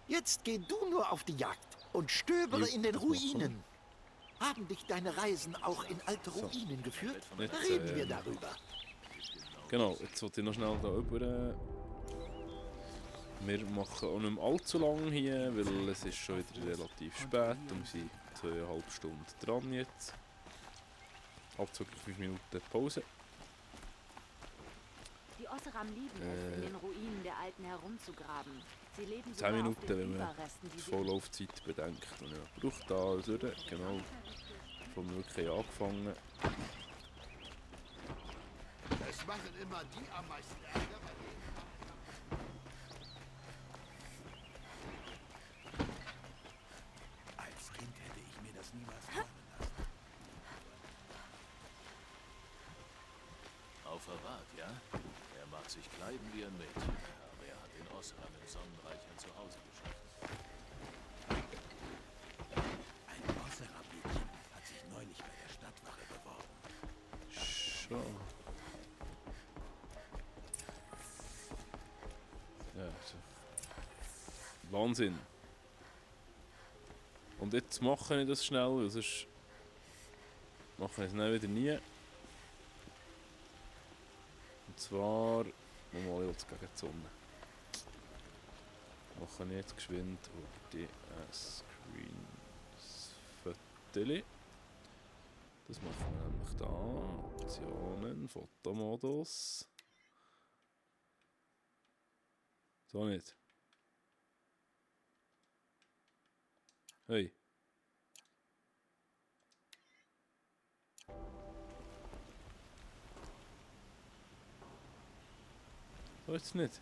Jetzt geh du nur auf die Jagd und stöbere in den Ruinen. Haben dich deine Reisen auch in alte Ruinen geführt? Jetzt, Reden wir darüber. Genau, jetzt wollte ich noch schnell da rüber. Wir machen auch nicht mehr allzu lang hier, weil es ist schon wieder relativ spät und wir sind 2,5 Stunden dran jetzt. Hauptsächlich 5 Minuten Pause. Die Osseram lieben es, in den Ruinen der Alten herumzugraben. Sie leben 10 Minuten, wenn man Überresten, die Vorlaufzeit bedenkt. Und ja, braucht da durch, genau. Von wirklich angefangen. Es machen immer die am meisten Ärger bei denen. Als Kind hätte ich mir das niemals träumen lassen. Auf Verrat, ja? Er mag sich kleiden wie ein Mädchen, aber er hat den Osseram im Sonnenreich ein Zuhause geschaffen. Ein Osseram-Mädchen hat sich neulich bei der Stadtwache beworben. Schon. Ja, so. Wahnsinn. Und jetzt mache ich das schnell, weil sonst mache ich es dann wieder nie. Und zwar, mal jetzt gegen die Sonne. Mache ich jetzt geschwind die Screen-Fotos. Das machen wir nämlich da. Optionen, Fotomodus. So nicht. Hey. So jetzt nicht.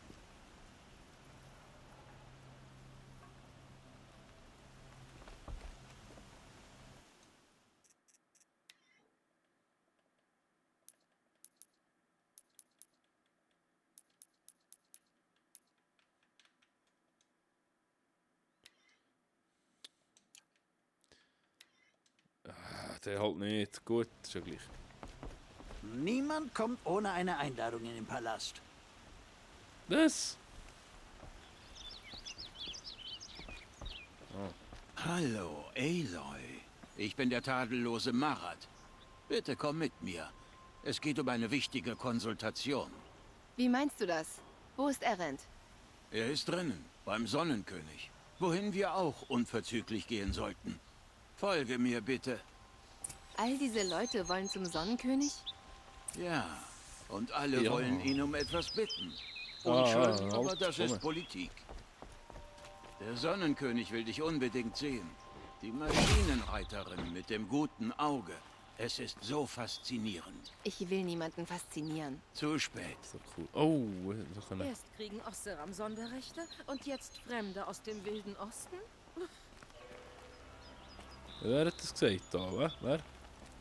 Der halt nicht. Gut, ist ja gleich. Niemand kommt ohne eine Einladung in den Palast. Das? Oh. Hallo, Aloy. Ich bin der tadellose Marat. Bitte komm mit mir. Es geht um eine wichtige Konsultation. Wie meinst du das? Wo ist Erend? Er ist drinnen, beim Sonnenkönig. Wohin wir auch unverzüglich gehen sollten. Folge mir bitte. All diese Leute wollen zum Sonnenkönig? Ja, und alle Ja. wollen ihn um etwas bitten. Ah, Unschön, aber halt, das komm. ist Politik. Der Sonnenkönig will dich unbedingt sehen. Die Maschinenreiterin mit dem guten Auge. Es ist so faszinierend. Ich will niemanden faszinieren. Zu spät. So cool. Oh, so können. Erst kriegen Oseram Sonderrechte und jetzt Fremde aus dem Wilden Osten? Wer hat das gesagt da?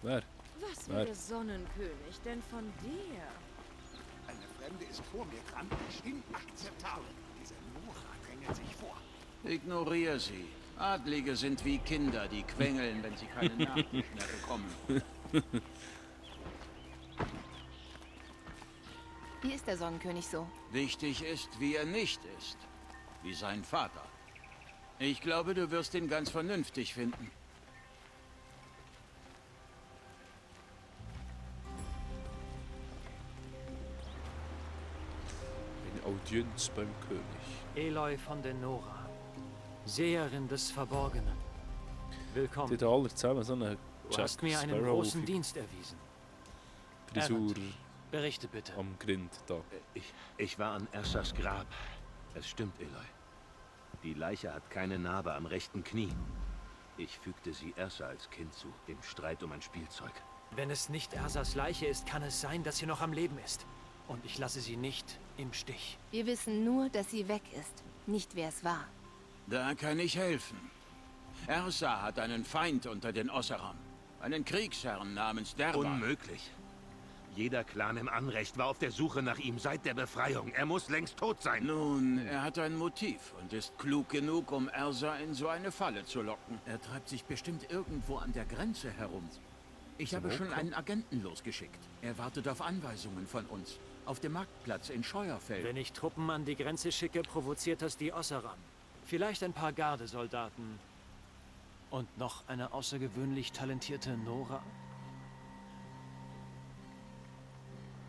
Wer? Was will der Sonnenkönig denn von dir? Eine Fremde ist vor mir dran. Inakzeptabel. Diese Nora drängelt sich vor. Ignoriere sie. Adlige sind wie Kinder, die quengeln, wenn sie keine Nachtisch mehr bekommen. Wie ist der Sonnenkönig so? Wichtig ist, wie er nicht ist. Wie sein Vater. Ich glaube, du wirst ihn ganz vernünftig finden. Eine Audienz beim König. Eloy von der Nora. Seherin des Verborgenen. Willkommen. Die alle zusammen so eine Du hast mir einen großen Dienst erwiesen. Frisur. Berichte bitte. Am Grind da. Ich war an Ersas Grab. Es stimmt, Eloy. Die Leiche hat keine Narbe am rechten Knie. Ich fügte sie Ersa als Kind zu, dem Streit um ein Spielzeug. Wenn es nicht Ersas Leiche ist, kann es sein, dass sie noch am Leben ist. Und ich lasse sie nicht im Stich. Wir wissen nur, dass sie weg ist, nicht wer es war. Da kann ich helfen. Ersa hat einen Feind unter den Oseram. Einen Kriegsherrn namens Derba. Unmöglich. Jeder Clan im Anrecht war auf der Suche nach ihm seit der Befreiung. Er muss längst tot sein. Nun, er hat ein Motiv und ist klug genug, um Ersa in so eine Falle zu locken. Er treibt sich bestimmt irgendwo an der Grenze herum. Ich habe schon einen Agenten losgeschickt. Er wartet auf Anweisungen von uns. Auf dem Marktplatz in Scheuerfeld. Wenn ich Truppen an die Grenze schicke, provoziert das die Oseram. Vielleicht ein paar Gardesoldaten. Und noch eine außergewöhnlich talentierte Nora.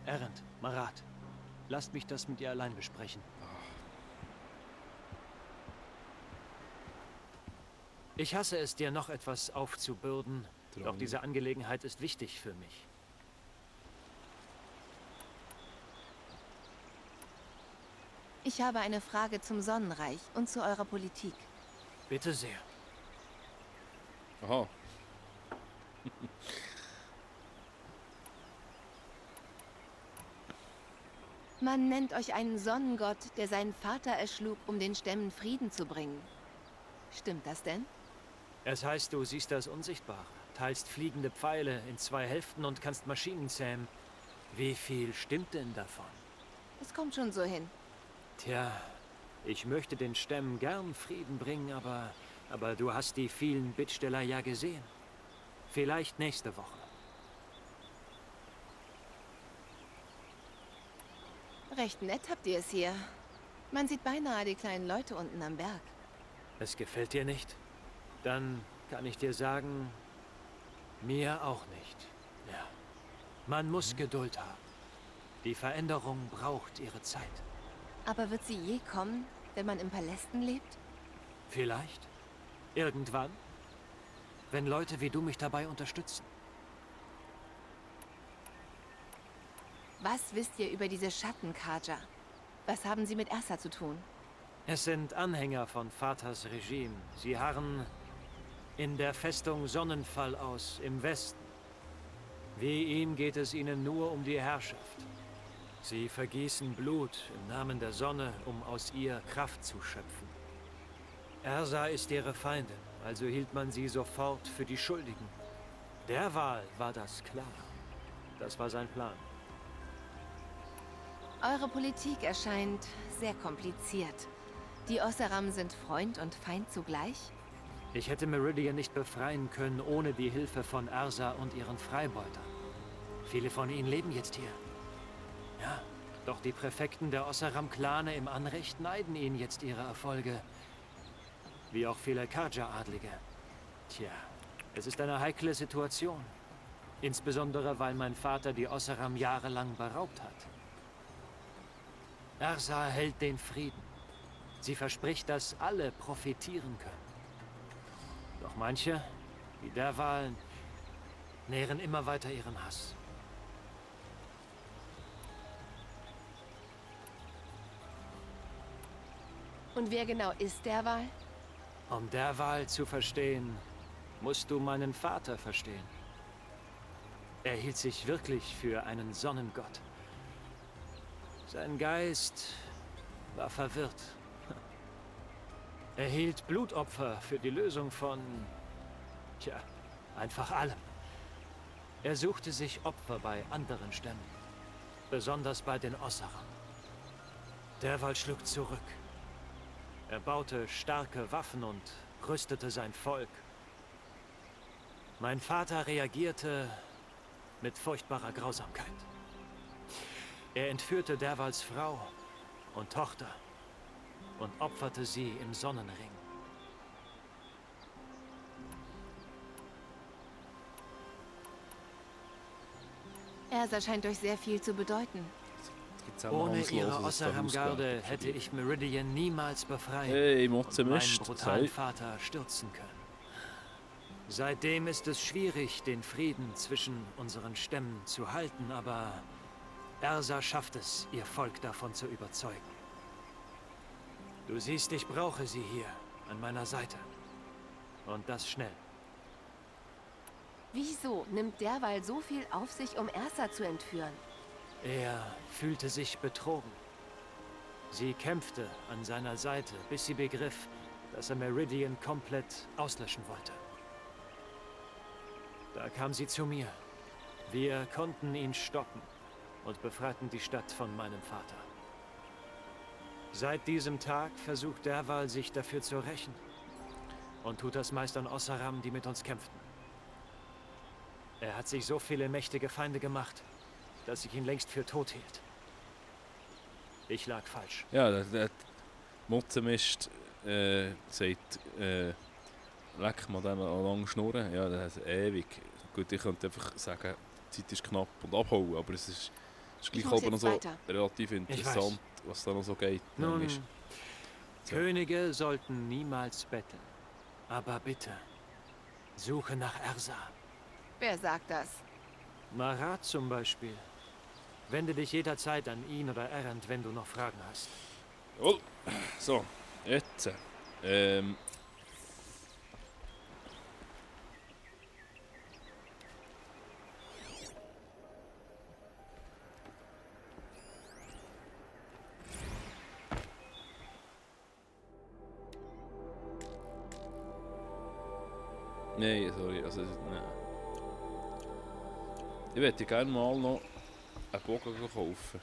Erend, Marat, lasst mich das mit ihr allein besprechen. Ich hasse es, dir noch etwas aufzubürden, doch diese Angelegenheit ist wichtig für mich. Ich habe eine Frage zum Sonnenreich und zu eurer Politik. Bitte sehr. Aha. Man nennt euch einen Sonnengott, der seinen Vater erschlug, um den Stämmen Frieden zu bringen. Stimmt das denn? Es heißt, du siehst das Unsichtbare, teilst fliegende Pfeile in 2 Hälften und kannst Maschinen zähmen. Wie viel stimmt denn davon? Es kommt schon so hin. Tja, ich möchte den Stämmen gern Frieden bringen, aber du hast die vielen Bittsteller ja gesehen. Vielleicht nächste Woche. Recht nett habt ihr es hier. Man sieht beinahe die kleinen Leute unten am Berg. Es gefällt dir nicht? Dann kann ich dir sagen, mir auch nicht. Ja. Man muss Geduld haben. Die Veränderung braucht ihre Zeit. Aber wird sie je kommen, wenn man in Palästen lebt? Vielleicht. Irgendwann. Wenn Leute wie du mich dabei unterstützen. Was wisst ihr über diese Schatten-Kaja? Was haben sie mit Ersa zu tun? Es sind Anhänger von Vaters Regime. Sie harren in der Festung Sonnenfall aus, im Westen. Wie ihm geht es ihnen nur um die Herrschaft. Sie vergießen Blut im Namen der Sonne, um aus ihr Kraft zu schöpfen. Ersa ist ihre Feindin, also hielt man sie sofort für die Schuldigen. Derweil war das klar. Das war sein Plan. Eure Politik erscheint sehr kompliziert. Die Oseram sind Freund und Feind zugleich? Ich hätte Meridian nicht befreien können, ohne die Hilfe von Ersa und ihren Freibeutern. Viele von ihnen leben jetzt hier. Ja, doch die Präfekten der Oseram-Klane im Anrecht neiden ihnen jetzt ihre Erfolge. Wie auch viele Kaja-Adlige. Tja, es ist eine heikle Situation. Insbesondere, weil mein Vater die Oseram jahrelang beraubt hat. Ersa hält den Frieden. Sie verspricht, dass alle profitieren können. Doch manche, wie derweil, nähren immer weiter ihren Hass. Und wer genau ist derweil? Um derweil zu verstehen, musst du meinen Vater verstehen. Er hielt sich wirklich für einen Sonnengott. Sein Geist war verwirrt. Er hielt Blutopfer für die Lösung von... Tja, einfach allem. Er suchte sich Opfer bei anderen Stämmen. Besonders bei den Ossaran. Derweil schlug zurück. Er baute starke Waffen und rüstete sein Volk. Mein Vater reagierte mit furchtbarer Grausamkeit. Er entführte Derwals Frau und Tochter und opferte sie im Sonnenring. Ersa scheint euch sehr viel zu bedeuten. Ohne ihre Ossaram-Garde hätte ich Meridian niemals befreien und meinen brutalen Vater stürzen können. Seitdem ist es schwierig, den Frieden zwischen unseren Stämmen zu halten, aber Ersa schafft es, ihr Volk davon zu überzeugen. Du siehst, ich brauche sie hier, an meiner Seite. Und das schnell. Wieso nimmt Derwal so viel auf sich, um Ersa zu entführen? Er fühlte sich betrogen. Sie kämpfte an seiner Seite, bis sie begriff, dass er Meridian komplett auslöschen wollte. Da kam sie zu mir. Wir konnten ihn stoppen und befreiten die Stadt von meinem Vater. Seit diesem Tag versucht Derwal, sich dafür zu rächen. Und tut das meist an Ossaram, die mit uns kämpften. Er hat sich so viele mächtige Feinde gemacht, dass ich ihn längst für tot hielt. Ich lag falsch. Ja, der Mutzenmist sagt, leck mal den an langen Schnurren. Ja, das ist ewig. Gut, ich könnte einfach sagen, die Zeit ist knapp und abhauen, aber es ist gleich aber noch so relativ interessant, was da noch so geht. Nun, Könige sollten niemals betteln. Aber bitte, suche nach Ersa. Wer sagt das? Marat zum Beispiel. Wende dich jederzeit an ihn oder Erend, wenn du noch Fragen hast. Oh, so, jetzt. Nein, sorry, also nein. Ich würde gerne mal noch einen Bogen kaufen.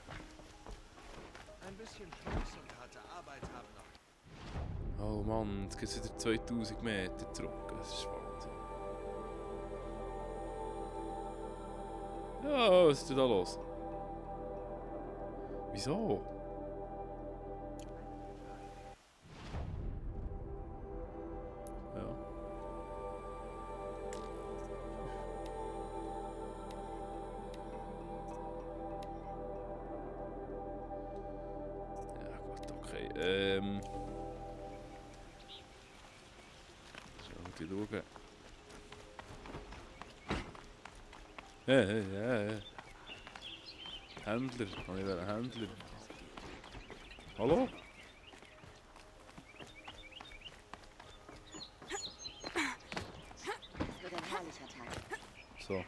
Ein bisschen Schluss und harte Arbeit haben noch. Oh Mann, jetzt geht es wieder 2000 Meter zurück. Das ist Wahnsinn. Ja, was ist denn da los? Wieso? Schauen. Ja. Händler, kann ich werden Händler. Hallo? Es wird ein herrlicher Tag. So.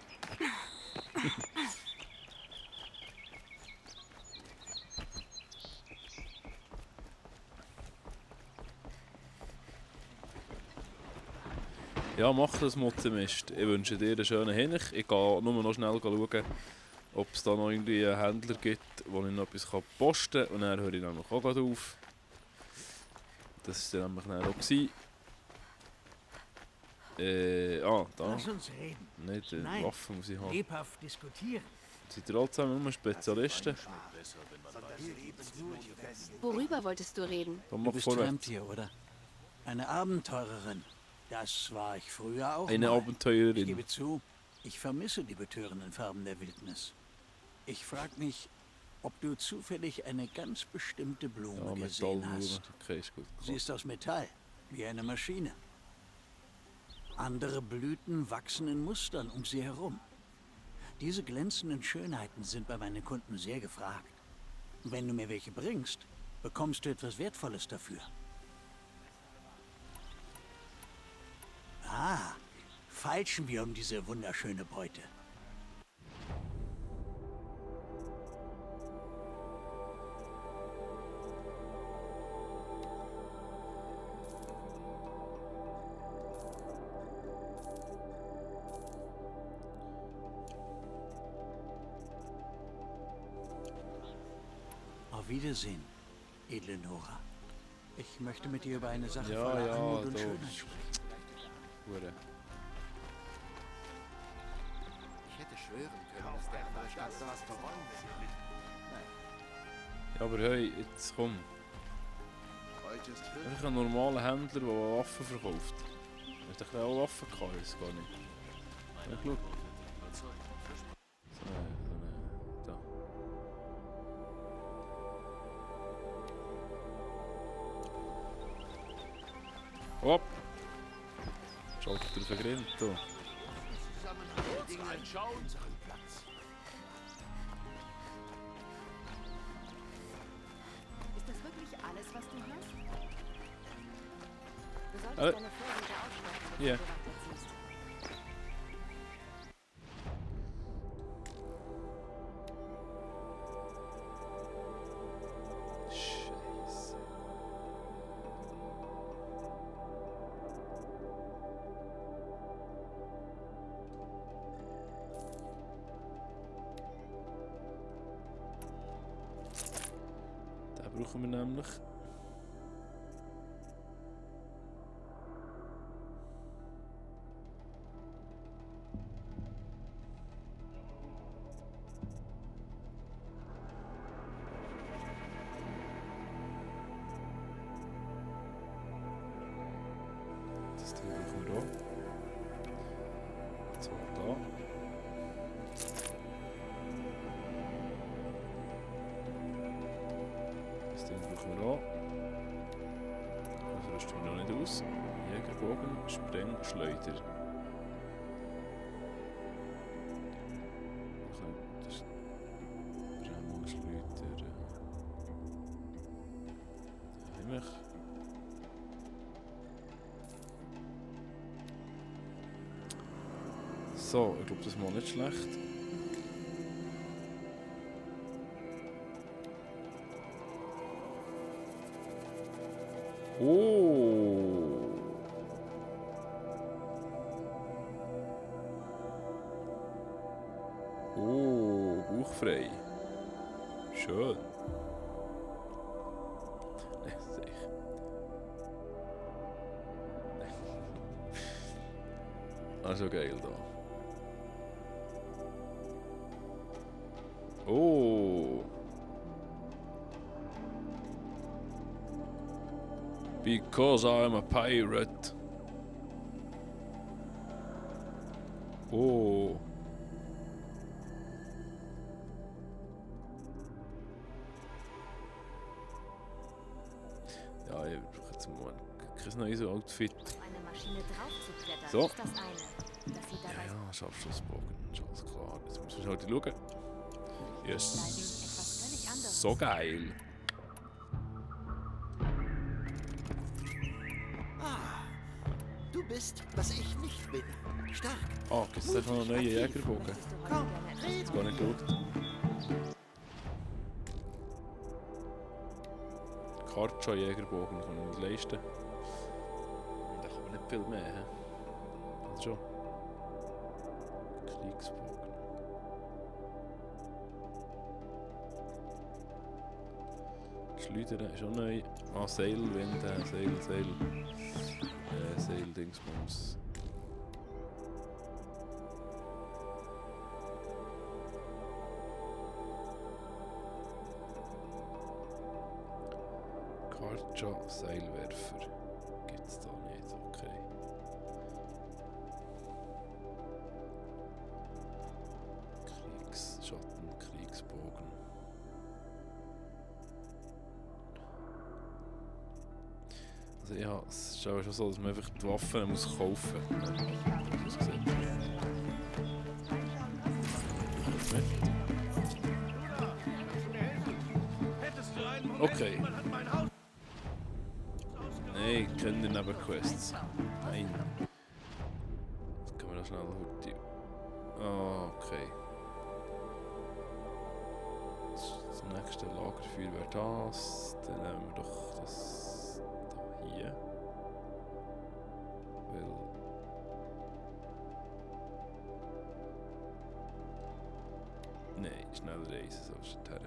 Ja, mach das, Mutzenmist. Ich wünsche dir einen schönen Hinch. Ich gehe nur noch schnell schauen, ob es da noch irgendwie einen Händler gibt, wo ich noch etwas posten kann. Und dann höre ich nämlich auch gerade auf. Das war dann nämlich dann auch. Da. Lass uns reden. Nicht, Nein, Waffen muss ich haben. lebhaft diskutieren. Seid ihr alle zusammen nur Spezialisten? Worüber wolltest du reden? Du bist fremd hier, oder? Eine Abenteurerin. Das war ich früher auch Eine mal. Abenteurerin. Ich gebe zu, ich vermisse die betörenden Farben der Wildnis. Ich frage mich, ob du zufällig eine ganz bestimmte Blume gesehen hast. Okay, ist gut. Sie ist aus Metall, wie eine Maschine. Andere Blüten wachsen in Mustern um sie herum. Diese glänzenden Schönheiten sind bei meinen Kunden sehr gefragt. Wenn du mir welche bringst, bekommst du etwas Wertvolles dafür. Feilschen wir um diese wunderschöne Beute. Wiedersehen, edle Nora. Ich möchte mit dir über eine Sache Ja, voller ja, Anmut und da- Schönheit sprechen. Hure. Ich hätte schwören können, dass der Vorstand was zu wollen ist. Ja, aber hey, jetzt komm. Heute ist Einfach ein normaler Händler, der Waffen verkauft. Hast du auch Waffen gehabt? Ich weiß gar nicht. Ja, geschaut. Da. Hopp! Schaut er vergrillt da. Unseren Platz. Ist das wirklich alles, was du hast? Du solltest Alle- deine Vorräte aufstocken, bevor Ja. du weiterziehst. Scheiße. Den brauchen wir nämlich. Das Ding brauchen wir da. So, da. Das Ding brauchen wir da. Das rüsten wir noch nicht aus. Jägerbogen, Sprengschleuder. Das ist Brennungsschleuder. Nämlich. So, ich glaube, das ist mal nicht schlecht. Oh! Oh, bauchfrei. Schön. Sicher. Also geil da. Oh. Because I am a pirate. Oh. Ja, ich brauche jetzt mal kein neues Outfit. Eine Maschine draufzuklettern, So. ist das eine. Dass sie dabei Ja, Scharfschussbogen, ist alles klar. Jetzt müssen wir halt schauen. Yes. So geil. Ah, du bist, was ich nicht bin. Stark. Ah, gibt es da noch einen neuen Jägerbogen? Komm, Jetzt gar nicht geschaut. Kartscha Jägerbogen kann man nicht leisten. Da kann man nicht viel mehr. He? Also schon. Kriegsbogen. Schleuder ist auch neu. Ah, Seilwind, Seildingsbums. Kartscha Seilwerfer. Gibt's da nicht, okay. Kriegsschatten, Kriegsbogen. Also ja, es ist auch schon so, dass man einfach die Waffen muss kaufen muss. Okay. Nein, ich kenne die Nebenquests. Nein. Jetzt können wir da schnell heute. Ah, okay. Das nächste Lagerfeuer wäre das. Dann nehmen wir doch das da hier. Weil. Nein, schnell reisen, so ist es her.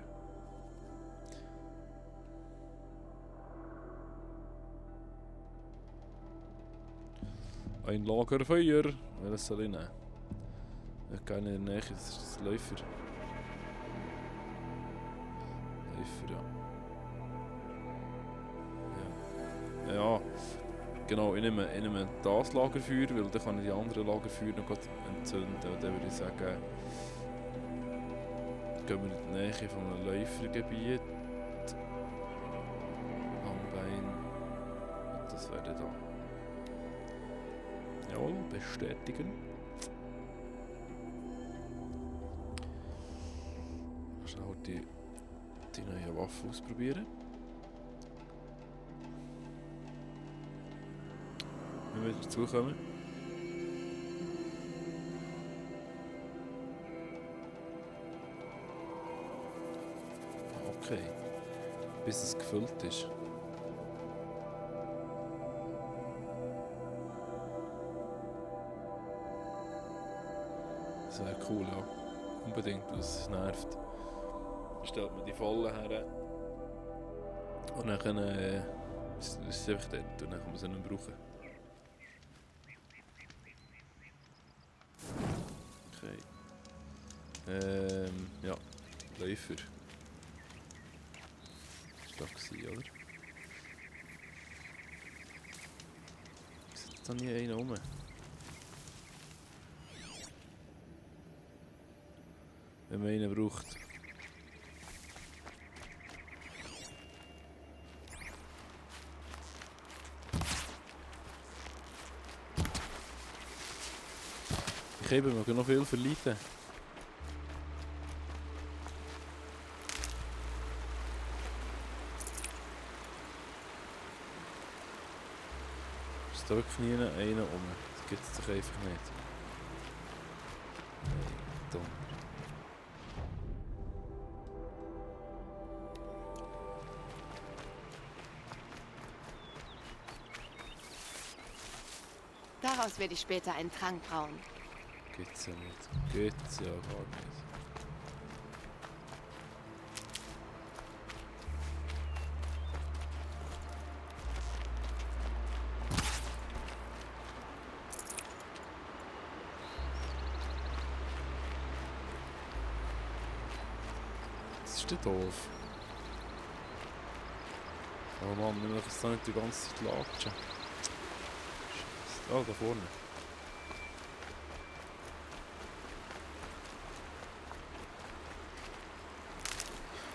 Ein Lagerfeuer. Welches soll ich nehmen? Ich gehe in der Nähe, das ist das Läufer. Läufer, ja. Ja, genau, ich nehme das Lagerfeuer, weil dann kann ich die anderen Lagerfeuer noch entzünden. Und dann würde ich sagen, gehen wir in die Nähe von einem Läufergebiet. Langbein. Und das wäre da. Jawohl, bestätigen. Schnell die neue Waffe ausprobieren. Wenn wir wieder dazukommen. Okay. Bis es gefüllt ist. Das wäre cool, ja. Unbedingt, weil es nervt. Dann stellt man die Fallen her. Und dann ist es einfach dort und dann kann man sie nicht mehr brauchen. Okay. Ja. Läufer. Das war das, oder? Ist da nie einer rum? Wenn man einen braucht. Ich habe noch viel verleiten. Ist da wirklich nie einer rum? Das gibt es doch einfach nicht. Nein, dumm. Daraus werde ich später einen Trank brauen. Geht's ja nicht. Geht's ja gar nicht. Das ist ja doof. Oh Mann, wir müssen jetzt da nicht die ganze Zeit latschen. Oh, da vorne.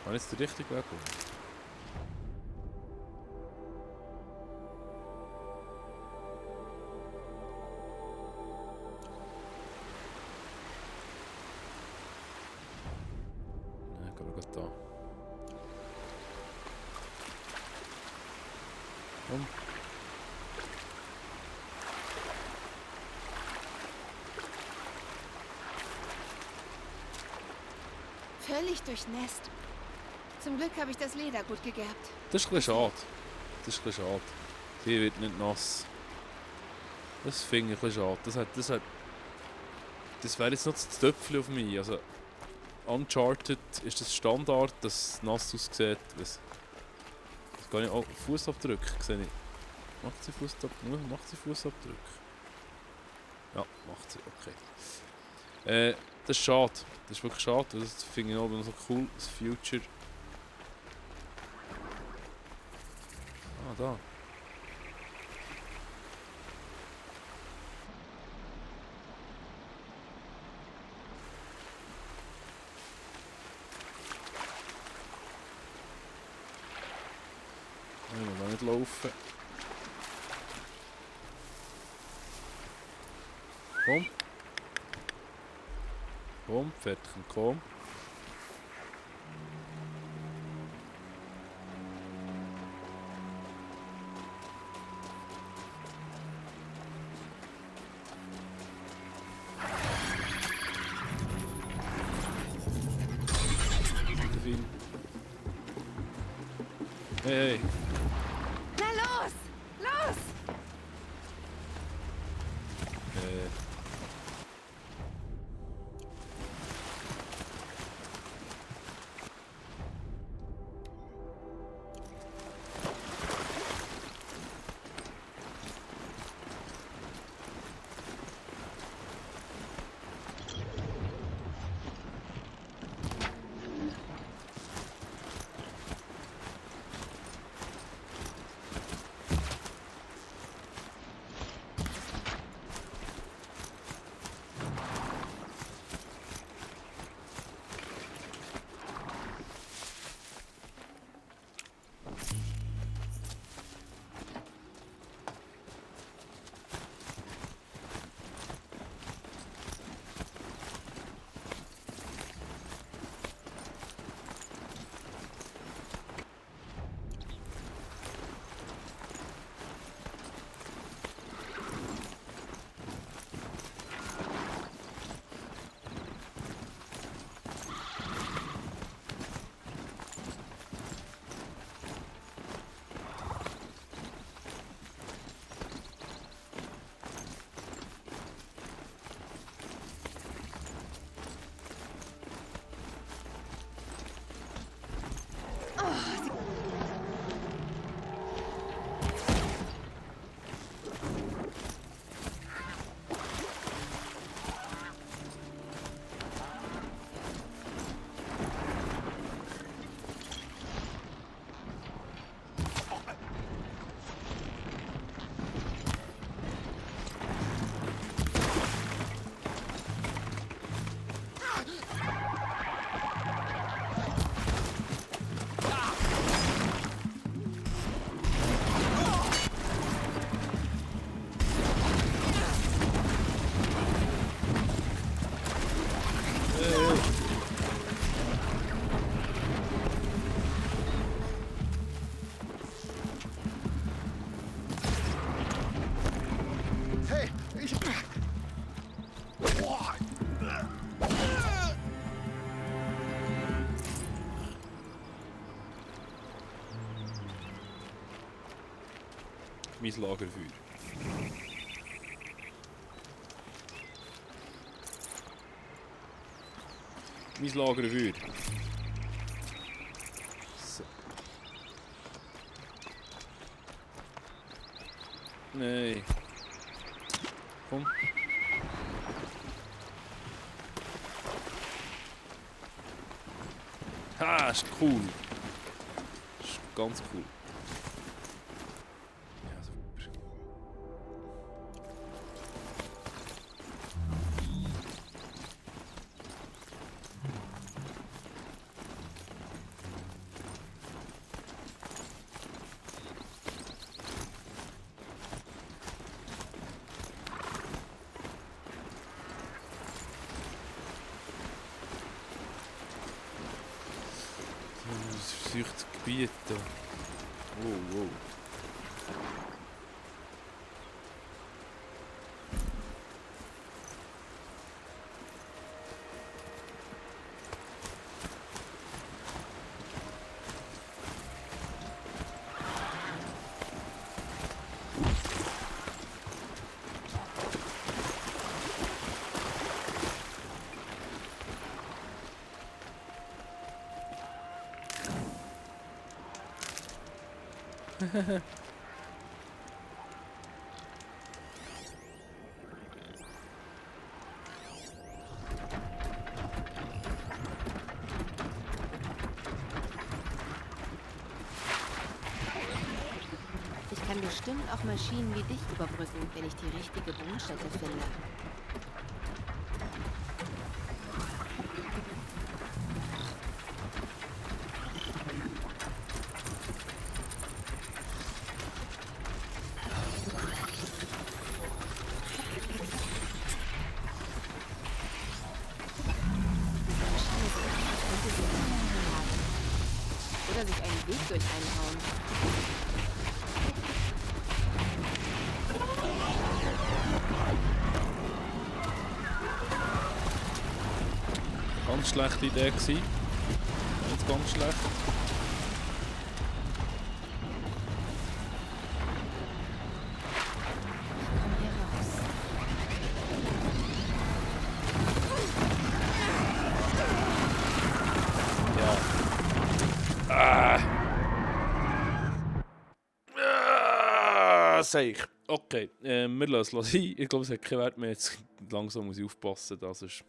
War jetzt der richtige Weg? Nein, gehen wir gerade da. Komm. Völlig durchnässt. Zum Glück habe ich das Leder gut gegerbt. Das ist ein bisschen schade. Das ist ein bisschen schade. Die wird nicht nass. Das finde ich ein bisschen schade. Das wäre jetzt noch das Töpfchen auf mich. Also, Uncharted ist das Standard, dass es nass aussieht. Das gar nicht. Oh, Fußabdrücke sehe ich. Macht sie Fußabdrücke? Ja, macht sie. Okay. Das ist schade. Das ist wirklich schade. Das finde ich auch noch so cool. Das Future. Ah, da. Ich will nicht laufen. Komm. Komm, fertig, komm. Hey, hey. Na los! Los! Mein Lagerfeuer. Mein Lagerfeuer. So. Nein. Komm. Ha, ist cool. Ist ganz cool. Ja, super. Versucht Gebiet da. Wow, wow. Ich kann bestimmt auch Maschinen wie dich überbrücken, wenn ich die richtige Brutstätte finde. Oder sich einen Weg durch einhauen. Ganz schlechte Idee gewesen. Ganz schlecht. Seich. Okay, wir lassen es sein. Ich glaube, es hat keinen Wert mehr. Jetzt langsam muss ich aufpassen, dass es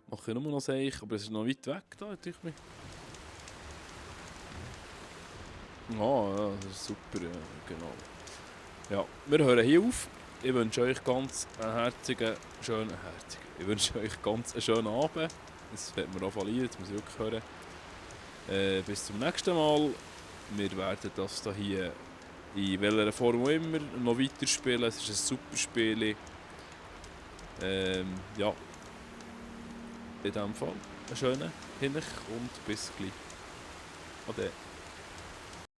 mache ich nur noch Seich, aber es ist noch weit weg da, natürlich. Ja, das ist super, ja, genau. Ja, wir hören hier auf. Ich wünsche euch ganz einen ich wünsche euch ganz einen schönen Abend. Das wird mir auch verlieren, das muss ich wirklich hören. Bis zum nächsten Mal. Wir werden das hier in welcher Form auch immer noch weiterspielen. Es ist ein super Spiel. Ja. In diesem Fall einen schönen Hinch und bis gleich. Ade.